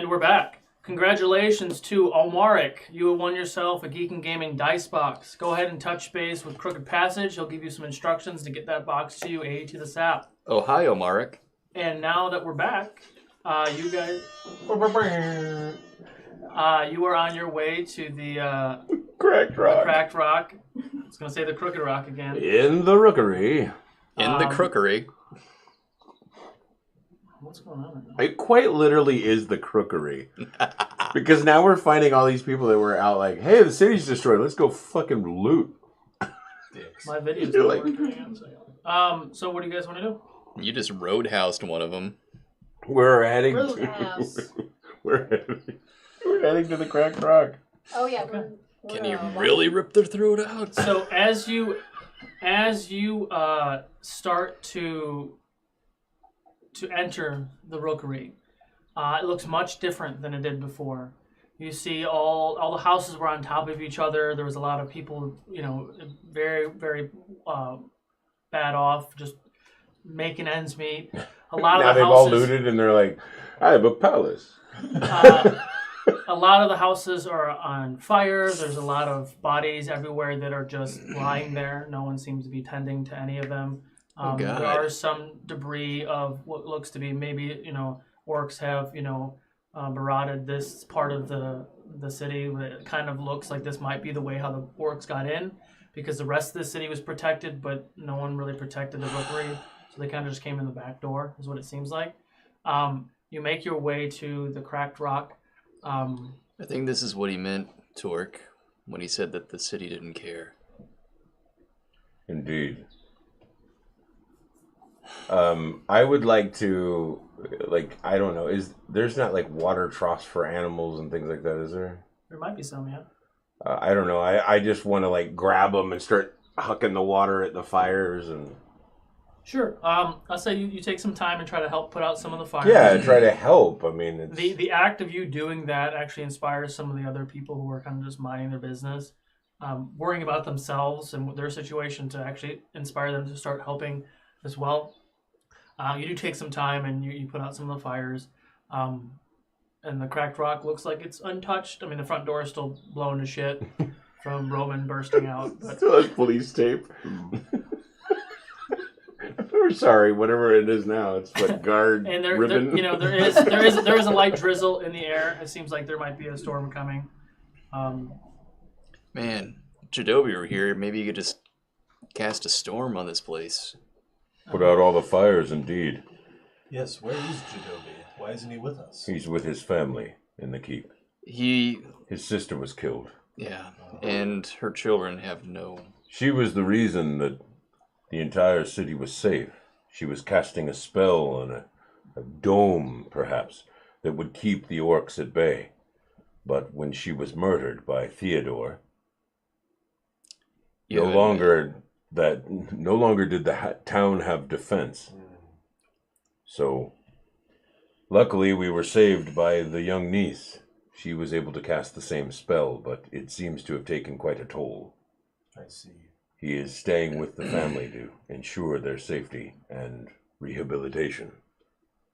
S1: And we're back. Congratulations to Omaric. You have won yourself a Geek and Gaming dice box. Go ahead and touch base with Crooked Passage. He'll give you some instructions to get that box to you, A to the SAP.
S3: Oh, hi, Omaric.
S1: And now that we're back, you guys... you are on your way to the...
S2: Cracked Rock.
S1: The Cracked Rock. I was going to say the Crooked Rock again.
S2: In the Rookery.
S3: In the Crookery.
S1: What's going on?
S2: It quite literally is the Crookery. Because now we're finding all these people that were out like, hey, the city's destroyed. Let's go fucking loot.
S1: My video's
S2: You're
S1: not
S2: like-
S1: working. So what do you guys want to do?
S3: You just roadhoused one of them.
S2: We're heading
S9: Roadhouse.
S2: we're heading to the Cracked Rock.
S9: Oh yeah.
S3: Can you really rip their throat out?
S1: So as you start to enter the Rookery, it looks much different than it did before. You see all the houses were on top of each other. There was a lot of people, very, very bad off, just making ends meet. A lot
S2: Now
S1: of the
S2: they've all
S1: houses,
S2: looted and they're like, I have a palace.
S1: a lot of the houses are on fire. There's a lot of bodies everywhere that are just lying there. No one seems to be tending to any of them.
S3: God.
S1: There are some debris of what looks to be maybe, orcs have, barotted this part of the city. It kind of looks like this might be the way how the orcs got in, because the rest of the city was protected, but no one really protected the Rookery. So they kind of just came in the back door, is what it seems like. You make your way to the Cracked Rock.
S3: I think this is what he meant, Torque, when he said that the city didn't care.
S2: Indeed. I would like to, I don't know, there's not water troughs for animals and things like that, is there?
S1: There might be some, yeah.
S2: I don't know. I just want to grab them and start hucking the water at the fires and.
S1: Sure. I'll say you take some time and try to help put out some of the fires.
S2: Yeah, try to help. I mean, it's...
S1: The act of you doing that actually inspires some of the other people who are kind of just minding their business, worrying about themselves and their situation, to actually inspire them to start helping as well. You do take some time and you put out some of the fires. And the Cracked Rock looks like it's untouched. I mean, the front door is still blown to shit from Roman bursting out. But...
S2: Still has police tape. Or sorry, whatever it is now. It's guard
S1: and
S2: ribbon.
S1: there is a light drizzle in the air. It seems like there might be a storm coming.
S3: Man, Jadobi were here. Maybe you could just cast a storm on this place.
S8: Put out all the fires, indeed.
S10: Yes, where is Jadobi? Why isn't he with us?
S8: He's with his family in the keep. His sister was killed.
S3: Yeah, and her children have no...
S8: She was the reason that the entire city was safe. She was casting a spell on a dome, perhaps, that would keep the orcs at bay. But when she was murdered by Theodore, no longer did the town have defense. So, luckily we were saved by the young niece. She was able to cast the same spell, but it seems to have taken quite a toll.
S10: I see.
S8: He is staying with the family to ensure their safety and rehabilitation.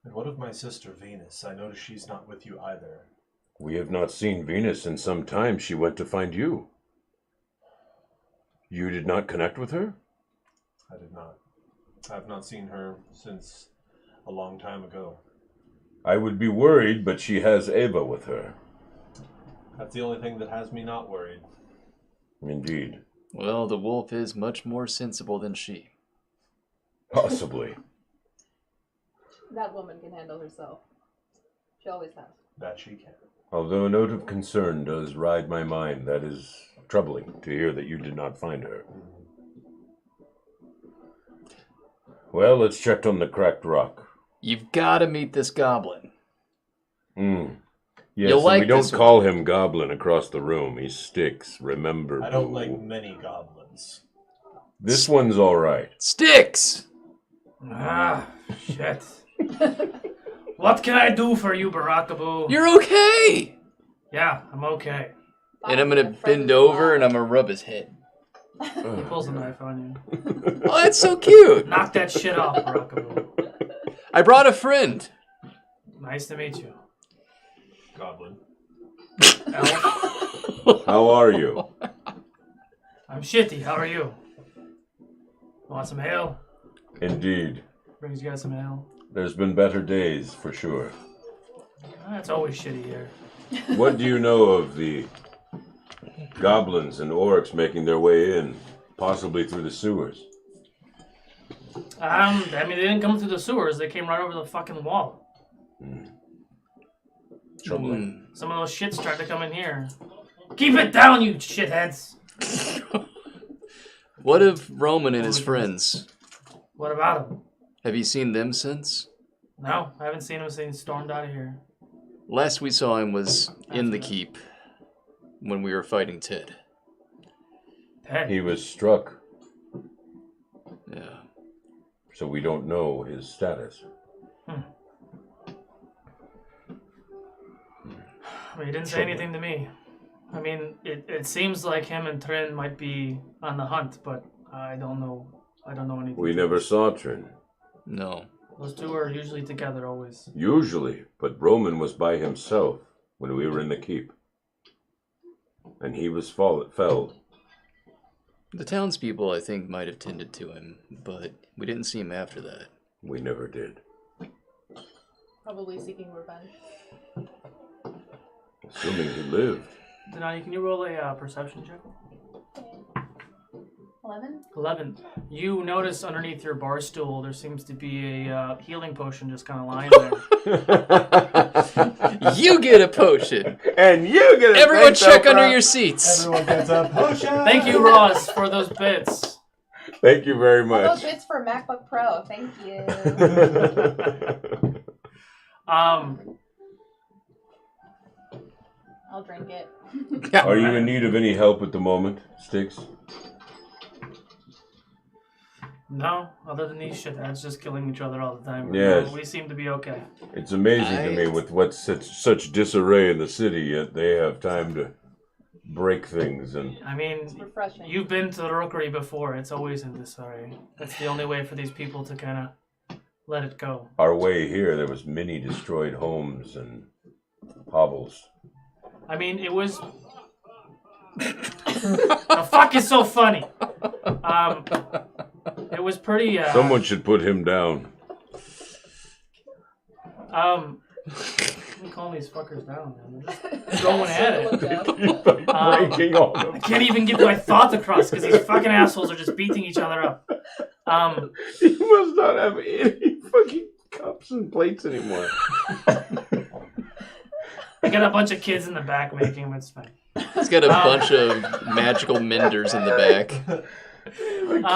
S10: And what of my sister Venus? I notice she's not with you either.
S8: We have not seen Venus in some time. She went to find you. You did not connect with her?
S10: I did not. I have not seen her since a long time ago.
S8: I would be worried, but she has Ava with her.
S10: That's the only thing that has me not worried.
S8: Indeed.
S3: Well, the wolf is much more sensible than she.
S8: Possibly.
S9: That woman can handle herself. She always has.
S10: That she can.
S8: Although a note of concern does ride my mind, that is troubling to hear that you did not find her. Well, let's check on the Cracked Rock.
S3: You've got to meet this goblin.
S8: Yes,
S3: You'll
S8: and
S3: like
S8: we don't
S3: this
S8: call him Goblin across the room. He sticks, remember.
S10: I don't
S8: Boo.
S10: like many goblins.
S8: This one's all right.
S3: Sticks!
S1: Ah, shit. What can I do for you, Barakabu?
S3: You're okay!
S1: Yeah, I'm okay.
S3: And I'm going to bend over and I'm going to rub his head.
S1: He pulls a knife on you.
S3: Oh, that's so cute!
S1: Knock that shit off, Barakabu.
S3: I brought a friend.
S1: Nice to meet you.
S10: Goblin.
S1: Elf.
S8: How are you?
S1: I'm shitty. How are you? Want some ale?
S8: Indeed.
S1: Brings you guys some ale.
S8: There's been better days, for sure.
S1: It's always shitty here.
S8: What do you know of the goblins and orcs making their way in, possibly through the sewers?
S1: I mean, they didn't come through the sewers. They came right over the fucking wall.
S8: Troubling.
S1: Some of those shits tried to come in here. Keep it down, you shitheads!
S3: What of Roman and his friends?
S1: What about him?
S3: Have you seen them since?
S1: No, I haven't seen him since he stormed out of here.
S3: Last we saw him was in the keep when we were fighting Ted.
S1: Ted?
S8: He was struck.
S3: Yeah.
S8: So we don't know his status.
S1: He didn't say anything to me. I mean, it seems like him and Trin might be on the hunt, but I don't know. I don't know anything.
S8: We never saw Trin.
S3: No.
S1: Those two are usually together always.
S8: Usually, but Roman was by himself when we were in the keep. And he was felled.
S3: The townspeople, I think, might have tended to him, but we didn't see him after that.
S8: We never did.
S9: Probably seeking revenge.
S8: Assuming he lived.
S1: Denahi, can you roll a perception check?
S9: 11?
S1: 11. You notice underneath your bar stool there seems to be a healing potion just kind of lying there.
S3: You get a potion!
S2: And you get a
S3: Everyone check under your seats!
S10: Everyone gets a potion!
S1: Thank you, Ross, for those bits.
S2: Thank you very
S9: All those
S2: much.
S9: bits for MacBook Pro. Thank you. I'll drink it.
S8: Are you in need of any help at the moment, Sticks?
S1: No, other than these shitheads just killing each other all the time.
S8: Yes.
S1: We seem to be okay.
S8: It's amazing to me with what's such disarray in the city, yet they have time to break things. And
S1: I mean, you've been to the rookery before. It's always in disarray. That's the only way for these people to kind of let it go.
S8: our way here, there was many destroyed homes and hovels.
S1: I mean, it was... The fuck is so funny? It was pretty...
S8: Someone should put him down.
S1: I'm calling these fuckers down, man. They're just going at it.
S8: Breaking all of them.
S1: I can't even get my thoughts across because these fucking assholes are just beating each other up.
S2: You must not have any fucking cups and plates anymore.
S1: I got a bunch of kids in the back making them. It's fine.
S3: He's got a bunch of magical menders in the back.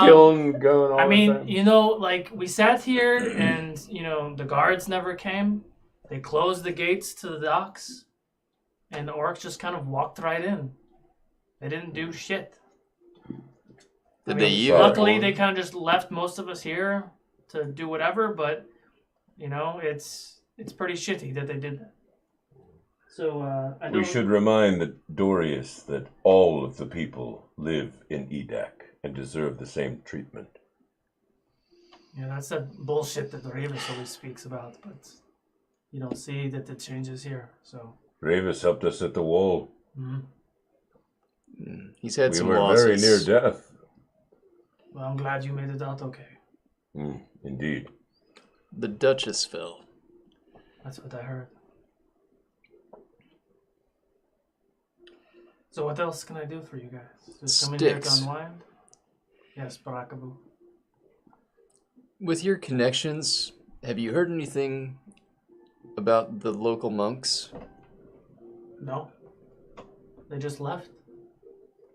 S2: Kiln going on.
S1: I mean, you know, like, we sat here and, you know, the guards never came. They closed the gates to the docks. And the orcs just kind of walked right in. They didn't do shit. Luckily, they kind of just left most of us here to do whatever, but, you know, it's pretty shitty that they did that. So,
S8: We should remind the Dorius that all of the people live in Edayk and deserve the same treatment.
S1: Yeah, that's that bullshit that the Ravis always speaks about, but you don't see that it changes here, so...
S8: Ravis helped us at the wall.
S3: He's had some
S8: We were
S3: losses.
S8: very near death.
S1: Well, I'm glad you made it out okay.
S8: Indeed.
S3: The Duchess fell.
S1: That's what I heard. So what else can I do for you guys? Just come in here to unwind? Yes, Barakabu.
S3: With your connections, have you heard anything about the local monks?
S1: No. They just left.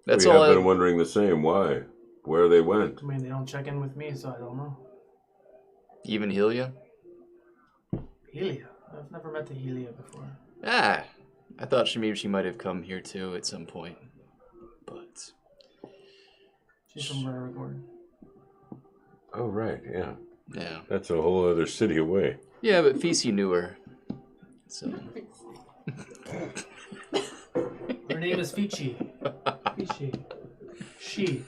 S3: That's
S8: we
S3: all
S8: have been wondering the same. Why? Where they went?
S1: I mean, they don't check in with me, so I don't know.
S3: Even Helia?
S1: Helia? I've never met the Helia before.
S3: Ah, I thought she might have come here too at some point, but
S1: she's from Raragorn.
S8: Oh right, yeah.
S3: Yeah.
S8: That's a whole other city away.
S3: Yeah, but Fisi knew her. So.
S1: Her name is Fichi. Fichi. She.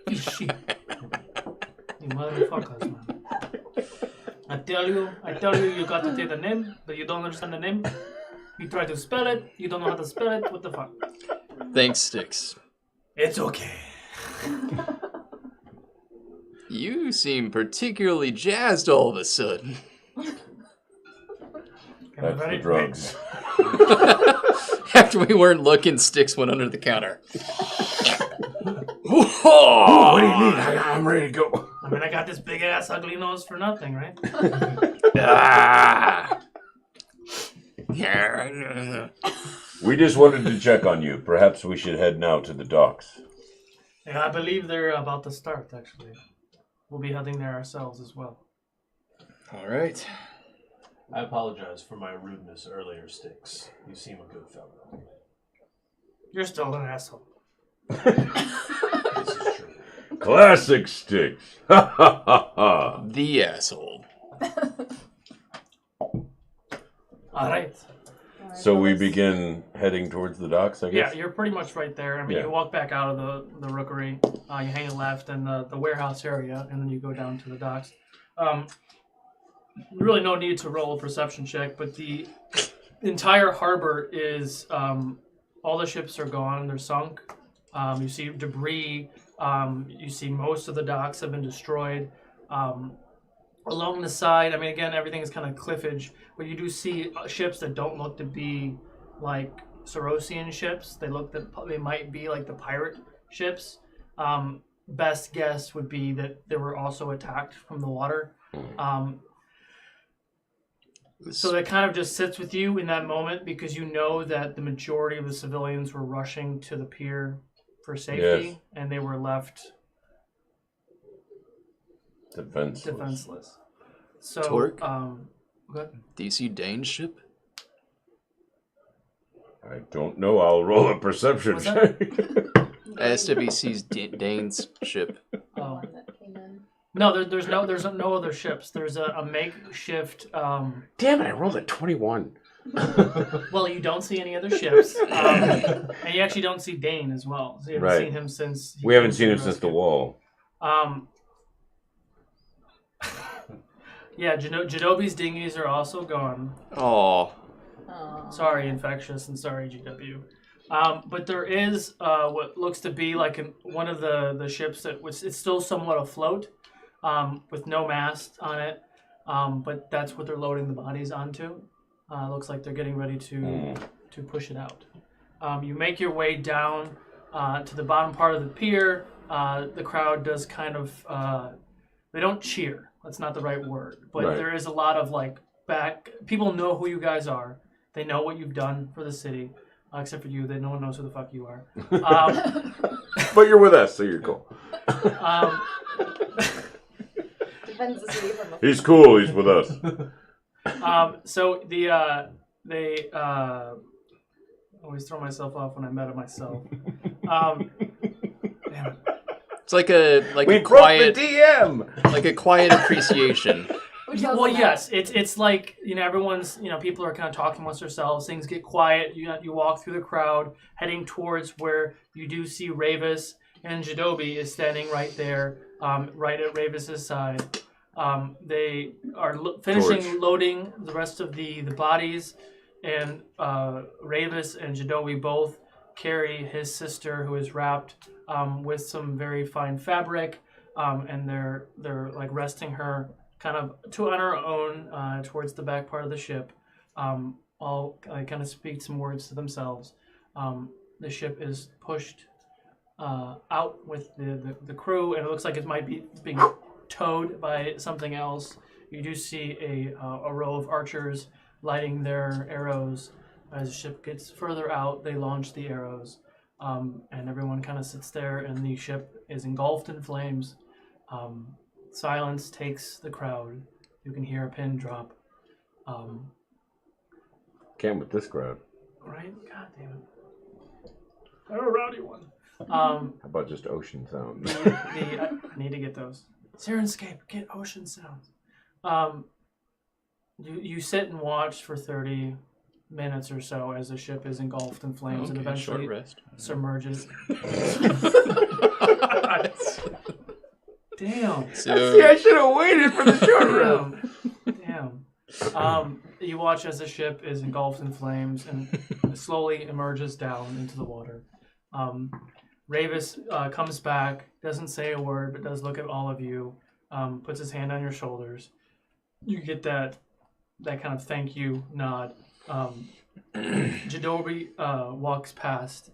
S1: Fichi. You motherfuckers, man. I tell you, you got to take the name, but you don't understand the name. You try to spell it, you don't know how to spell it, what the fuck?
S3: Thanks, Sticks.
S1: It's okay.
S3: You seem particularly jazzed all of a sudden.
S8: That's the drugs.
S3: After we weren't looking, Sticks went under the counter.
S2: What do you need? I'm ready to go.
S1: I mean, I got this big ass ugly nose for nothing, right?
S8: We just wanted to check on you. Perhaps we should head now to the docks.
S1: Yeah, I believe they're about to start, actually. We'll be heading there ourselves as well.
S3: All right.
S10: I apologize for my rudeness earlier, Sticks. You seem a good fellow.
S1: You're still an asshole.
S10: This is true.
S8: Classic Sticks. Ha ha ha ha.
S3: The asshole.
S1: All right.
S8: So we begin heading towards the docks, I
S1: Yeah,
S8: guess?
S1: you're pretty much right there. I mean,
S8: Yeah.
S1: you walk back out of the rookery, you hang a left in the warehouse area, and then you go down to the docks. Really no need to roll a perception check, but the entire harbor is, all the ships are gone, they're sunk. You see debris, you see most of the docks have been destroyed. Along the side, I mean, again, everything is kind of cliffage, but you do see ships that don't look to be like Sorosian ships. They might be like the pirate ships. Best guess would be that they were also attacked from the water. So that kind of just sits with you in that moment because you know that the majority of the civilians were rushing to the pier for safety,
S8: Yes.
S1: and they were left
S8: Defenseless.
S1: So,
S3: Torque?
S1: go ahead.
S3: Do you see Dane's ship?
S8: I don't know. I'll roll a perception
S1: What's
S8: check.
S3: SW sees Dane's ship.
S1: Oh. No, there's no other ships. There's a makeshift.
S2: Damn it! I rolled a 21.
S1: Well, you don't see any other ships, and you actually don't see Dane as well. So you haven't
S8: Right.
S1: seen him since.
S8: We haven't seen him since the wall.
S1: Yeah, Jadobi's dinghies are also gone.
S3: Oh.
S1: Sorry, Infectious, and sorry, GW. But there is what looks to be like one of the ships that it's still somewhat afloat, with no mast on it. But that's what they're loading the bodies onto. Looks like they're getting ready to push it out. You make your way down to the bottom part of the pier. The crowd does kind of they don't cheer. That's not the right word, but
S8: Right.
S1: there is a lot of people know who you guys are. They know what you've done for the city, except for you. No one knows who the fuck you are.
S2: But you're with us, so you're cool.
S9: Defends the city from
S8: He's cool. He's with us.
S1: So they always throw myself off when I met myself. Damn it.
S3: It's like a
S2: We broke
S3: quiet
S2: the DM.
S3: like a quiet appreciation.
S1: Well, yes, it's like everyone's people are kind of talking amongst themselves. Things get quiet. You walk through the crowd, heading towards where you do see Ravis, and Jadobi is standing right there, right at Ravis's side. They are finishing loading the rest of the bodies, and Ravis and Jadobi both carry his sister, who is wrapped with some very fine fabric, and they're like resting her kind of on her own towards the back part of the ship. All kind of speak some words to themselves. The ship is pushed out with the crew, and it looks like it might be being towed by something else. You do see a row of archers lighting their arrows. As the ship gets further out, they launch the arrows, and everyone kind of sits there, and the ship is engulfed in flames. Silence takes the crowd. You can hear a pin drop.
S2: Can't with this crowd.
S1: Right? God damn it. I'm a rowdy one.
S2: How about just ocean sounds?
S1: I need to get those. Sirenscape, get ocean sounds. You sit and watch for 30 minutes or so as the ship is engulfed in flames and eventually
S3: short rest.
S1: submerges. Damn.
S3: So-
S2: See, I should have waited for the short run.
S1: Damn. You watch as the ship is engulfed in flames and slowly emerges down into the water. Ravis comes back, doesn't say a word, but does look at all of you, puts his hand on your shoulders. You get that kind of thank you nod. Jadobi walks past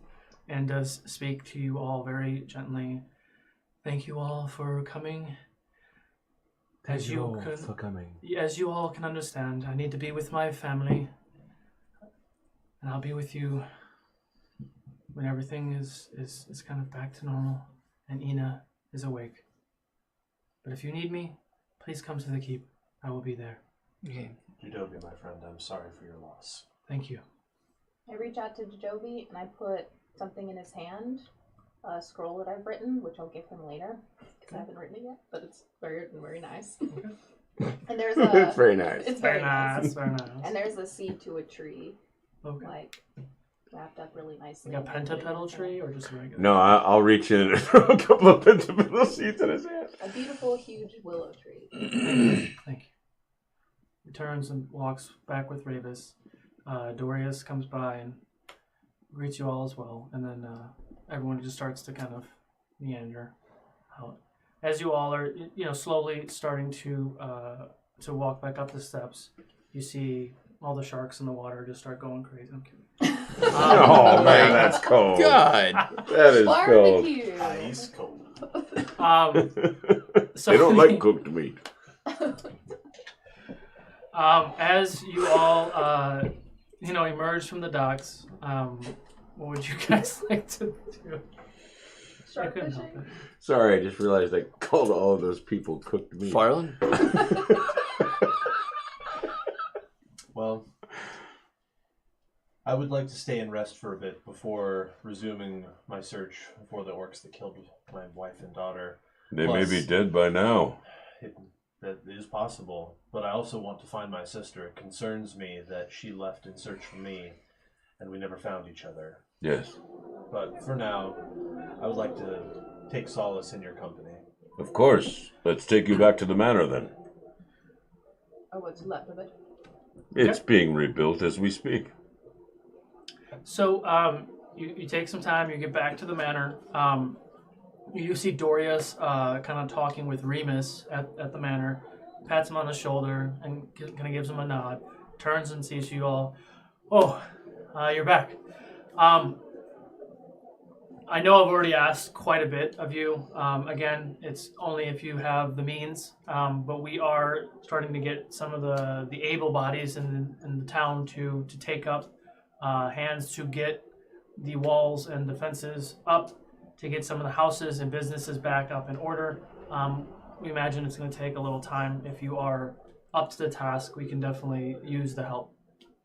S1: and does speak to you all very gently. Thank you all for coming. As you all can understand, I need to be with my family, and I'll be with you when everything is kind of back to normal and Ina is awake. But if you need me, please come to the keep. I will be there.
S10: Okay. Jadobi, my friend, I'm sorry for your loss.
S1: Thank you.
S9: I reach out to Jadobi and I put something in his hand, a scroll that I've written, which I'll give him later because I haven't written it yet, but it's very nice. And there's a.
S2: It's very nice.
S9: It's very nice.
S1: Very nice.
S9: And there's a seed to a tree,
S1: Okay.
S9: like wrapped up really nicely.
S1: Like a pentapetal tree or just a regular?
S2: No, I'll reach in and throw a couple of pentapetal seeds in his hand.
S9: A beautiful, huge willow tree.
S1: Thank you. He turns and walks back with Ravis. Dorius comes by and greets you all as well, and then everyone just starts to kind of meander out. As you all are, slowly starting to walk back up the steps, you see all the sharks in the water just start going crazy. I'm kidding.
S2: Oh man, that's cold.
S3: God,
S2: that is
S9: Barbecue.
S2: cold.
S10: Ice cold.
S1: So
S2: They don't like cooked meat.
S1: As you all, emerge from the docks, what would you guys like to do? I couldn't help it.
S2: Sorry, I just realized I called all of those people cooked meat.
S3: Farlan?
S10: Well, I would like to stay and rest for a bit before resuming my search for the orcs that killed my wife and daughter.
S8: They may be dead by now.
S10: That is possible, but I also want to find my sister. It concerns me that she left in search for me, and we never found each other.
S8: Yes.
S10: But for now, I would like to take solace in your company.
S8: Of course. Let's take you back to the manor then.
S9: Oh, what's left of it?
S8: It's being rebuilt as we speak.
S1: So you take some time, you get back to the manor. You see Dorius kind of talking with Remus at the manor, pats him on the shoulder and kind of gives him a nod, turns and sees you all. Oh, you're back. I know I've already asked quite a bit of you. Again, it's only if you have the means, but we are starting to get some of the able bodies in the town to take up hands to get the walls and defenses up, to get some of the houses and businesses back up in order. We imagine it's going to take a little time. If you are up to the task, we can definitely use the help.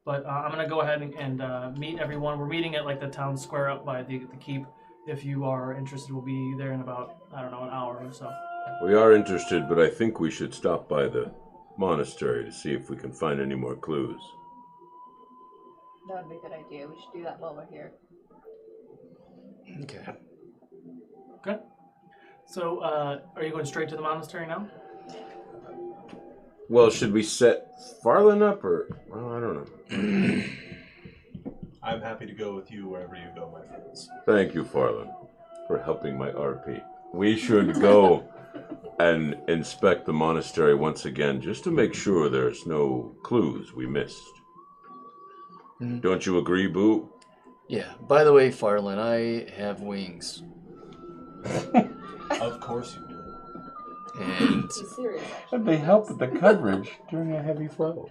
S1: But I'm going to go ahead and meet everyone. We're meeting at like the town square up by the keep. If you are interested, we'll be there in about, an hour or so.
S8: We are interested, but I think we should stop by the monastery to see if we can find any more clues.
S9: That would be a good idea. We should do that while we're here.
S3: Okay.
S1: Okay. So, are you going straight to the monastery now?
S2: Well, should we set Farlan up or... Well, I don't know.
S10: I'm happy to go with you wherever you go, my friends.
S8: Thank you, Farlan, for helping my RP. We should go and inspect the monastery once again, just to make sure there's no clues we missed.
S3: Mm-hmm.
S8: Don't you agree, Boo?
S3: Yeah. By the way, Farlan, I have wings.
S10: Of course you do.
S3: And
S9: He's serious, actually.
S2: And they help with the coverage during a heavy flow.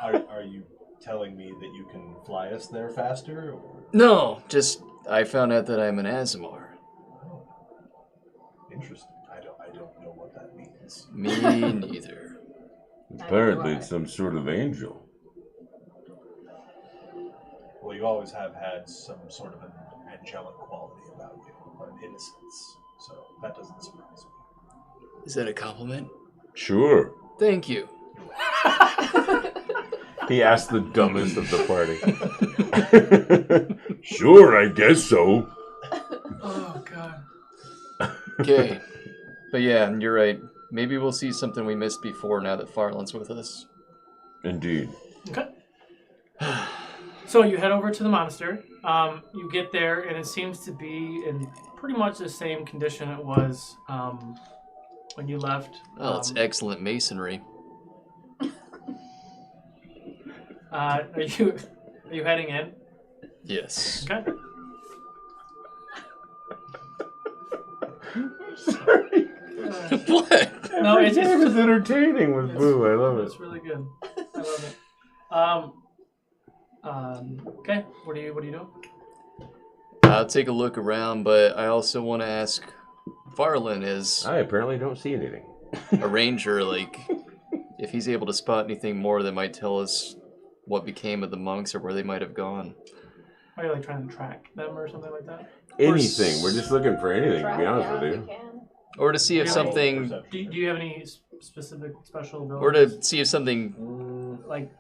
S10: Are you telling me that you can fly us there faster? Or?
S3: no, just I found out that I'm an Azamar.
S10: Oh. Interesting. I don't know what that means.
S3: Me neither.
S8: Apparently it's some sort of angel.
S10: Well, you always have had some sort of an angelic quality about you, or an innocence, so that doesn't surprise me.
S3: Is that a compliment?
S8: Sure.
S3: Thank you.
S2: He asked the dumbest of the party.
S8: Sure, I guess so.
S1: Oh, God.
S3: Okay. But yeah, you're right. Maybe we'll see something we missed before now that Farlan's with us.
S8: Indeed.
S1: Okay. So you head over to the monastery. You get there, and it seems to be in pretty much the same condition it was when you left.
S3: Oh, it's excellent masonry.
S1: Are you heading in?
S3: Yes.
S1: Okay.
S2: Sorry.
S3: What?
S1: No, it's
S2: It was entertaining with Boo. I love it.
S1: It's really good. I love it. Okay. What are you doing?
S3: I'll take a look around, but I also want to ask Farlan, as
S2: I apparently don't see anything.
S3: a ranger, like, if he's able to spot anything more that might tell us what became of the monks or where they might have gone.
S1: Are you like trying to track them or something like that?
S2: Anything. We're just looking for anything, to be honest with you.
S3: Or to see if something...
S1: Do you have any specific special abilities?
S3: Or to see if something...
S1: Like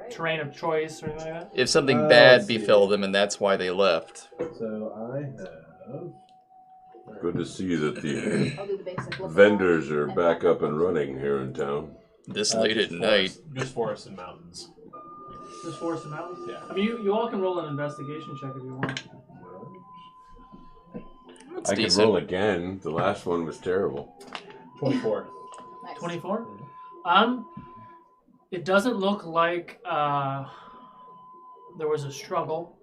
S1: terrain of choice or anything like that?
S3: If something bad befell them and that's why they left.
S10: So I have...
S8: Good to see that the vendors are back up and running here in town.
S3: This late at night.
S10: Just forests and mountains.
S1: Just forest and mountains?
S10: Yeah.
S1: I mean, you all can roll an investigation check if you want.
S3: That's
S2: I could
S3: decent.
S2: roll again. The last one was terrible.
S10: 24.
S1: 24? It doesn't look like there was a struggle,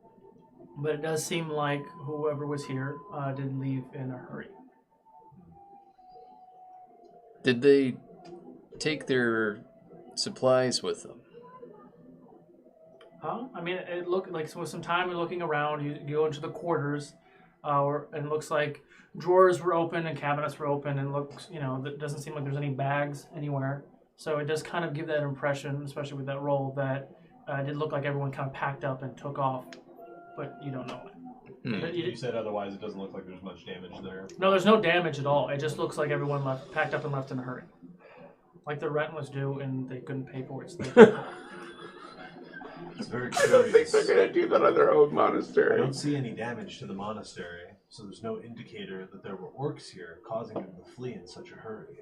S1: but it does seem like whoever was here did leave in a hurry.
S3: Did they take their supplies with them?
S1: I mean, it looked like with some time looking around, you go into the quarters, and it looks like drawers were open and cabinets were open, and looks, it doesn't seem like there's any bags anywhere. So it does kind of give that impression, especially with that roll, that it did look like everyone kind of packed up and took off, but you don't know it. But
S10: You said otherwise it doesn't look like there's much damage there.
S1: No, there's no damage at all. It just looks like everyone packed up and left in a hurry. Like the rent was due and they couldn't pay for it. So they
S10: It's very
S2: I don't think
S10: curious.
S2: they're going to do that on their own
S10: I
S2: monastery.
S10: don't see any damage to the monastery, so there's no indicator that there were orcs here causing them to flee in such a hurry.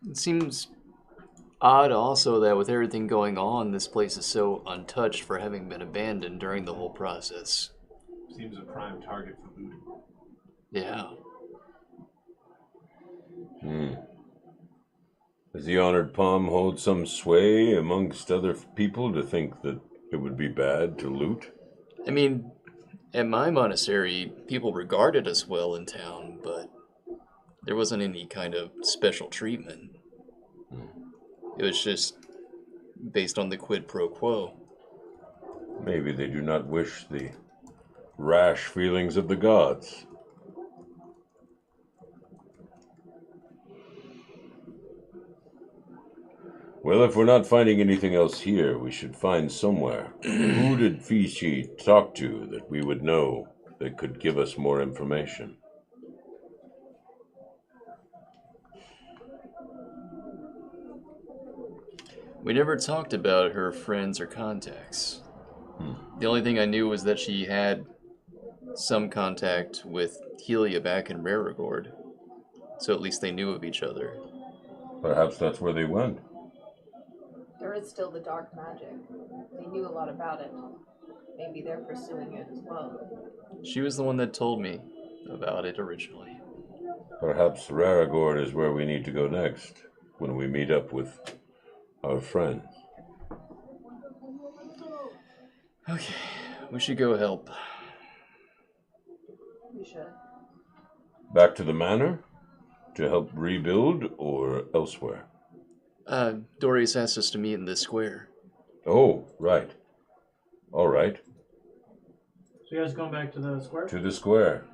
S3: It seems odd also that with everything going on, this place is so untouched for having been abandoned during the whole process.
S10: Seems a prime target for voodoo.
S3: Yeah.
S8: Does the honored palm hold some sway amongst other people to think that it would be bad to loot?
S3: I mean, at my monastery, people regarded us well in town, but there wasn't any kind of special treatment. It was just based on the quid pro quo.
S8: Maybe they do not wish the rash feelings of the gods. Well, if we're not finding anything else here, we should find somewhere. Who did Fishi talk to that we would know that could give us more information?
S3: We never talked about her friends or contacts. The only thing I knew was that she had some contact with Helia back in Rarigord, so at least they knew of each other.
S8: Perhaps that's where they went.
S9: There is still the dark magic. They knew a lot about it. Maybe they're pursuing it as well.
S3: She was the one that told me about it originally.
S8: Perhaps Rarigord is where we need to go next, when we meet up with our friends.
S3: Okay, we should go help.
S9: We should.
S8: Back to the manor? To help rebuild, or elsewhere?
S3: Dorius asked us to meet in this square.
S8: Oh, right. All right.
S1: So you guys going back to the square?
S8: To the square.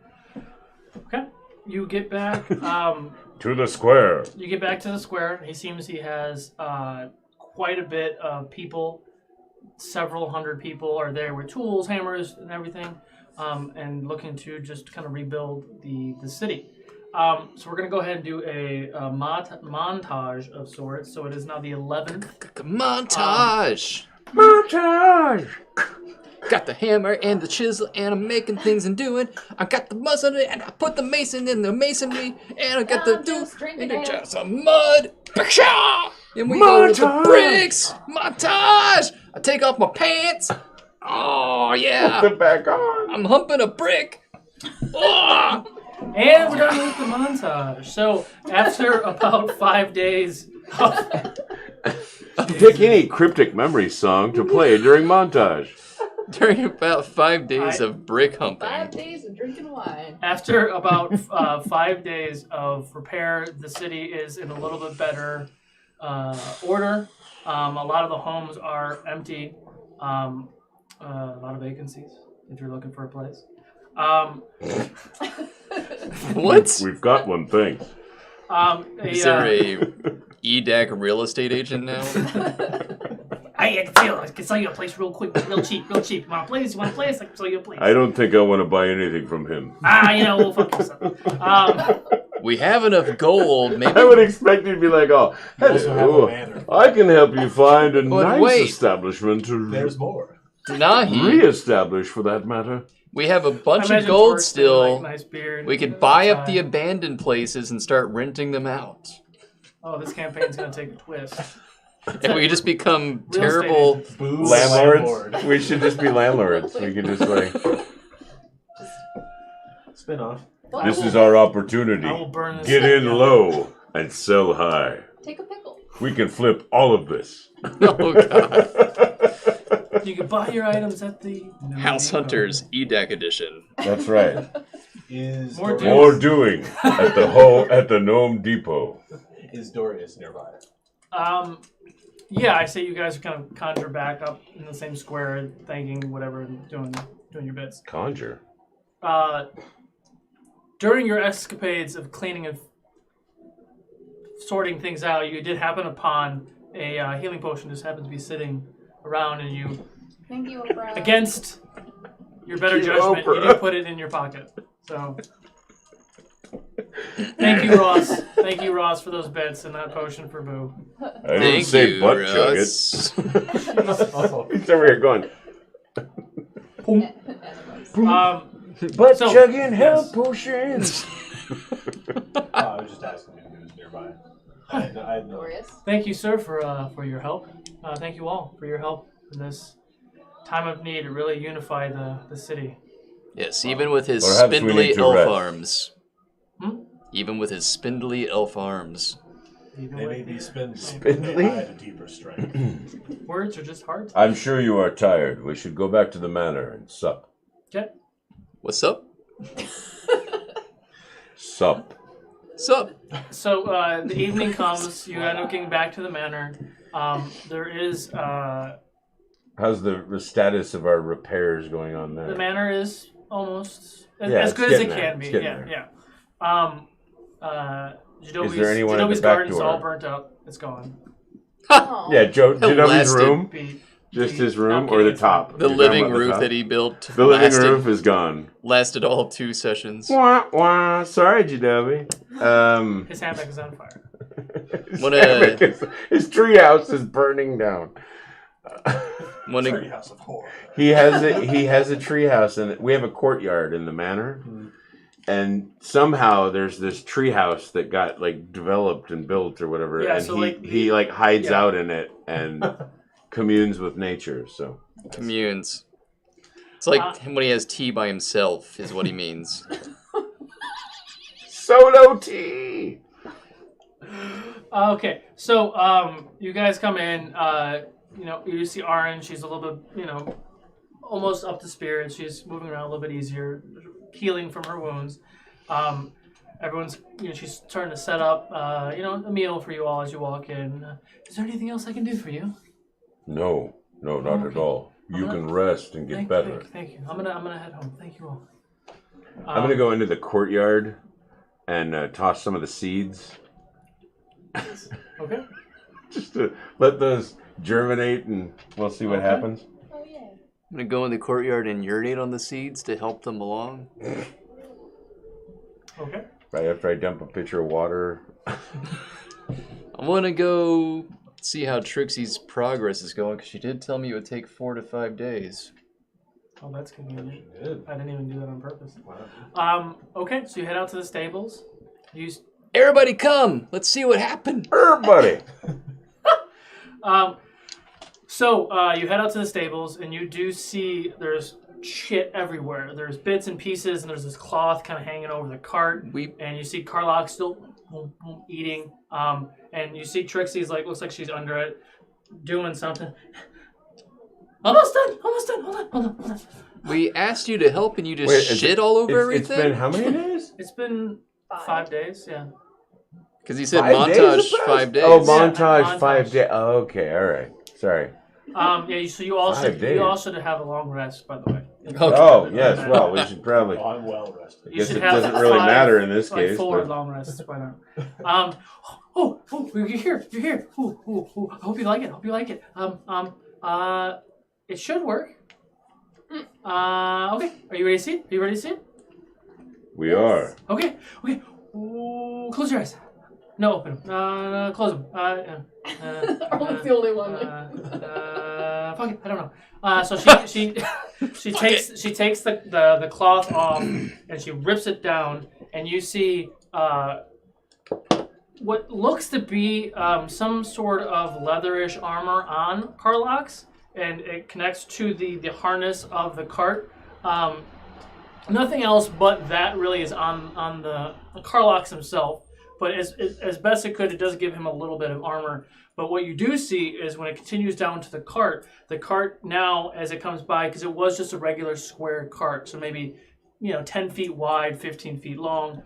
S1: Okay. You get back. To
S8: the square.
S1: You get back to the square. He has quite a bit of people. Several hundred people are there with tools, hammers, and everything, and looking to just kind of rebuild the city. So we're going to go ahead and do a montage of sorts. So it is now the 11th.
S3: Montage!
S2: Montage!
S3: Got the hammer and the chisel, and I'm making things and doing. I got the muscle, and I put the mason in the masonry, and I got the do in the jars of mud. And we go to the bricks. Montage. I take off my pants. Oh yeah.
S2: Put them back on.
S3: I'm humping a brick. Oh.
S1: And we're done with the montage. So after about 5 days of...
S2: Pick any cryptic memory song to play during montage.
S3: During about 5 days of brick humping.
S9: 5 days of drinking wine.
S1: After about 5 days of repair, the city is in a little bit better order. A lot of the homes are empty. A lot of vacancies, if you're looking for a place.
S3: What?
S2: We've got one thing.
S3: Is there a Edayk real estate agent now?
S1: I can sell you a place real quick, real cheap. You want a place? I can sell you a place.
S2: I don't think I want to buy anything from him.
S1: We'll fuck yourself.
S3: We have enough gold. Maybe
S2: I would expect you to be like, "Oh, hello, I can help you find a nice establishment to
S10: There's more.
S3: Denahi.
S2: Reestablish, for that matter."
S3: We have a bunch of gold still. We could buy up the abandoned places and start renting them out.
S1: Oh, this campaign's gonna take a twist.
S3: And we could just become
S1: Real
S3: terrible
S2: landlords. We should just be landlords. We could just like
S10: spin off.
S2: This is our opportunity.
S1: I will burn this
S2: Get
S1: thing
S2: in
S1: down.
S2: low and sell high.
S9: Take a pickle.
S2: We can flip all of this.
S3: Oh god.
S1: You can buy your items at the
S3: House Hunters Edayk edition.
S2: That's right.
S10: Is
S2: More doing at the Gnome Depot.
S10: Is Dorius nearby?
S1: Yeah, I say you guys kind of conjure back up in the same square, thanking whatever, and doing your bits.
S2: Conjure.
S1: During your escapades of cleaning and sorting things out, you did happen upon a healing potion. Just happened to be sitting around, and you,
S9: Thank you, Oprah.
S1: against your better
S2: Thank you,
S1: judgment, you
S2: Oprah.
S1: did put it in your pocket. So, thank you, Ross. Thank you, Ross, for those bits and that potion for Boo.
S2: I didn't say butt chug it. He's over here going. Butt chugging health potions.
S10: I was just asking if he was nearby. I had no.
S1: Thank you, sir, for your help. Thank you all for your help in this time of need to really unify the city.
S3: Yes, even with his
S2: Perhaps we
S3: spindly
S2: need to
S3: elf
S2: rest.
S3: arms. Even with his spindly elf arms.
S10: They may be spindly.
S2: Spindly?
S10: I had a deeper strength.
S1: Words are just hard.
S2: I'm sure you are tired. We should go back to the manor and sup.
S1: Okay.
S3: What's up?
S2: Sup.
S3: Sup?
S1: So the evening comes. You end up getting back to the manor. There is
S2: How's the status of our repairs going on there?
S1: the manor is almost as,
S2: Yeah,
S1: as
S2: it's
S1: good as it
S2: getting there.
S1: can be.
S2: It's getting
S1: Yeah,
S2: there.
S1: yeah.
S2: Is there anyone at the
S1: Jadobi's
S2: back
S1: garden's
S2: door?
S1: all burnt up. It's gone.
S2: Yeah, Jadobi's
S3: Lasted.
S2: room. Just his room or the top?
S3: The
S2: You're talking
S3: living
S2: about the
S3: roof
S2: top?
S3: that he built.
S2: The living
S3: lasted-
S2: roof is gone.
S3: Lasted all 2 sessions.
S2: Wah, wah. Sorry, Jadobi.
S1: His hammock is on fire.
S2: His treehouse is burning down.
S10: Treehouse of horror.
S2: He has a treehouse, and we have a courtyard in the manor. And somehow there's this treehouse that got like developed and built or whatever,
S1: Yeah,
S2: and
S1: so,
S2: he hides
S1: yeah.
S2: out in it and communes with nature. So
S3: Communes. It's like when he has tea by himself, is what he means.
S2: solo tea.
S1: Okay, so you guys come in. You see Arin. She's a little bit, almost up to spirits. She's moving around a little bit easier, healing from her wounds. Everyone's, she's starting to set up, a meal for you all as you walk in. Is there anything else I can do for you?
S2: No, not at all. You can rest and get better.
S1: Thank you. I'm gonna head home. Thank you all.
S2: I'm gonna go into the courtyard and toss some of the seeds.
S1: Okay.
S2: Just to let those germinate, and we'll see what happens.
S9: Oh yeah.
S3: I'm gonna go in the courtyard and urinate on the seeds to help them along.
S1: Okay.
S2: Right after I dump a pitcher of water.
S3: I want to go see how Trixie's progress is going, because she did tell me it would take 4 to 5 days.
S1: Oh, that's convenient. I didn't even do that on purpose. Okay, so you head out to the stables.
S3: Everybody come! Let's see what happened.
S2: Everybody!
S1: So you head out to the stables, and you do see there's shit everywhere. There's bits and pieces, and there's this cloth kind of hanging over the cart. And you see Karlach still eating. And you see Trixie's looks like she's under it, doing something. Almost done. Hold on.
S3: We asked you to help, and you just shit all over everything?
S2: It's been how many days?
S1: It's been 5 days, yeah.
S3: Because he said
S2: 5
S3: montage
S2: days
S3: 5 days.
S2: Oh, montage 5 days. Oh, okay, all right. Sorry.
S1: So you also have a long rest, by the way.
S2: Oh, yes. Well, we should probably.
S10: Oh, I'm well rested.
S2: I guess it doesn't really matter in this case.
S1: 4 long rests. Why not? You're here. I hope you like it. It should work. Okay. Are you ready to see it?
S2: We are.
S1: Okay. Ooh, close your eyes. No, open them. Close them.
S9: I'm the only one.
S1: Fuck it. I don't know. So she takes the cloth off and she rips it down, and you see what looks to be some sort of leatherish armor on Karlach's, and it connects to the harness of the cart. Nothing else but that really is on the Karlach's himself. But as best it could, it does give him a little bit of armor. But what you do see is when it continues down to the cart now, as it comes by, because it was just a regular square cart, so maybe 10 feet wide, 15 feet long.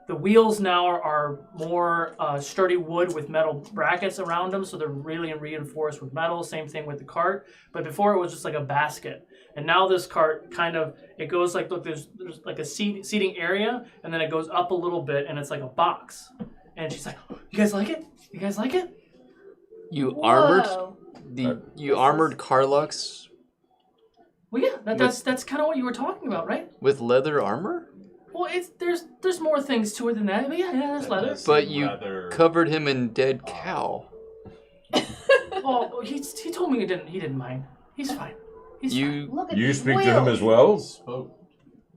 S1: The wheels now are more sturdy wood with metal brackets around them, so they're really reinforced with metal. Same thing with the cart. But before it was just like a basket. And now this cart it goes like, look, there's like a seating area, and then it goes up a little bit, and it's like a box. And she's like, you guys like it?
S3: You armored armored Karlach's?
S1: Well, yeah, that's kind of what you were talking about, right?
S3: With leather armor?
S1: Well, there's more things to it than that. But yeah, there's leather.
S3: But you covered him in dead cow.
S1: Well, he told me he didn't mind. He's fine.
S8: You speak to him as well?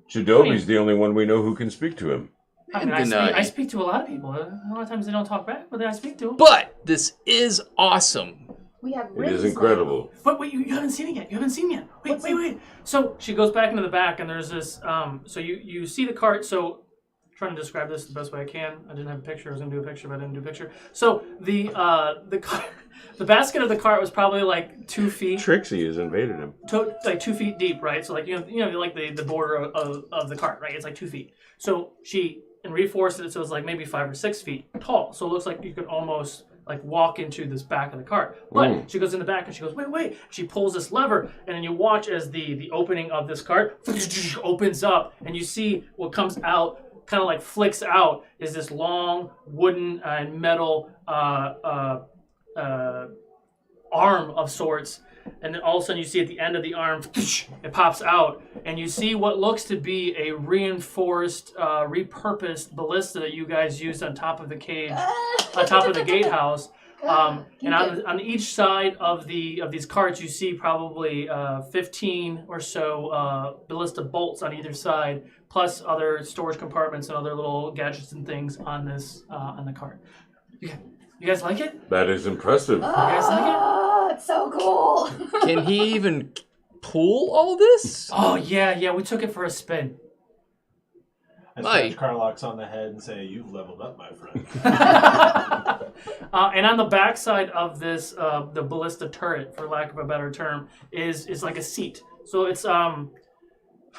S8: Shadobi's the only one we know who can speak to him.
S1: I mean, I speak to a lot of people. A lot of times they don't talk back, but then I speak to them.
S3: But this is awesome.
S9: We have
S8: it is incredible.
S1: But wait, you haven't seen it yet. Wait. So she goes back into the back, and there's this. So you see the cart. So I'm trying to describe this the best way I can. I didn't have a picture. I was gonna do a picture, but I didn't do a picture. So the basket of the cart was probably like 2 feet.
S2: Trixie has invaded him.
S1: Like 2 feet deep, right? So like like the border of the cart, right? It's like 2 feet. So she reinforced it so it's like maybe 5 or 6 feet tall. So it looks like you could almost like walk into this back of the cart. But she goes in the back and she goes, wait. She pulls this lever, and then you watch as the opening of this cart opens up, and you see what comes out, kind of like flicks out, is this long wooden and metal arm of sorts. And then all of a sudden you see at the end of the arm, it pops out, and you see what looks to be a reinforced, repurposed ballista that you guys used on top of the cage, on top of the gatehouse. And on each side of these carts, you see probably 15 or so ballista bolts on either side, plus other storage compartments and other little gadgets and things on the cart. You guys like it?
S8: That is impressive.
S1: You guys like it?
S9: It's so cool.
S3: Can he even pull all this?
S1: Oh, yeah, we took it for a spin.
S10: I scratch Karlach's on the head and say, "You've leveled up, my friend."
S1: And on the backside of this, the ballista turret, for lack of a better term, is like a seat. So it's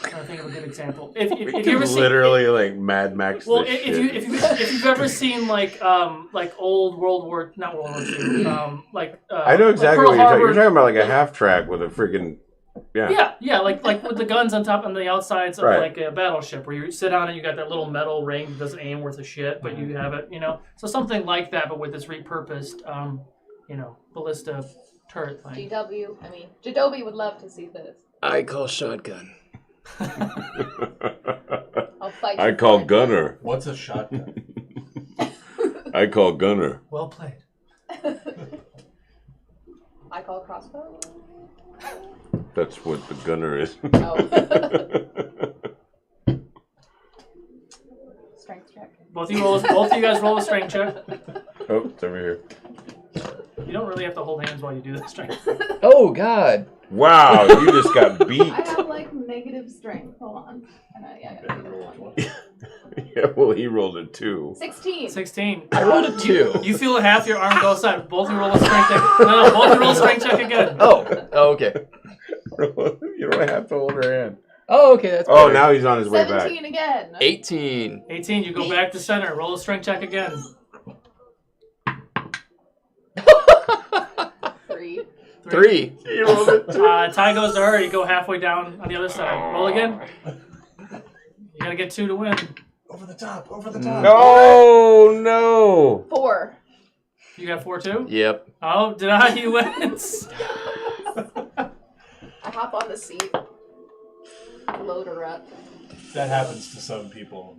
S1: I'm trying to think of a good example. If you ever
S2: literally like Mad Max.
S1: Well, if you've ever seen like old World War II,
S2: I know exactly what you're talking about, like a half track with a freaking
S1: yeah, like with the guns on top on the outsides of
S2: Right.
S1: like a battleship, where you sit on it, you got that little metal ring that doesn't aim worth a shit, but you have it, So something like that, but with this repurposed, ballista turret thing.
S9: Jadobi would love to see this.
S3: I call shotgun.
S9: I'll fight.
S8: I call gunner.
S10: What's a shotgun?
S8: I call gunner.
S1: Well played.
S9: I call crossbow.
S8: That's what the gunner is.
S9: Strength check.
S1: Both of you guys roll a strength check.
S8: Oh, it's over here.
S1: You don't really have to hold hands while you do this strength.
S3: Oh God!
S8: Wow, you just got beat.
S9: I have like negative strength. Hold on. Yeah, I got
S8: Yeah, well, he rolled a 2.
S9: 16.
S1: 16.
S3: I rolled a 2.
S1: You feel half your arm go aside. Both of you roll a strength check. No, both of you roll a strength check again.
S3: Oh, okay.
S8: You don't have to hold her hand.
S3: Oh, okay, that's
S8: Oh,
S3: better.
S8: now he's on his way back.
S9: 17 again.
S3: 18.
S1: 18. You go back to center. Roll a strength check again.
S9: 3.
S8: You rolled a 2.
S1: Tie goes to her. You go halfway down on the other side. Roll again. You gotta get 2 to win.
S10: Over the top. Over the top.
S8: No, no.
S9: 4.
S1: You got 4 too?
S3: Yep.
S1: Oh, Denahi wins.
S9: I hop on the seat. Load her up.
S10: That happens to some people.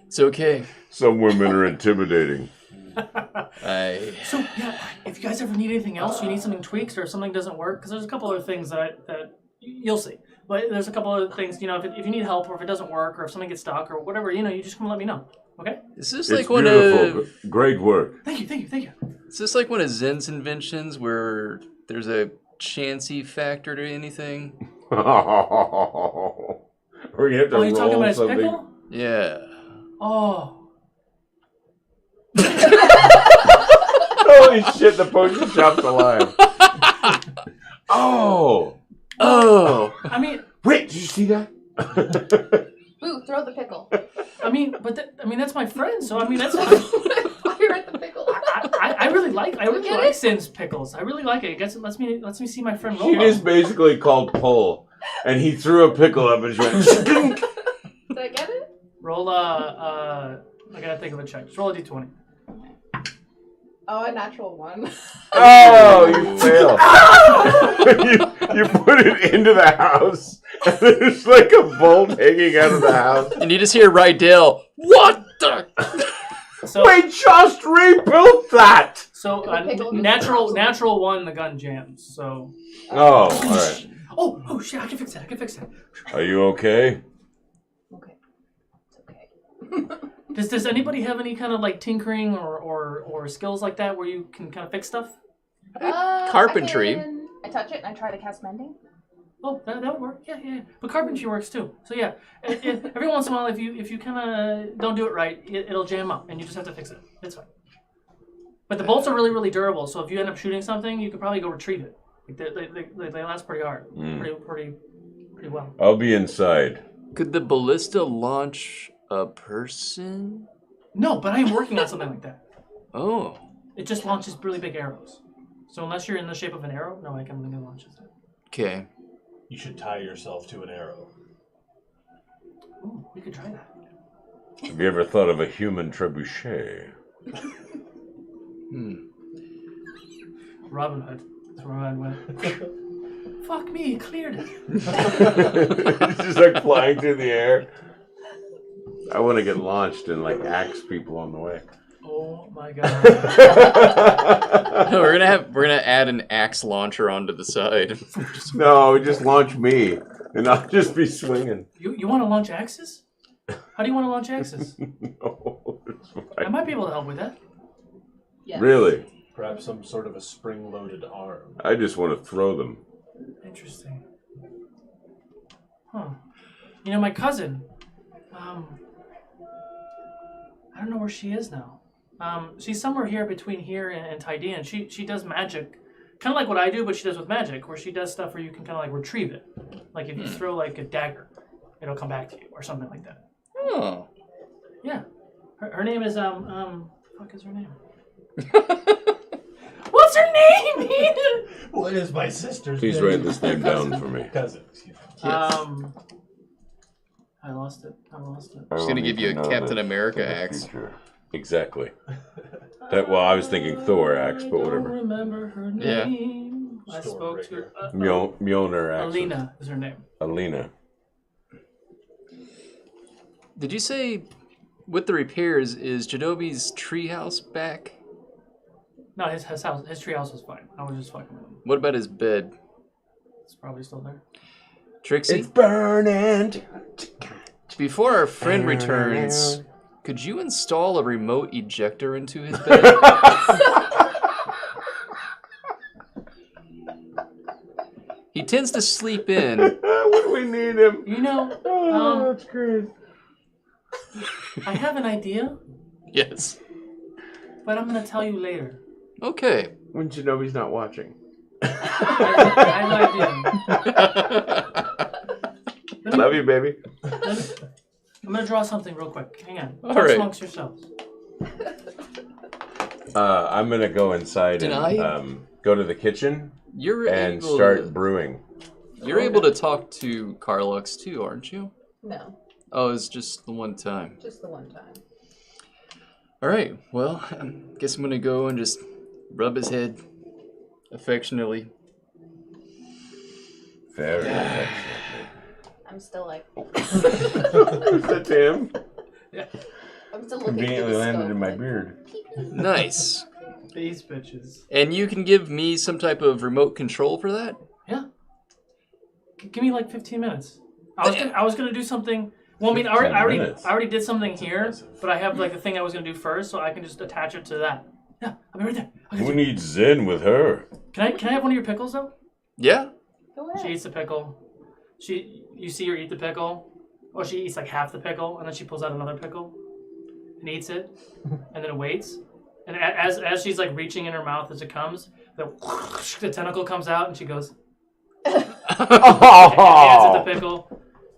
S3: It's okay.
S8: Some women are intimidating.
S1: So yeah, if you guys ever need anything else, you need something tweaked or if something doesn't work, because there's a couple other things that you'll see. But there's a couple other things, if you need help or if it doesn't work or if something gets stuck or whatever, you just come and let me know. Okay?
S3: Is this
S8: It's
S3: like one
S8: beautiful.
S3: of?
S8: Great work.
S1: Thank you.
S3: Is this like one of Zen's inventions where there's a chancy factor to anything?
S8: We're gonna have to
S1: Oh, you talking
S8: roll
S1: about his
S8: something.
S1: pickle?
S3: Yeah.
S1: Oh.
S8: Holy shit! The potion shop's alive. Oh.
S1: I mean,
S8: wait! Did you see that?
S9: Boo, throw the pickle.
S1: That's my friend. So that's fine.
S9: Fire at the pickle.
S1: I really like Sin's pickles. I really like it. It lets me see my friend roll.
S8: She just basically called pull, and he threw a pickle up and she went.
S9: Did I get it?
S1: Roll I gotta think of a check. Just roll a d20.
S9: Oh, a natural 1.
S8: Oh, you failed. you put it into the house, and there's like a bolt hanging out of the house.
S3: And you just hear Rydell. What the?
S1: So,
S8: we just rebuilt that.
S1: So natural 1, the gun jams. So.
S8: Oh, all right.
S1: Oh shit! I can fix that.
S8: Are you okay?
S1: Does anybody have any kind of like tinkering or skills like that where you can kind of fix stuff?
S3: Carpentry.
S9: I touch it and I try to cast mending.
S1: Oh, that would work. Yeah. But carpentry works too. So yeah, every once in a while, if you kind of don't do it right, it'll jam up, and you just have to fix it. It's fine. But the bolts are really, really durable. So if you end up shooting something, you could probably go retrieve it. Like they last pretty hard, pretty well.
S8: I'll be inside.
S3: Could the ballista launch a person?
S1: No, but I am working on something like that.
S3: Oh.
S1: It just launches really big arrows. So unless you're in the shape of an arrow, no, I can't think it launches it.
S3: Okay.
S10: You should tie yourself to an arrow.
S1: Ooh, we could try that.
S8: Have you ever thought of a human trebuchet?
S1: Robin Hood. That's where I went. Fuck me, cleared it.
S8: It's just like flying through the air. I want to get launched and like axe people on the way.
S1: Oh my god.
S3: No, we're gonna add an axe launcher onto the side.
S8: No, just launch me, and I'll just be swinging.
S1: You want to launch axes? How do you want to launch axes?
S8: No, it's fine.
S1: I might be able to help with that.
S9: Yes.
S8: Really?
S10: Perhaps some sort of a spring-loaded arm.
S8: I just want to throw them.
S1: Interesting. Huh. My cousin, I don't know where she is now. She's somewhere here between here and Tydean. She does magic, kind of like what I do, but she does with magic, where she does stuff where you can kind of like retrieve it. Like if you throw like a dagger, it'll come back to you or something like that.
S3: Oh.
S1: Yeah. Her name is fuck is her name? What's her name?
S10: What is my sister's
S8: Please
S10: name?
S8: write this name down for me.
S10: Cousin, excuse me.
S1: I lost it.
S3: I'm just gonna give you a Captain America axe.
S8: Exactly. I was thinking Thor axe, but
S1: I don't
S8: whatever.
S1: remember her name. I spoke to her.
S8: Mjolnir axe.
S1: Alina is her name.
S8: Alina.
S3: Did you say with the repairs is Jadobi's treehouse back?
S1: No, his house, his treehouse was fine. I was just fucking with him.
S3: What about his bed?
S1: It's probably still there.
S3: Trixie?
S2: It's burning.
S3: Before our friend returns, could you install a remote ejector into his bed? He tends to sleep in.
S2: When we need him.
S1: You know,
S2: that's great.
S1: I have an idea,
S3: Yes.
S1: but I'm gonna tell you later.
S3: Okay.
S2: When Shinobi's not watching.
S1: I have an idea.
S2: Love you, baby.
S1: I'm gonna draw something real quick. Hang on.
S3: All
S1: Talk
S3: right.
S1: amongst yourselves.
S2: I'm gonna go inside
S3: Denahi?
S2: and go to the kitchen
S3: You're
S2: and
S3: able
S2: start
S3: to,
S2: brewing.
S3: You're able to talk to Carlux too, aren't you?
S9: No,
S3: Oh, it's just the one time.
S9: just the one time.
S3: All right. Well, I guess I'm gonna go and just rub his head affectionately.
S2: Very affectionately.
S9: I'm still like.
S2: Is that him?
S1: Yeah.
S9: I'm still looking.
S2: Conveniently
S9: through the
S2: landed
S9: scope,
S2: in my
S9: like,
S2: beard.
S3: Nice.
S1: These bitches.
S3: And you can give me some type of remote control for that?
S1: Yeah. Give me like 15 minutes. I was gonna do something. Well, I mean, I already did something here, but I have like the thing I was gonna do first, so I can just attach it to that. Yeah, I'll be right there.
S8: Who needs Zen with her?
S1: Can I have one of your pickles though?
S3: Yeah.
S9: Go ahead.
S1: She eats the pickle. You see her eat the pickle. Or she eats like half the pickle, and then she pulls out another pickle and eats it, and then waits. And as she's like reaching in her mouth as it comes, the tentacle comes out, and she goes. Hands at the pickle.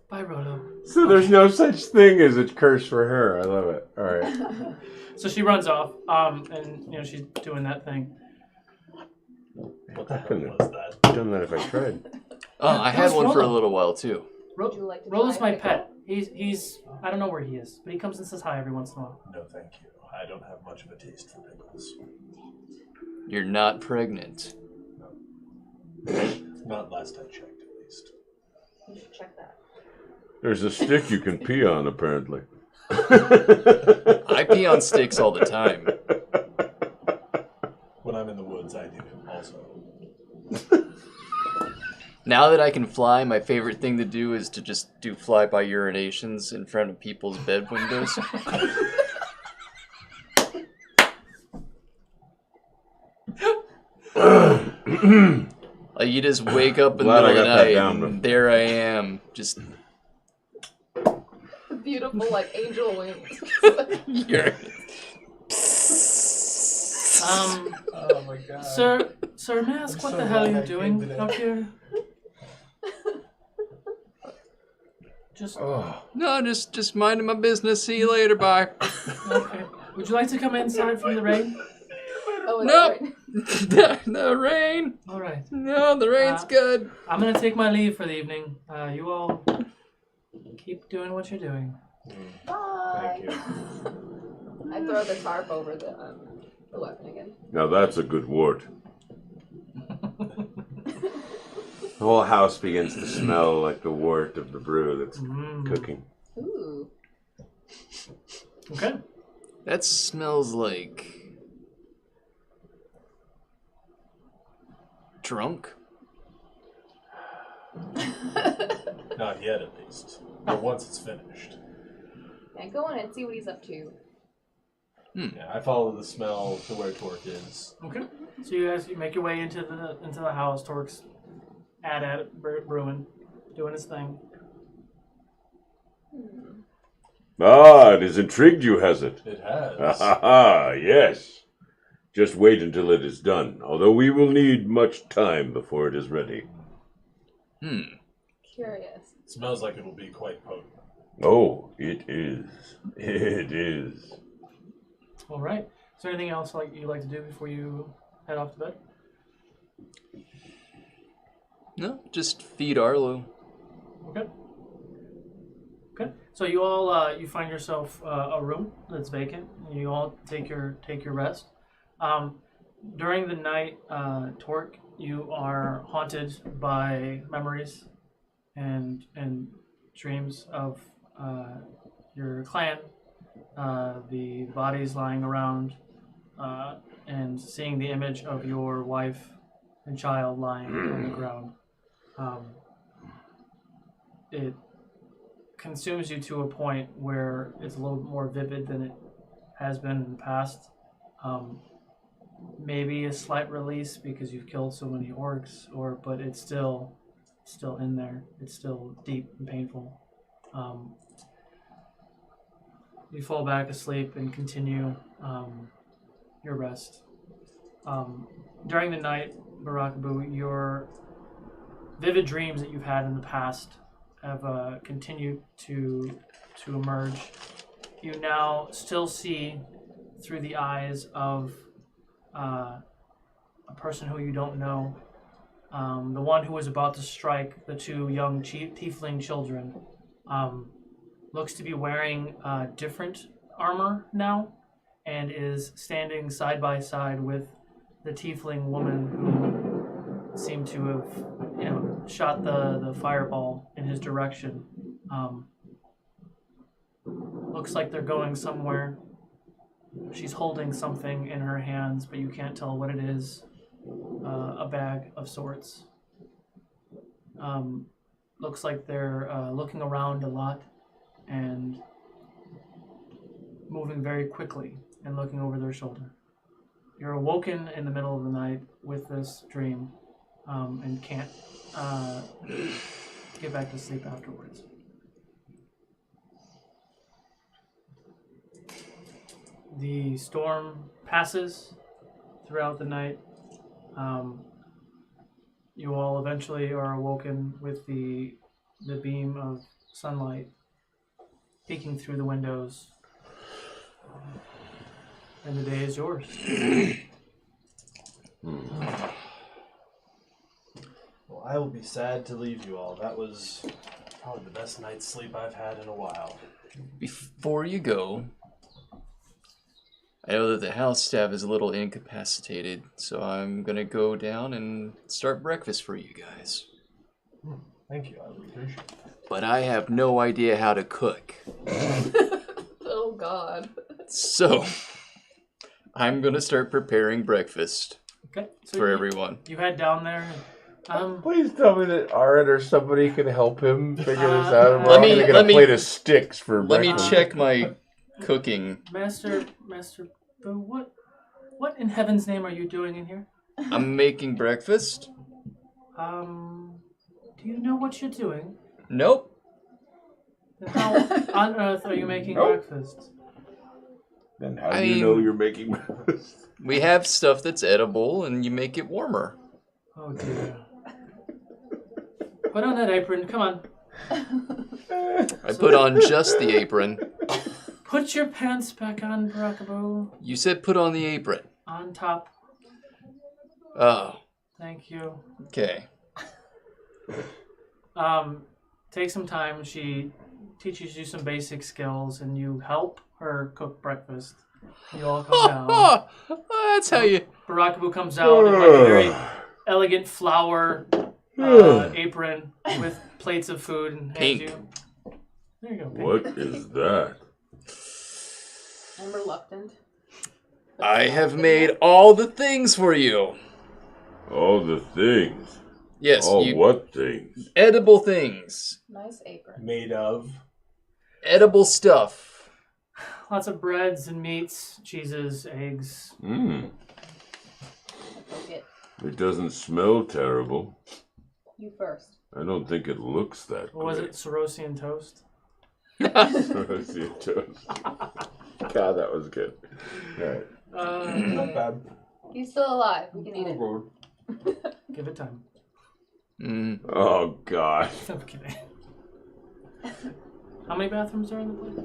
S1: Bye, RoU.
S2: So there's no such thing as a curse for her. I love it. All right.
S1: So she runs off, and she's doing that thing.
S10: What the
S2: I
S10: hell
S2: couldn't
S10: was
S2: have
S10: that?
S2: done that if I tried.
S3: Oh, I had one for a little while too.
S9: Would you like to
S1: RoU's
S9: try
S1: my
S9: a
S1: pet. He's I don't know where he is, but he comes and says hi every once in a while.
S10: No, thank you. I don't have much of a taste for pickles.
S3: You're not pregnant.
S10: Not last I checked, at least.
S9: You should check that.
S8: There's a stick you can pee on, apparently.
S3: I pee on sticks all the time.
S10: When I'm in the woods, I do also.
S3: Now that I can fly, my favorite thing to do is to just do flyby urinations in front of people's bed windows. Like you just wake up in the
S2: Glad I
S3: middle of the
S2: got that
S3: night
S2: down.
S3: and there I am, just
S9: Beautiful, like angel wings.
S3: you're
S10: Oh my god.
S1: Sir, may I ask what the hell are you doing out here? Just
S3: no, just minding my business. See you later, bye.
S1: okay. Would you like to come inside from the rain?
S9: Oh,
S3: Nope. The rain.
S1: All right.
S3: No, the rain's good.
S1: I'm gonna take my leave for the evening. You all keep doing what you're doing.
S9: Bye.
S10: Thank you.
S9: I throw the tarp over the weapon again.
S8: Now that's a good wart.
S2: The whole house begins to smell like the wort of the brew that's cooking.
S9: Ooh.
S1: Okay.
S3: That smells like drunk.
S10: Not yet, at least. But once it's finished.
S9: Yeah, go in and see what he's up to.
S10: Yeah, I follow the smell to where Torque is.
S1: Okay. So you guys make your way into the house. Torque's at it, brewing, doing his thing.
S8: Ah, it has intrigued you, has it?
S10: It has.
S8: Yes. Just wait until it is done, although we will need much time before it is ready.
S9: Curious.
S10: It smells like it will be quite potent.
S8: Oh, it is. It is.
S1: All right. Is there anything else you'd like to do before you head off to bed?
S3: No, just feed Arlo.
S1: Okay. Okay. So you all you find yourself a room that's vacant. And you all take your rest. During the night, Torque, you are haunted by memories and dreams of your clan, the bodies lying around, and seeing the image of your wife and child lying on the ground. It consumes you to a point where it's a little more vivid than it has been in the past. Maybe a slight release because you've killed so many orcs, but it's still in there. It's still deep and painful. You fall back asleep and continue your rest. During the night, Barakabu, your vivid dreams that you've had in the past have continued to emerge. You now still see through the eyes of a person who you don't know. The one who was about to strike the two young tiefling children looks to be wearing different armor now and is standing side by side with the tiefling woman who seemed to have shot the fireball in his direction. Looks like they're going somewhere. She's holding something in her hands, but you can't tell what it is. A bag of sorts. Looks like they're looking around a lot and moving very quickly and looking over their shoulder. You're awoken in the middle of the night with this dream and can't get back to sleep afterwards. The storm passes throughout the night. You all eventually are awoken with the beam of sunlight peeking through the windows, and the day is yours.
S10: Well, I will be sad to leave you all. That was probably the best night's sleep I've had in a while.
S3: Before you go, I know that the house staff is a little incapacitated, so I'm going to go down and start breakfast for you guys.
S10: Thank you, I would appreciate it.
S3: But I have no idea how to cook.
S9: Oh, God.
S3: So, I'm going to start preparing breakfast
S1: for
S3: everyone.
S1: You head down there.
S8: Please tell me that Aaron or somebody can help him figure this out. We're
S3: let
S8: all
S3: me-
S8: gonna get
S3: let
S8: a
S3: me-
S8: plate of sticks for
S3: Let me
S8: breakfast.
S3: check my cooking.
S1: Master Boo, what in heaven's name are you doing in here?
S3: I'm making breakfast.
S1: Do you know what you're doing?
S3: Nope.
S1: Then how on earth are you making breakfast?
S8: Then how do you know you're making breakfast?
S3: We have stuff that's edible, and you make it warmer.
S1: Oh dear. Put on that apron, come on.
S3: I put on just the apron.
S1: Put your pants back on, Barakabu.
S3: You said put on the apron.
S1: On top.
S3: Oh,
S1: Thank you.
S3: okay.
S1: Take some time. She teaches you some basic skills, and you help her cook breakfast. You all come down.
S3: That's how you...
S1: Barakabu comes out in like a very elegant flower apron with plates of food and hands
S3: Pink.
S1: you. There you go. Pink.
S8: What is that?
S9: I'm reluctant.
S3: I have made all the things for you.
S8: All the things.
S3: Yes.
S8: All what things?
S3: Edible things.
S9: Nice apron.
S10: Made of?
S3: Edible stuff.
S1: Lots of breads and meats, cheeses, eggs.
S8: Mmm.
S9: It.
S8: It doesn't smell terrible.
S9: You first.
S8: I don't think it looks that
S1: What was it? Sorosian toast?
S8: Sorosian toast. God, that was good. All right.
S10: Not bad.
S9: He's still alive. We can eat it.
S1: Give it time.
S8: Oh, God.
S1: I'm kidding. How many bathrooms are in the place?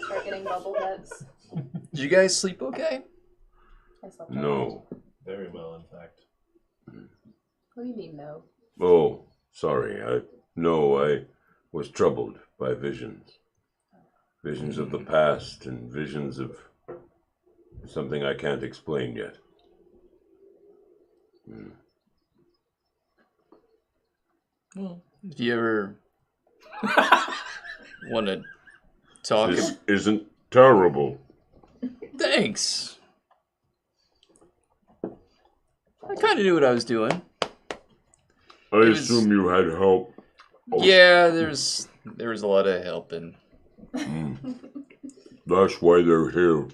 S9: Start getting bubble heads.
S3: Did you guys sleep okay?
S9: I slept
S8: No.
S10: Very well, in fact.
S9: What do you mean, no?
S8: Oh, sorry. I was troubled by visions. Visions of the past and visions of something I can't explain yet.
S3: Well, if you ever want to talk...
S8: This isn't terrible.
S3: Thanks. I kind of knew what I was doing.
S8: I assume you had help.
S3: Yeah, there was a lot of helping.
S8: That's why they're here.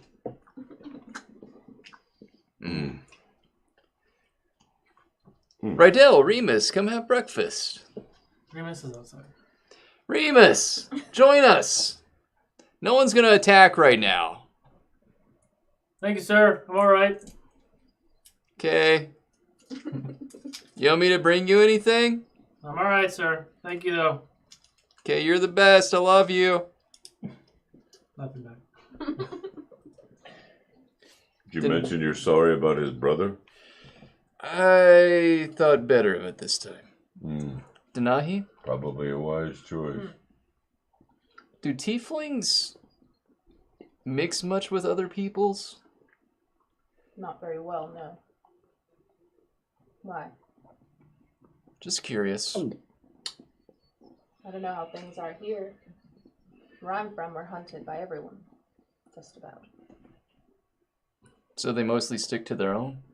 S3: Rydell, Remus, come have breakfast.
S1: Remus is outside.
S3: Remus, join us. No one's gonna attack right now.
S1: Thank you, sir. I'm all right.
S3: Okay. You want me to bring you anything?
S1: I'm all right, sir. Thank you, though.
S3: Okay, you're the best. I love you.
S1: Nothing back.
S8: Did you mention you're sorry about his brother?
S3: I thought better of it this time. Denahi?
S8: Probably a wise choice.
S3: Do tieflings mix much with other peoples?
S9: Not very well, no. Why?
S3: Just curious.
S9: I don't know how things are here. Where I'm from, we're hunted by everyone. Just about.
S3: So they mostly stick to their own?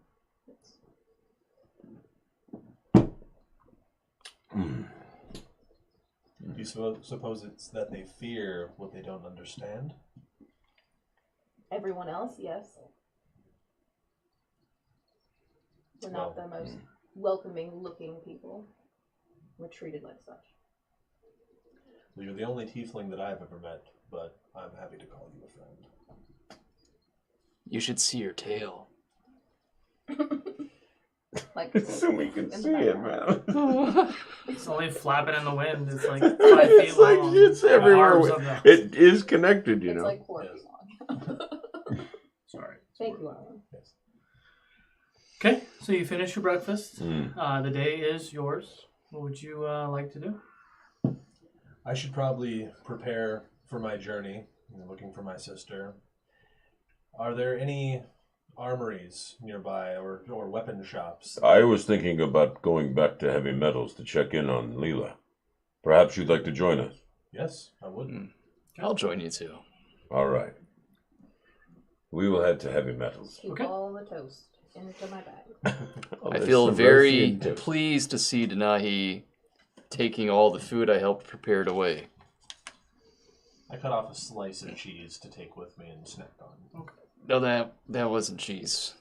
S10: Do you suppose it's that they fear what they don't understand?
S9: Everyone else, yes. We're not the most welcoming looking people. We're treated like such.
S10: Well, you're the only tiefling that I've ever met, but I'm happy to call you a friend.
S3: You should see your tail.
S9: Like,
S2: so we can see it, man.
S1: It's only flapping in the wind. It's like 5 feet
S2: It's like
S1: long.
S2: it's
S1: The
S2: everywhere.
S1: arms of the-
S2: It is connected, you
S9: it's
S2: know.
S9: like 4 feet long.
S1: Sorry.
S9: Thank you, Alan.
S10: Yes.
S1: Okay, so you finish your breakfast. The day is yours. What would you like to do?
S10: I should probably prepare for my journey, looking for my sister. Are there any armories nearby or weapon shops?
S8: I was thinking about going back to Heavy Metals to check in on Leela. Perhaps you'd like to join us.
S10: Yes, I would.
S3: I'll join you too.
S8: All right. We will head to Heavy Metals.
S9: Keep all the toast into my bag.
S3: I feel very pleased to see Denahi taking all the food I helped prepare away.
S10: I cut off a slice of cheese to take with me and snack on.
S1: Okay.
S3: No, that wasn't cheese.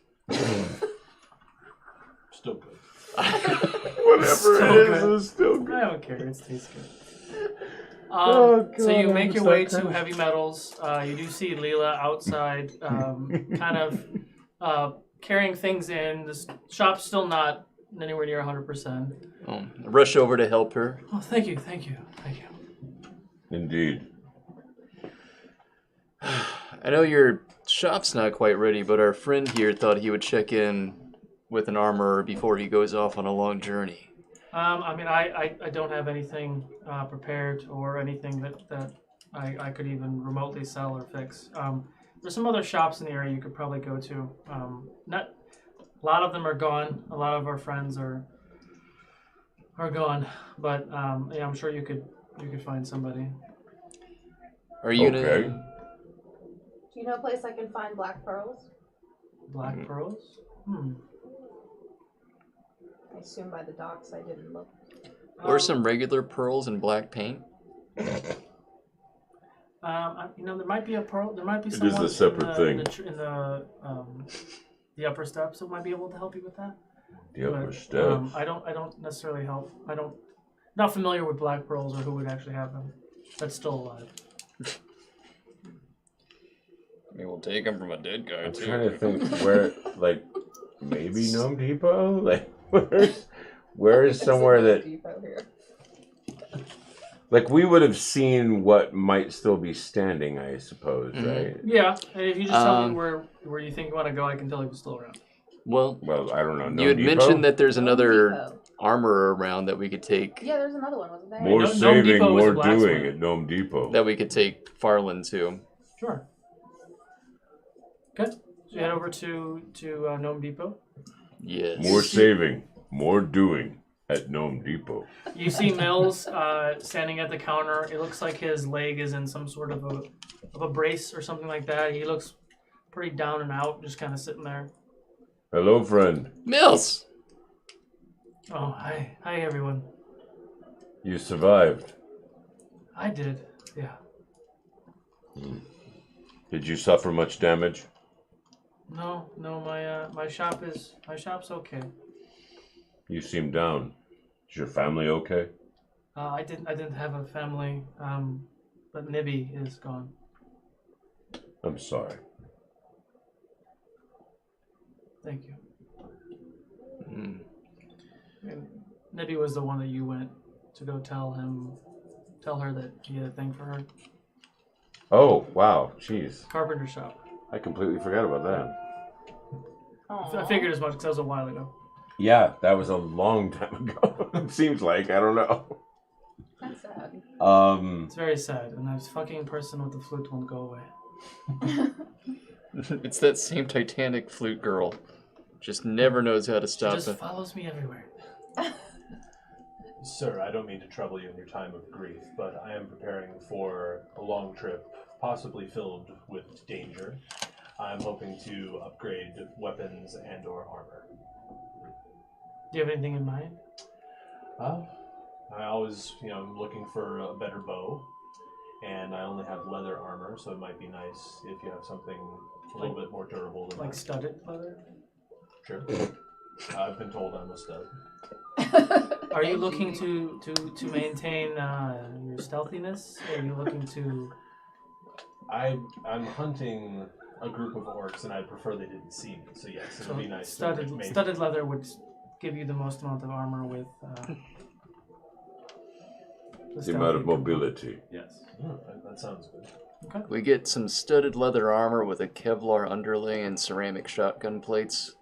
S10: Still good.
S2: Whatever it is, it's still good.
S1: I don't care. It tastes good.
S2: God,
S1: so you
S2: I'm
S1: make your
S2: so
S1: way to
S2: crazy.
S1: Heavy Metals. You do see Leela outside, kind of carrying things in. The shop's still not anywhere near 100%.
S3: I rush over to help her.
S1: Oh, thank you.
S8: Indeed.
S3: I know your shop's not quite ready, but our friend here thought he would check in with an armorer before he goes off on a long journey.
S1: I mean, I don't have anything prepared or anything that I could even remotely sell or fix. There's some other shops in the area you could probably go to. Not a lot of them are gone. A lot of our friends are gone, but yeah, I'm sure you could find somebody.
S3: Are you
S8: okay?
S9: Do you know a place I can find black pearls?
S1: Black pearls?
S9: I assume by the docks I didn't look.
S3: Or some regular pearls and black paint?
S1: There might be a pearl. There might be
S8: It is
S1: someone
S8: a separate thing.
S1: in the upper steps who might be able to help you with that.
S8: The upper
S1: But,
S8: steps.
S1: I don't necessarily help. Not familiar with black pearls or who would actually have them. That's still alive.
S3: Maybe we'll take them from a dead guy
S8: I'm
S3: too.
S8: trying to think where, like, maybe Gnome Depot? Like, where is somewhere that, like, we would have seen what might still be standing, I suppose, right?
S1: Yeah, and if you just tell me where you think you want to go, I can tell if it's still around.
S3: Well,
S8: I don't know.
S3: You had mentioned that there's
S9: Gnome
S3: another
S9: Depot.
S3: armorer around that we could take.
S9: Yeah, there's another one, wasn't there?
S8: More
S1: Gnome
S8: saving,
S1: Depot was
S8: more
S1: a blacksmith.
S8: doing at Gnome Depot.
S3: That we could take Farlan to.
S1: Sure. Okay, so you head over to Gnome Depot.
S3: Yes.
S8: More saving, more doing at Gnome Depot.
S1: You see Mills standing at the counter. It looks like his leg is in some sort of a brace or something like that. He looks pretty down and out, just kind of sitting there.
S8: Hello, friend.
S3: Mills!
S1: Oh, hi. Hi, everyone.
S8: You survived.
S1: I did, yeah.
S8: Did you suffer much damage?
S1: No, my shop's okay.
S8: You seem down. Is your family okay?
S1: I didn't have a family, but Nibby is gone.
S8: I'm sorry.
S1: Thank you. And Nibby was the one that you went to go tell her that he had a thing for her.
S2: Oh, wow. Jeez.
S1: Carpenter shop.
S2: I completely forgot about that.
S1: I figured as much because that was a while ago.
S2: Yeah, that was a long time ago. It seems like. I don't know.
S9: That's sad.
S1: It's very sad, and that fucking person with the flute won't go away.
S3: It's that same Titanic flute girl. Just never knows how to stop
S1: She just
S3: it.
S1: follows me everywhere.
S10: Sir, I don't mean to trouble you in your time of grief, but I am preparing for a long trip, possibly filled with danger. I'm hoping to upgrade weapons and/or armor.
S1: Do you have anything in mind?
S10: I always, I'm looking for a better bow, and I only have leather armor, so it might be nice if you have something a little bit more durable than
S1: Like
S10: that.
S1: studded leather?
S10: Sure. I've been told I'm a stud.
S1: Are you looking to maintain your stealthiness? Or are you looking to...
S10: I'm hunting a group of orcs, and I'd prefer they didn't see me. So yes, it would be nice.
S1: Studded leather would give you the most amount of armor with...
S8: The amount of mobility.
S10: Yes. That sounds good.
S1: Okay.
S3: We get some studded leather armor with a Kevlar underlay and ceramic shotgun plates.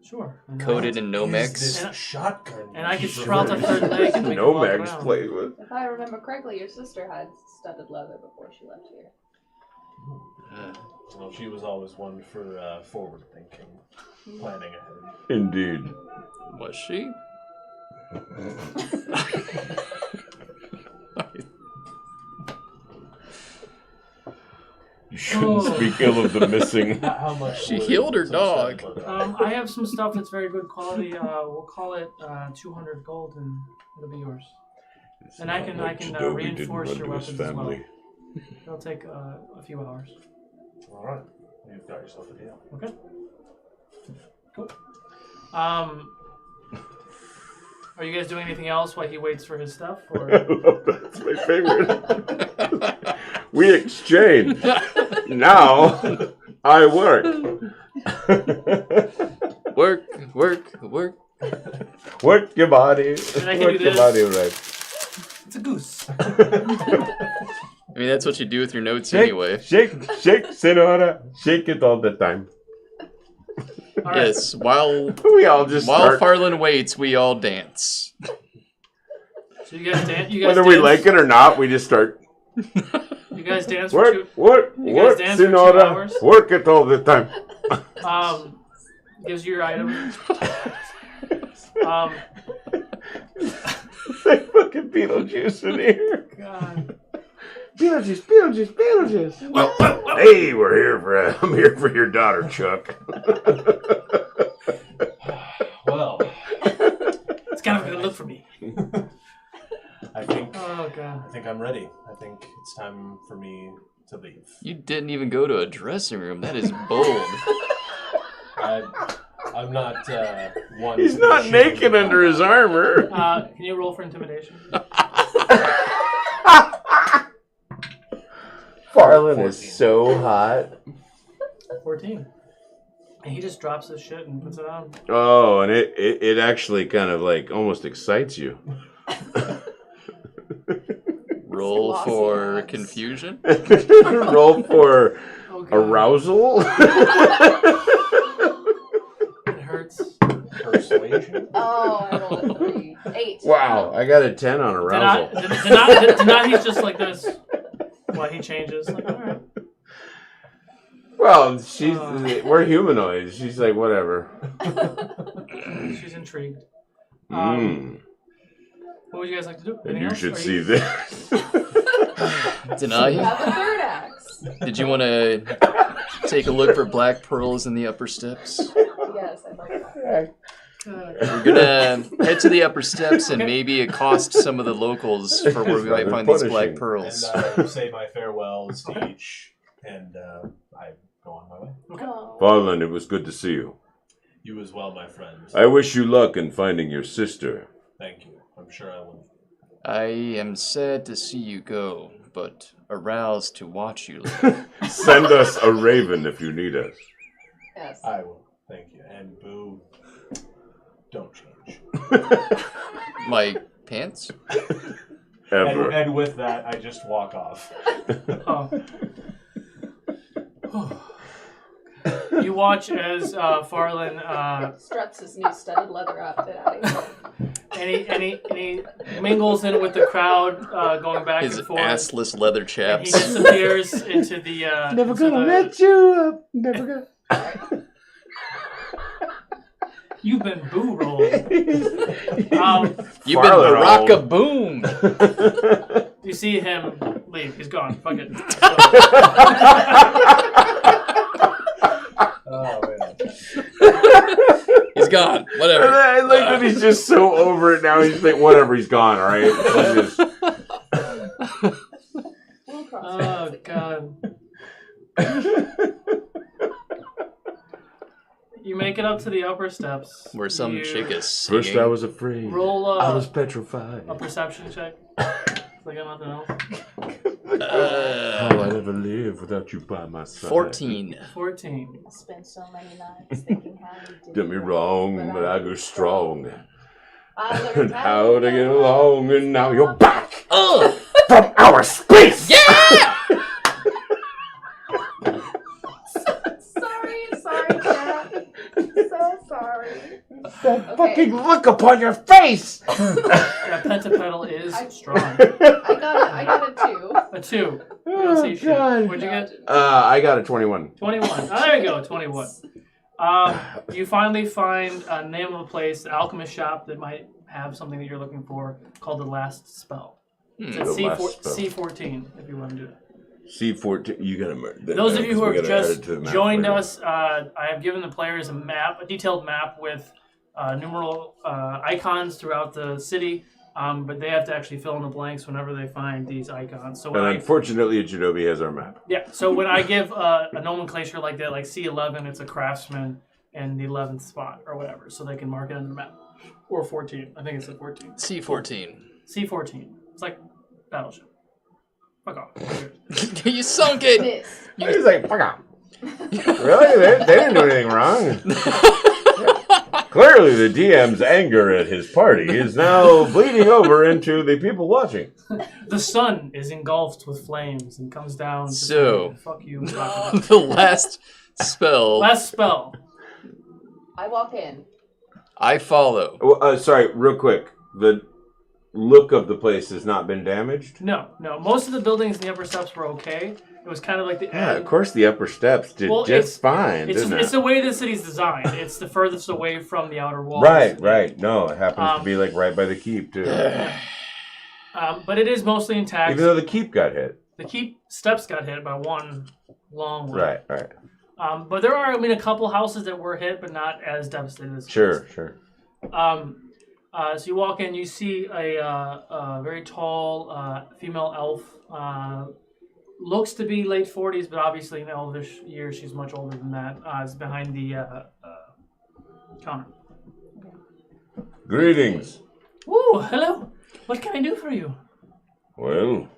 S1: Sure.
S3: Coated in Nomex.
S10: This shotgun.
S1: And I could sprout a third leg and we could walk
S2: Nomex
S1: around.
S2: played with.
S9: If I remember correctly, your sister had studded leather before she left here.
S10: Well, she was always one for forward thinking, planning ahead.
S8: Indeed.
S3: Was she?
S8: You shouldn't speak ill of the missing.
S10: How much
S3: She
S10: would
S3: healed her
S10: some
S3: dog.
S10: studded leather-
S1: I have some stuff that's very good quality. We'll call it 200 gold and it'll be yours. And I can reinforce your weapons as well. It'll take a few hours.
S10: All right, you've got yourself a deal.
S1: Okay. Cool. Are you guys doing anything else while he waits for his stuff? Or?
S2: I love that. It's my favorite. We exchange. Now, I work.
S3: Work.
S2: Work your body.
S1: And I can
S2: Work
S1: do
S2: your
S1: this.
S2: body right.
S1: It's a goose.
S3: I mean, that's what you do with your notes anyway.
S2: Shake, senora. Shake it all the time.
S3: Yes, while
S2: we all just start.
S3: Farlan waits, we all dance.
S1: So you guys dance.
S2: Whether we like it or not, we just start.
S1: You guys dance
S2: Work,
S1: for 2
S2: work,
S1: senora.
S2: senora. Work it all the time.
S1: Gives you your item.
S2: It's like fucking Beetlejuice in here.
S1: God.
S2: Beetlejuice. Well, hey, I'm here for your daughter, Chuck.
S10: Well,
S1: It's kind of a good look for me.
S10: I think.
S1: Oh God.
S10: I think I'm ready. I think it's time for me to leave.
S3: You didn't even go to a dressing room. That is bold.
S10: I'm not one.
S2: He's
S10: to
S2: not
S10: be
S2: naked
S10: ashamed.
S2: under his armor.
S1: Can you roll for intimidation?
S2: Farlan is so hot.
S1: 14. And he just drops his shit and puts it on.
S2: Oh, and it actually kind of like almost excites you.
S3: Roll
S9: Glossy
S3: for
S9: abs.
S3: confusion.
S2: Roll for
S1: Oh, God.
S2: arousal.
S1: It hurts.
S10: Persuasion.
S9: Oh, I rolled a 3. 8.
S2: Wow, I got a 10 on arousal.
S1: Denahi's just like this. While he changes. Like, all right.
S2: Well, we're humanoids. She's like, whatever.
S1: She's intrigued.
S2: Mm.
S1: What would you guys like to do?
S2: And
S1: Anything
S2: you
S1: else?
S2: should
S1: Are
S2: see this.
S9: You
S3: Denahi,
S9: have a third axe.
S3: did you want to Take a look for black pearls in the upper steps.
S9: Yes, I like that.
S3: We're gonna head to the upper steps and maybe accost some of the locals for where we might find these black pearls.
S10: And say my farewells to each, and I go on my way.
S1: Okay.
S8: Farlan, it was good to see you.
S10: You as well, my friend.
S8: I wish you luck in finding your sister.
S10: Thank you. I'm sure I will.
S3: I am sad to see you go, but aroused to watch you live.
S8: Send us a raven if you need us.
S9: Yes.
S10: I will. Thank you. And Boo, don't change.
S3: My pants?
S8: Ever.
S10: And with that, I just walk off.
S1: You watch as Farlan
S9: Struts his new studded leather outfit out of here.
S1: and he mingles in with the crowd, going back
S3: His
S1: and forth.
S3: assless leather
S1: And he
S3: chaps.
S1: disappears into the.
S2: Never
S1: into
S2: gonna
S1: the-
S2: let you up. Never gonna.
S1: You've been boo rolled.
S3: You've been Baraka Boom.
S1: You see him leave. He's gone. Fuck it.
S10: Oh, man.
S3: He's gone. Whatever.
S2: I like that he's just so over it now. He's like, whatever, he's gone, all right? He's just...
S1: Oh, God. You make it up to the upper steps.
S3: Where some chick is singing.
S2: First I was afraid.
S1: Roll
S2: I was petrified.
S1: a perception check. If I got nothing else.
S2: How I'd ever live without you by my side.
S3: 14.
S1: 14.
S9: I spent so many nights thinking how you did.
S2: Get me wrong, but I go strong.
S9: I
S2: And
S9: learned
S2: how to get along, and now you're back
S3: Oh!
S2: from outer space!
S3: Yeah!
S9: Sorry, Cat. So sorry.
S2: That fucking look upon your face!
S1: That pentapedal is strong.
S9: I got a 2.
S1: A 2. You don't see shit.
S2: God.
S1: What'd you get?
S2: I got a 21.
S1: 21. Oh, there you go. 21. You finally find a name of a place, an alchemist shop that might have something that you're looking for called the Last Spell. It's at
S2: The Last Spell.
S1: C14 if you want to do it.
S2: C14, you gotta murder.
S1: Those of you who have just joined
S2: later.
S1: us, I have given the players a map, a detailed map with numeral icons throughout the city, but they have to actually fill in the blanks whenever they find these icons. So when
S2: And unfortunately, Ajinobi has our map.
S1: so when I give a nomenclature like that, like C11, it's a craftsman in the 11th spot or whatever, so they can mark it on the map. Or 14. I think it's a 14.
S3: C14.
S1: C14. It's like Battleship. Fuck off.
S3: You sunk it.
S2: He's like, fuck off. Really? They didn't do anything wrong. Clearly, the DM's anger at his party is now bleeding over into the people watching.
S1: The sun is engulfed with flames and comes down. To
S3: So,
S1: fuck you.
S3: the last spell.
S1: Last spell.
S9: I walk in.
S3: I follow.
S2: Well, sorry, real quick. The look of the place has not been damaged?
S1: No. Most of the buildings in the upper steps were okay. It was kind of like the
S2: Yeah, of course the upper steps did
S1: Well,
S2: just fine,
S1: It's
S2: didn't
S1: it's
S2: it?
S1: the way the city's designed. It's the furthest away from the outer walls.
S2: Right. No, it happens to be like right by the keep, too.
S1: But it is mostly intact.
S2: Even though the keep got hit.
S1: The keep steps got hit by one long one.
S2: Right.
S1: But there are, a couple houses that were hit, but not as devastated as
S2: Sure.
S1: So you walk in, you see a very tall female elf. Looks to be late 40s, but obviously in elvish years, she's much older than that. It's behind the counter.
S8: Greetings.
S1: Woo, hello. What can I do for you?
S8: Well,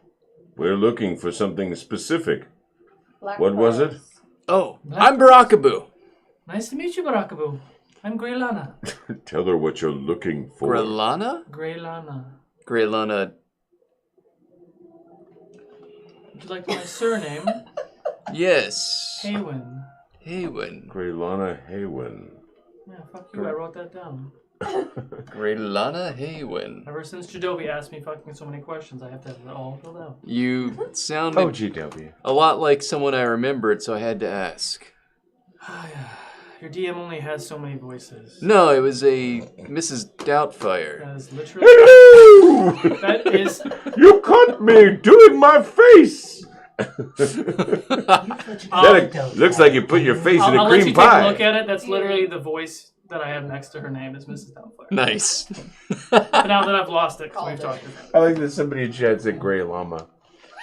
S8: we're looking for something specific.
S9: Black
S8: What was it?
S3: Oh, I'm Barakaboo.
S1: Nice to meet you, Barakaboo. I'm Greylana.
S8: Tell her what you're looking for.
S3: Grelana?
S1: Greylana.
S3: Greylana.
S1: Would you like my surname?
S3: Yes.
S1: Haywin.
S8: Greylana Haywin.
S1: Yeah, fuck you. I wrote that down.
S3: Greylana Haywin.
S1: Ever since Jadobi asked me fucking so many questions, I have to have it all filled out.
S3: You sounded
S2: GW.
S3: a lot like someone I remembered, so I had to ask.
S1: Your DM only has so many voices.
S3: No, it was a Mrs. Doubtfire.
S1: That is literally...
S8: Hello!
S1: That is...
S8: You caught me doing my face!
S2: Looks like you put your face in a
S1: I'll
S2: cream
S1: let you
S2: pie.
S1: take a look at it. That's literally the voice that I have next to her name is Mrs. Doubtfire.
S3: Nice.
S1: But now that I've lost it, 'cause we've talked about it.
S2: I like that somebody in chat said Grey Llama.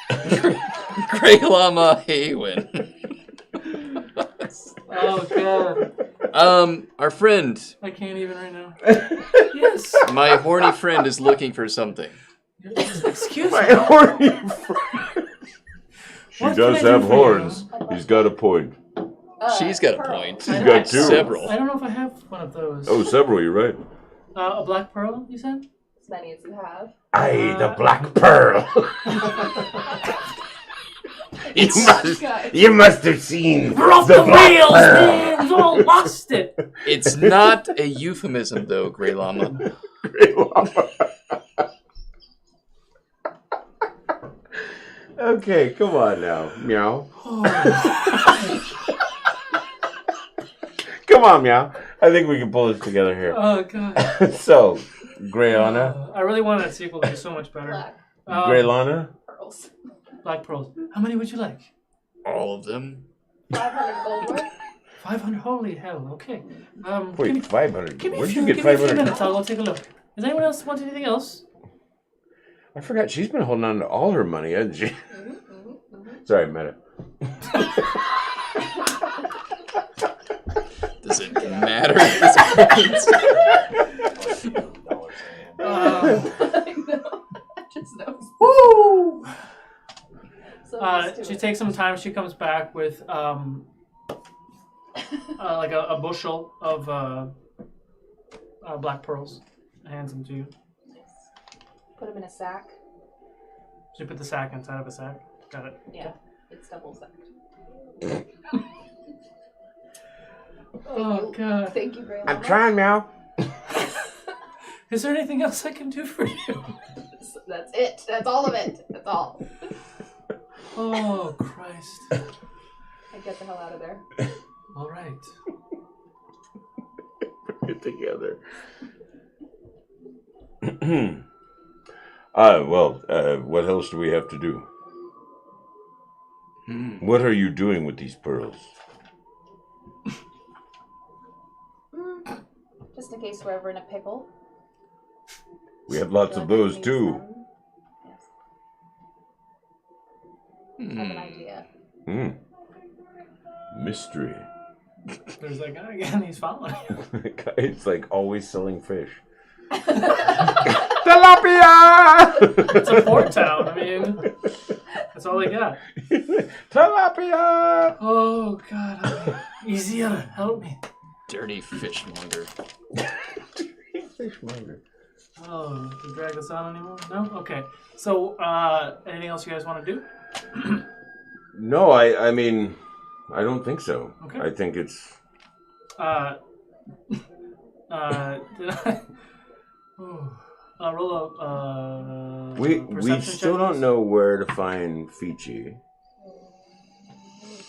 S3: Grey Llama Haywin.
S1: Oh god.
S3: Our friend.
S1: I can't even right now. Yes.
S3: My horny friend is looking for something.
S1: Excuse
S2: My
S1: me.
S2: horny friend. She
S1: What
S2: does
S1: can I do
S2: have
S1: for you?
S2: horns. He's got a point.
S3: She's got a point.
S2: She's got two.
S3: Several.
S1: I don't know if I have one of those.
S2: Oh, several, you're right.
S1: A black pearl, you said?
S9: As many as you have.
S2: Aye, the black pearl. you must have seen
S1: We're off the
S2: black
S1: rails,
S2: pearl.
S1: man! We've all lost it!
S3: It's not a euphemism, though, Grey Llama.
S2: Grey Llama. Okay, come on now. Meow. Come on, Meow. I think we can pull this together here.
S1: Oh, God.
S2: So, Greyana.
S1: I really wanted that sequel to be so much better.
S9: Black.
S2: Greylana?
S9: Pearls.
S1: Black pearls. How many would you like?
S3: All of them.
S9: 500 gold worth.
S1: 500? Holy hell, okay.
S2: Wait, 500.
S1: Give me
S2: Where'd
S1: a few,
S2: you get
S1: give me a few
S2: 500?
S1: minutes. I'll go take a look. Does anyone else want anything else?
S2: I forgot she's been holding on to all her money, hasn't she? Sorry, Meta.
S3: Does it matter at this point?
S9: I just know.
S1: Woo!
S9: So
S1: She takes some time. She comes back with like a bushel of black pearls. Hands them to you.
S9: Put them in a sack.
S1: She put the sack inside of a sack. Got it.
S9: Yeah, it's double sacked.
S1: Oh god.
S9: Thank you very much.
S2: I'm trying, Meow.
S1: Is there anything else I can do for you?
S9: That's it. That's all of it. That's all.
S1: Oh Christ.
S9: I get the hell out of there.
S1: All right.
S2: Put it together. What else do we have to do? What are you doing with these pearls?
S9: Just in case we're ever in a pickle.
S2: We have lots of those too.
S9: Yes. I have an idea.
S2: Mystery.
S1: There's that guy again. He's following you.
S2: It's like always selling fish. Tilapia!
S1: It's a port town. I mean, that's all they got.
S2: Tilapia!
S1: Oh God. Easier. Help me.
S3: Dirty fishmonger.
S2: Fishmonger.
S1: Oh, can you drag this on anymore? No? Okay. So, anything else you guys want to do?
S2: No, I mean, I don't think so.
S1: Okay.
S2: I think it's...
S1: Did I... roll a,
S2: We
S1: perception
S2: still
S1: check,
S2: don't
S1: please.
S2: know where to find Fiji.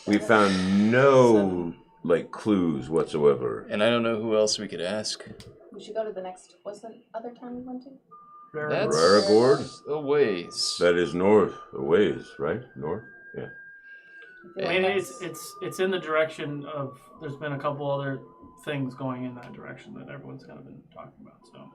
S2: We found no like clues whatsoever.
S3: And I don't know who else we could ask.
S9: We should go to the next. What's the other town we went to?
S3: That's
S2: Raragord?
S3: a ways.
S2: That is north, a ways, right? North? Yeah.
S1: I mean, it's in the direction of. There's been a couple other things going in that direction that everyone's kind of been talking about. So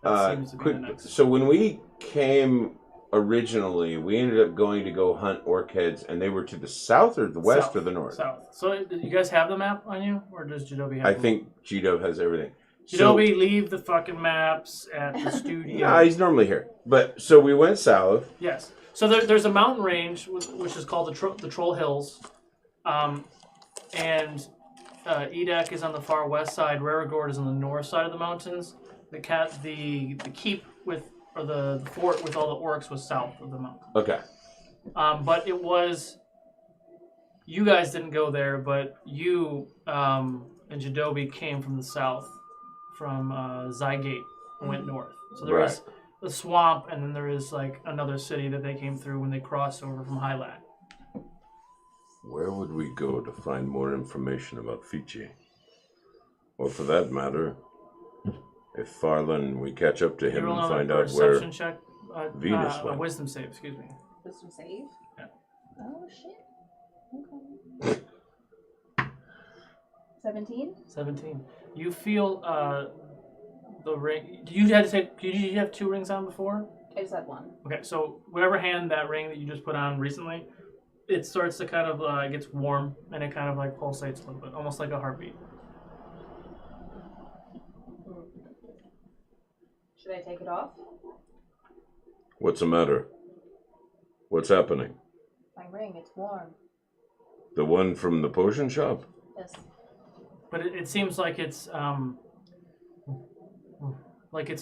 S1: that seems to be the next.
S2: So when we came originally, we ended up going to go hunt orc heads, and they were to the south or the west
S1: South.
S2: or the north.
S1: South. So you guys have the map on you, or does Jadobi have?
S2: I
S1: the
S2: think G-Dove has everything.
S1: Jadobi, leave the fucking maps at the studio.
S2: Nah, he's normally here. But so we went south.
S1: Yes. So there's a mountain range which is called the Troll Hills, and Edayk is on the far west side. Raragord is on the north side of the mountains. The keep with the fort with all the orcs was south of the mountain.
S2: Okay.
S1: But it was. You guys didn't go there, but you and Jadobi came from the south, from Zygate, and went north. So there is the swamp, and then there is like another city that they came through when they crossed over from Highland.
S2: Where would we go to find more information about Fiji? Or for that matter, if Farlan, we catch up to him and find out where
S1: check,
S2: Venus
S1: a
S2: went.
S1: wisdom save, excuse me.
S9: Wisdom save?
S1: Yeah.
S9: Oh shit. Okay. 17.
S1: 17. You feel the ring. Did you have 2 rings on before?
S9: I just had 1.
S1: Okay, so whatever hand that ring that you just put on recently, it starts to kind of it gets warm and it kind of like pulsates a little bit, almost like a heartbeat.
S9: Should I take it off?
S8: What's the matter? What's happening?
S9: My ring, it's warm.
S8: The one from the potion shop?
S9: Yes.
S1: But it seems like it's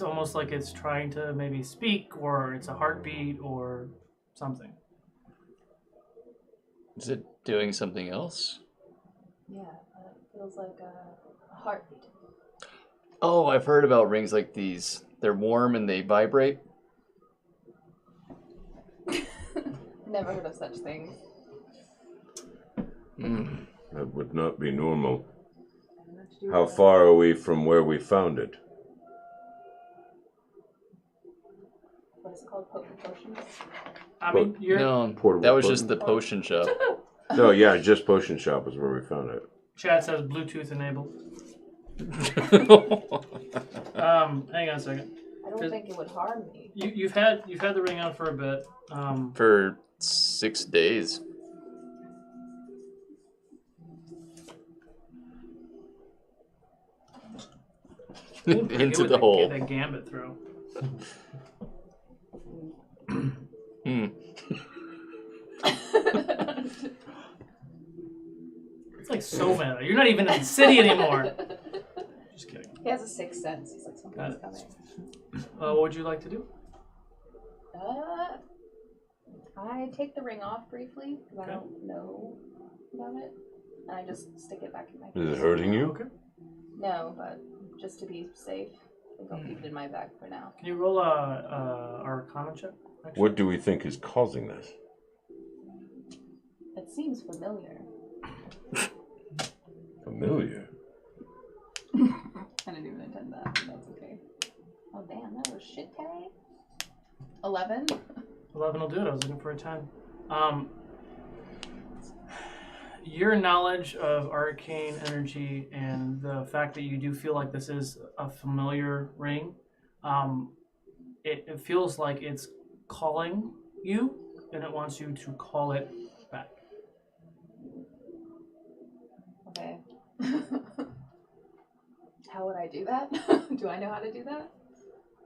S1: almost like it's trying to maybe speak, or it's a heartbeat or something.
S3: Is it doing something else?
S9: Yeah, it feels like a heartbeat.
S3: Oh, I've heard about rings like these. They're warm and they vibrate.
S9: Never heard of such things.
S8: That would not be normal. How far are we from where we found it?
S9: What is it called? Potions?
S1: I mean,
S3: No,
S8: Portable
S3: that was
S8: potion?
S3: just the potion shop.
S8: No, yeah, just potion shop is where we found it.
S1: Chat says Bluetooth enabled. Hang on a second.
S9: I don't think it would harm me.
S1: You've had the ring on for a bit.
S3: For 6 days. Into the hole.
S1: That gambit throw. It's like so meta. You're not even in the city anymore. Just kidding.
S9: He has a 6th sense. He's like, something's coming.
S1: What would you like to do?
S9: I take the ring off briefly because
S1: Okay.
S9: I don't know about it, and I just stick it back in my.
S8: Is it hurting you?
S1: Okay.
S9: No, but just to be safe, I think I'll keep it in my bag for now.
S1: Can you roll a Arcana check? Actually?
S8: What do we think is causing this?
S9: It seems familiar.
S8: Familiar?
S9: I didn't even intend that, but that's okay. Oh damn, that was shit tag. 11.
S1: 11 will do it. I was looking for a 10. Your knowledge of arcane energy and the fact that you do feel like this is a familiar ring, it feels like it's calling you, and it wants you to call it back.
S9: Okay. How would I do that? Do I know how to do that?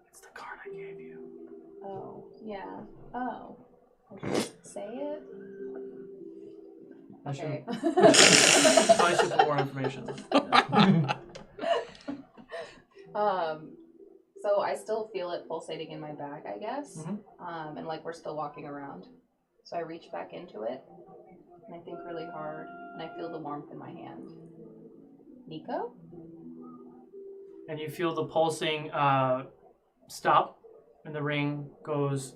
S1: It's the card I gave you.
S9: Oh, yeah. Oh. I should just say it? Okay.
S1: Probably should put more information.
S9: So I still feel it pulsating in my back, I guess.
S1: Mm-hmm.
S9: And like we're still walking around. So I reach back into it and I think really hard and I feel the warmth in my hand. Nico?
S1: And you feel the pulsing stop, and the ring goes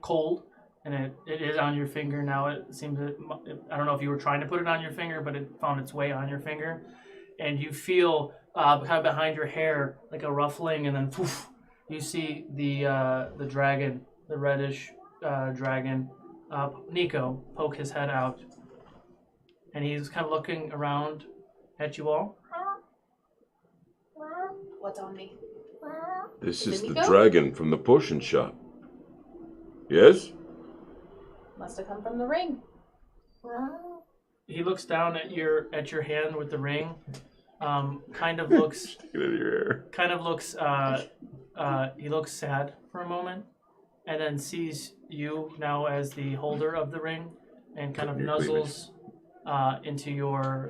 S1: cold, and it is on your finger now. It seems I don't know if you were trying to put it on your finger, but it found its way on your finger, and you feel kind of behind your hair like a ruffling, and then poof, you see the dragon, the reddish dragon, Nico, poke his head out, and he's kind of looking around at you all.
S9: What's on me?
S8: This is the
S9: Nico?
S8: dragon from the potion shop. Yes?
S9: Must have come from the ring.
S1: He looks down at your hand with the ring. Kind of looks. Kind of looks. He looks sad for a moment, and then sees you now as the holder of the ring, and kind of nuzzles into your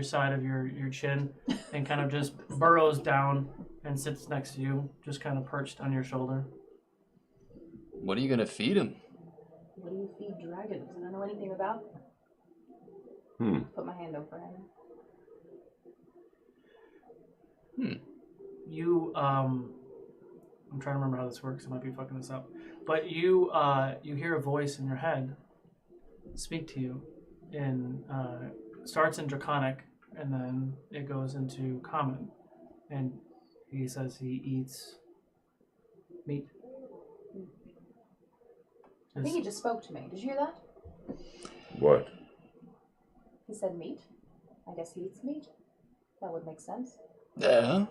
S1: side of your chin, and kind of just burrows down and sits next to you, just kind of perched on your shoulder.
S3: What are you gonna feed him?
S9: What do you feed dragons? I don't know anything about them. Put my hand over him.
S1: You I'm trying to remember how this works. I might be fucking this up, but you hear a voice in your head speak to you. Starts in Draconic, and then it goes into Common, and he says he eats meat.
S9: I think he just spoke to me. Did you hear that?
S8: What?
S9: He said meat. I guess he eats meat. That would make sense.
S3: Yeah.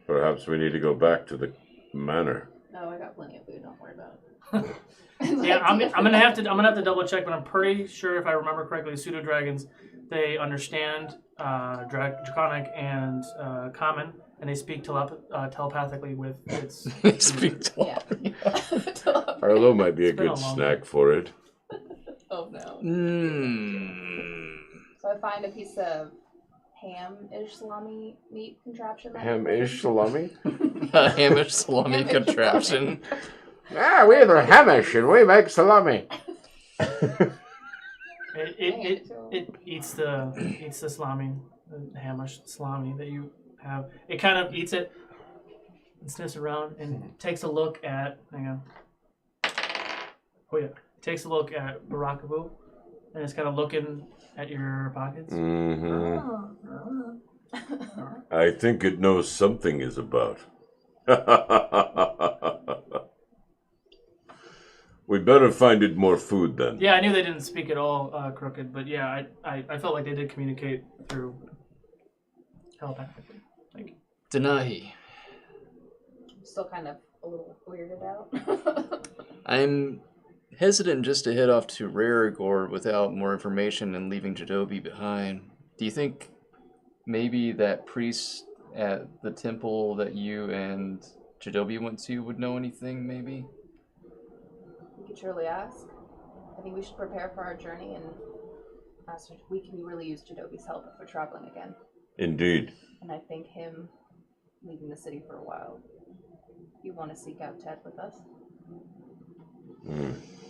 S8: Perhaps we need to go back to the manor.
S9: No, I got plenty of food. Don't worry about it.
S1: Yeah, I'm gonna have to double check, but I'm pretty sure if I remember correctly, pseudo dragons, they understand draconic and common, and they speak telepathically with its.
S3: They speak telepathy.
S8: Arlo might be a
S1: It's been
S8: good
S1: a long
S8: snack for it.
S9: Oh no.
S3: Mmm.
S9: So I find a piece of ham-ish salami meat contraption.
S8: Ham-ish salami?
S3: Hamish salami
S9: Hamish
S3: contraption.
S8: Ah, we're the Hamish and we make salami.
S1: It eats the salami, the hamish salami that you have. It kind of eats it and sniffs around and takes a look at. Hang on. Oh yeah, takes a look at Barakabu, and it's kind of looking at your pockets.
S8: Mm-hmm. I think it knows something is about. We better find it more food then.
S1: Yeah, I knew they didn't speak at all crooked, but yeah, I felt like they did communicate through telepathically. Thank you.
S3: Denahi.
S9: Still kind of a little weirded out.
S3: I'm hesitant just to head off to Rarigor without more information and leaving Jadobi behind. Do you think maybe that priest at the temple that you and Jadobi went to would know anything, maybe?
S9: We could surely ask. I think we should prepare for our journey and ask if we can really use Jadobi's help if we're traveling again.
S8: Indeed.
S9: And I think him leaving the city for a while. You want to seek out Ted with us?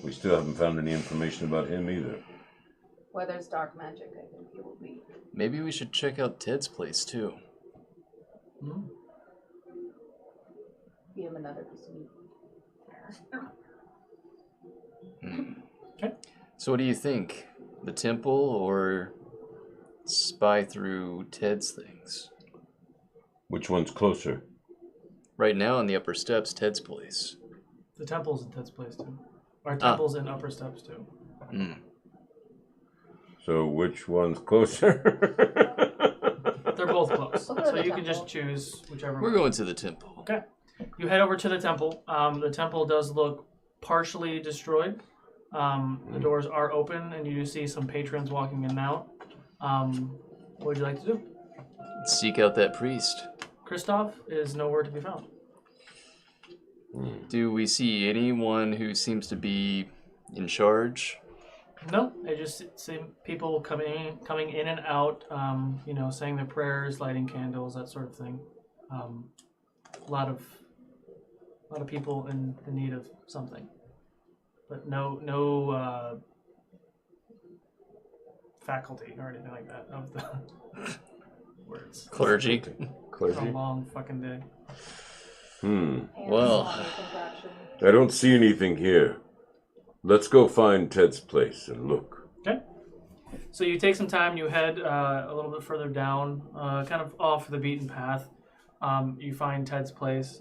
S8: We still haven't found any information about him either.
S9: Where there's dark magic, I think he will be.
S3: Maybe we should check out Ted's place too.
S9: Feed him another piece of meat.
S1: Okay.
S3: So what do you think? The temple or spy through Ted's things?
S8: Which one's closer?
S3: Right now on the upper steps, Ted's place.
S1: The temple's in Ted's place too. Our temple's in upper steps too.
S8: So which one's closer?
S1: They're both close, so you can just choose whichever.
S3: We're going to the temple.
S1: Okay. You head over to the temple. The temple does look partially destroyed. The doors are open, and you do see some patrons walking in and out. What would you like to do?
S3: Seek out that priest.
S1: Kristoff is nowhere to be found.
S3: Do we see anyone who seems to be in charge?
S1: No, I just see people coming in and out. Saying their prayers, lighting candles, that sort of thing. A lot of people in need of something, but no faculty or anything like that of the words.
S3: Clergy.
S1: It's a long fucking day.
S3: Well,
S8: I don't see anything here. Let's go find Ted's place and look.
S1: Okay. So you take some time. You head a little bit further down, kind of off the beaten path. You find Ted's place.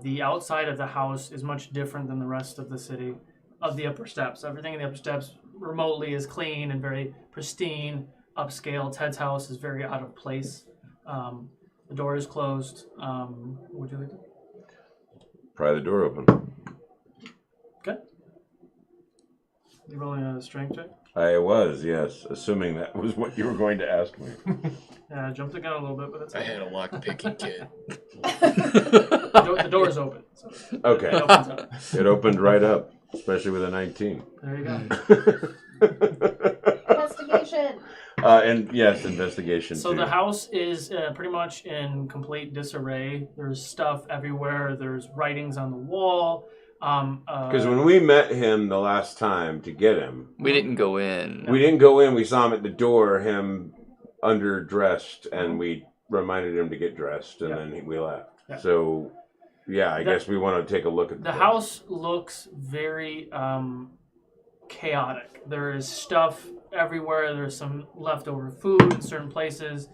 S1: The outside of the house is much different than the rest of the city, of the upper steps. Everything in the upper steps remotely is clean and very pristine, upscale. Ted's house is very out of place. The door is closed. What would you like to do?
S8: Pry the door open.
S1: Okay. You rolling a strength check?
S8: I was, yes, assuming that was what you were going to ask me.
S1: Yeah, I jumped the gun a little bit, but that's
S3: I had a lock-picking kit.
S1: The door is open. So
S8: Okay.
S1: It opens up.
S8: It opened right up, especially with a 19.
S1: There you go.
S9: Investigation!
S8: And yes, investigation
S1: So
S8: too.
S1: the house is pretty much in complete disarray. There's stuff everywhere. There's writings on the wall.
S2: Because when we met him the last time to get him,
S3: we didn't go in.
S2: We didn't go in. We saw him at the door, him underdressed, and we reminded him to get dressed, and then we left.
S1: Yeah.
S2: So, yeah, I guess we want to take a look at
S1: the house. Looks very chaotic. There is stuff everywhere. There's some leftover food in certain places.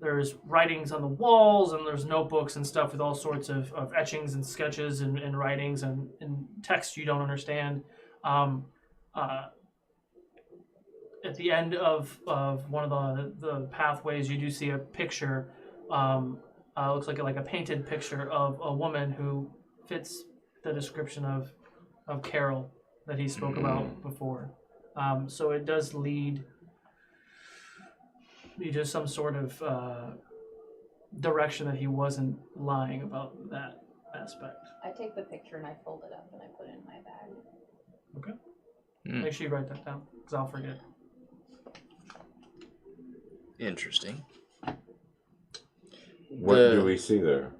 S1: There's writings on the walls, and there's notebooks and stuff with all sorts of etchings and sketches and writings and text you don't understand. at the end of one of the pathways, you do see a picture. Looks like a painted picture of a woman who fits the description of Carol that he spoke about before. So it does lead you to some sort of direction that he wasn't lying about that aspect.
S9: I take the picture and I fold it up and I put it in my bag.
S1: Okay. Make sure you write that down, because I'll forget.
S3: Interesting.
S2: What do we see there?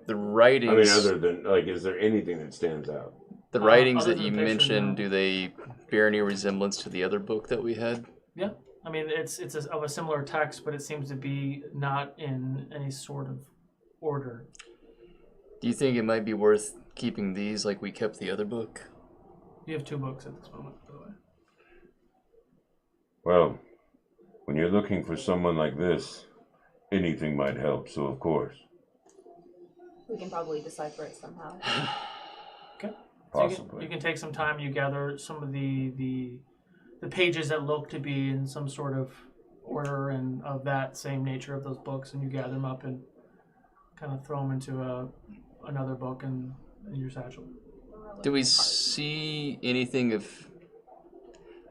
S3: The writings.
S2: I mean, other than, like, is there anything that stands out?
S3: The writings that
S1: other
S3: you
S1: than the picture,
S3: mentioned,
S1: no.
S3: do they bear any resemblance to the other book that we had?
S1: Yeah. I mean, it's of a similar text, but it seems to be not in any sort of order.
S3: Do you think it might be worth keeping these like we kept the other book?
S1: You have 2 books at this moment, by the way.
S8: Well, when you're looking for someone like this, anything might help, so of course.
S9: We can probably decipher it somehow.
S1: Okay.
S8: Possibly.
S1: So you can take some time. You gather some of the pages that look to be in some sort of order and of that same nature of those books, and you gather them up and kind of throw them into another book in your satchel.
S3: Do we see anything of...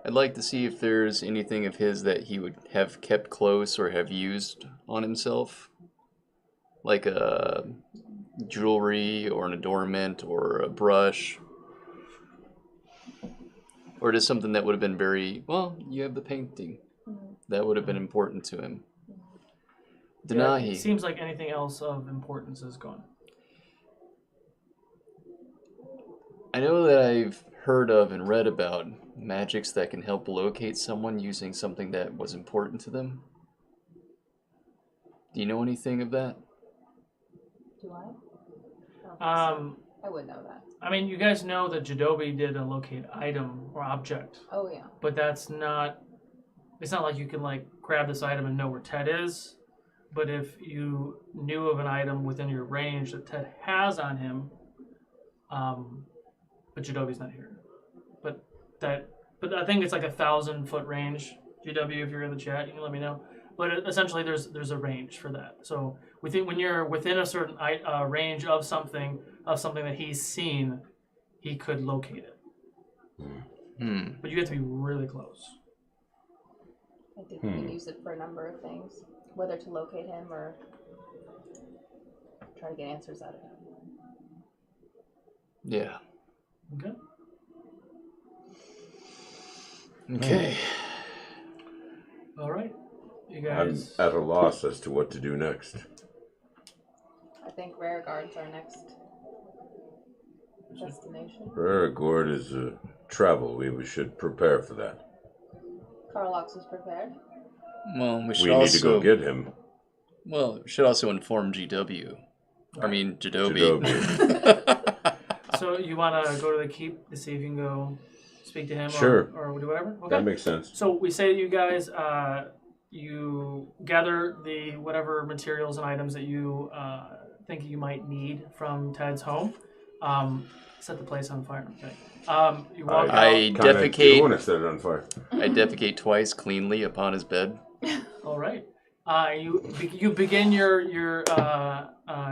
S3: I'd like to see if there's anything of his that he would have kept close or have used on himself. Like a jewelry or an adornment or a brush. Or just something that would have been very... Well, you have the painting. That would have been important to him. Denahi.
S1: Yeah, it seems like anything else of importance is gone.
S3: I know that I've heard of and read about magics that can help locate someone using something that was important to them. Do you know anything of that?
S9: Do I? I would know that.
S1: I mean, you guys know that Jadobi did a locate item or object.
S9: Oh, yeah.
S1: But that's not... It's not like you can, like, grab this item and know where Ted is. But if you knew of an item within your range that Ted has on him, but Jadobi's not here. But I think it's like 1,000-foot range. GW, if you're in the chat, you can let me know. But essentially, there's a range for that. So when you're within a certain range of something that he's seen, he could locate it. But you have to be really close.
S9: I think you can use it for a number of things, whether to locate him or try to get answers out of him.
S3: Yeah.
S1: Okay.
S3: Okay.
S1: All right. You
S8: I'm
S1: guys...
S8: at a loss as to what to do next.
S9: I think Rare Guard's our next destination.
S8: Raragord is a travel. We should prepare for that.
S9: Carlox is prepared.
S3: Well, we should
S8: We
S3: also...
S8: need to go get him.
S3: Well, we should also inform GW. I mean, Jadobi.
S1: So you want to go to the keep to see if you can go speak to him
S8: Sure.
S1: or do whatever? Okay.
S8: That makes sense.
S1: So we say you guys, you gather the whatever materials and items that you think you might need from Ted's home. Set the place on fire. Okay. You walk out.
S3: I defecate.
S8: You want to set it on fire.
S3: I defecate twice cleanly upon his bed.
S1: All right. You begin your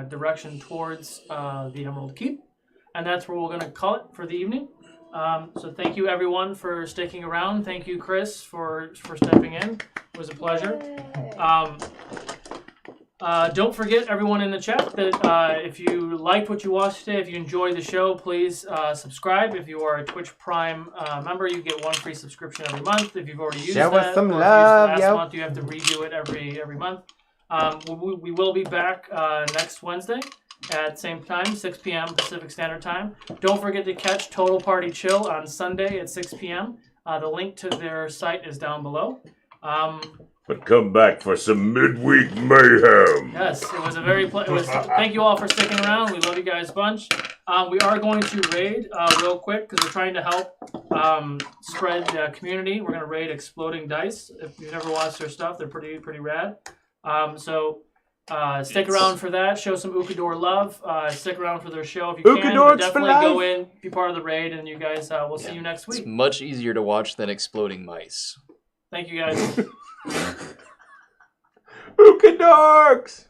S1: direction towards the Emerald Keep, and that's where we're going to call it for the evening. So thank you everyone for sticking around. Thank you, Chris, for stepping in. It was a pleasure. Don't forget, everyone in the chat, that if you liked what you watched today, if you enjoyed the show, please subscribe. If you are a Twitch Prime member, you get 1 free subscription every month. If you've already used
S14: Show
S1: that,
S14: us some
S1: or if
S14: love,
S1: you used it
S14: yo.
S1: last month, you have to redo it every month. We will be back next Wednesday at same time, 6 p.m. Pacific Standard Time. Don't forget to catch Total Party Chill on Sunday at 6 p.m. The link to their site is down below.
S8: But come back for some midweek mayhem.
S1: Yes, it was a very... thank you all for sticking around. We love you guys a bunch. We are going to raid real quick because we're trying to help spread the community. We're going to raid Exploding Dice. If you've never watched their stuff, they're pretty rad. So Stick around for that. Show some Ukodor love. Stick around for their show if you can.
S2: Ukodorks
S1: But
S2: for
S1: definitely go
S2: life.
S1: in, be part of the raid, and you guys, we'll see you next week.
S3: It's much easier to watch than exploding mice.
S1: Thank you guys.
S2: Ukodorks!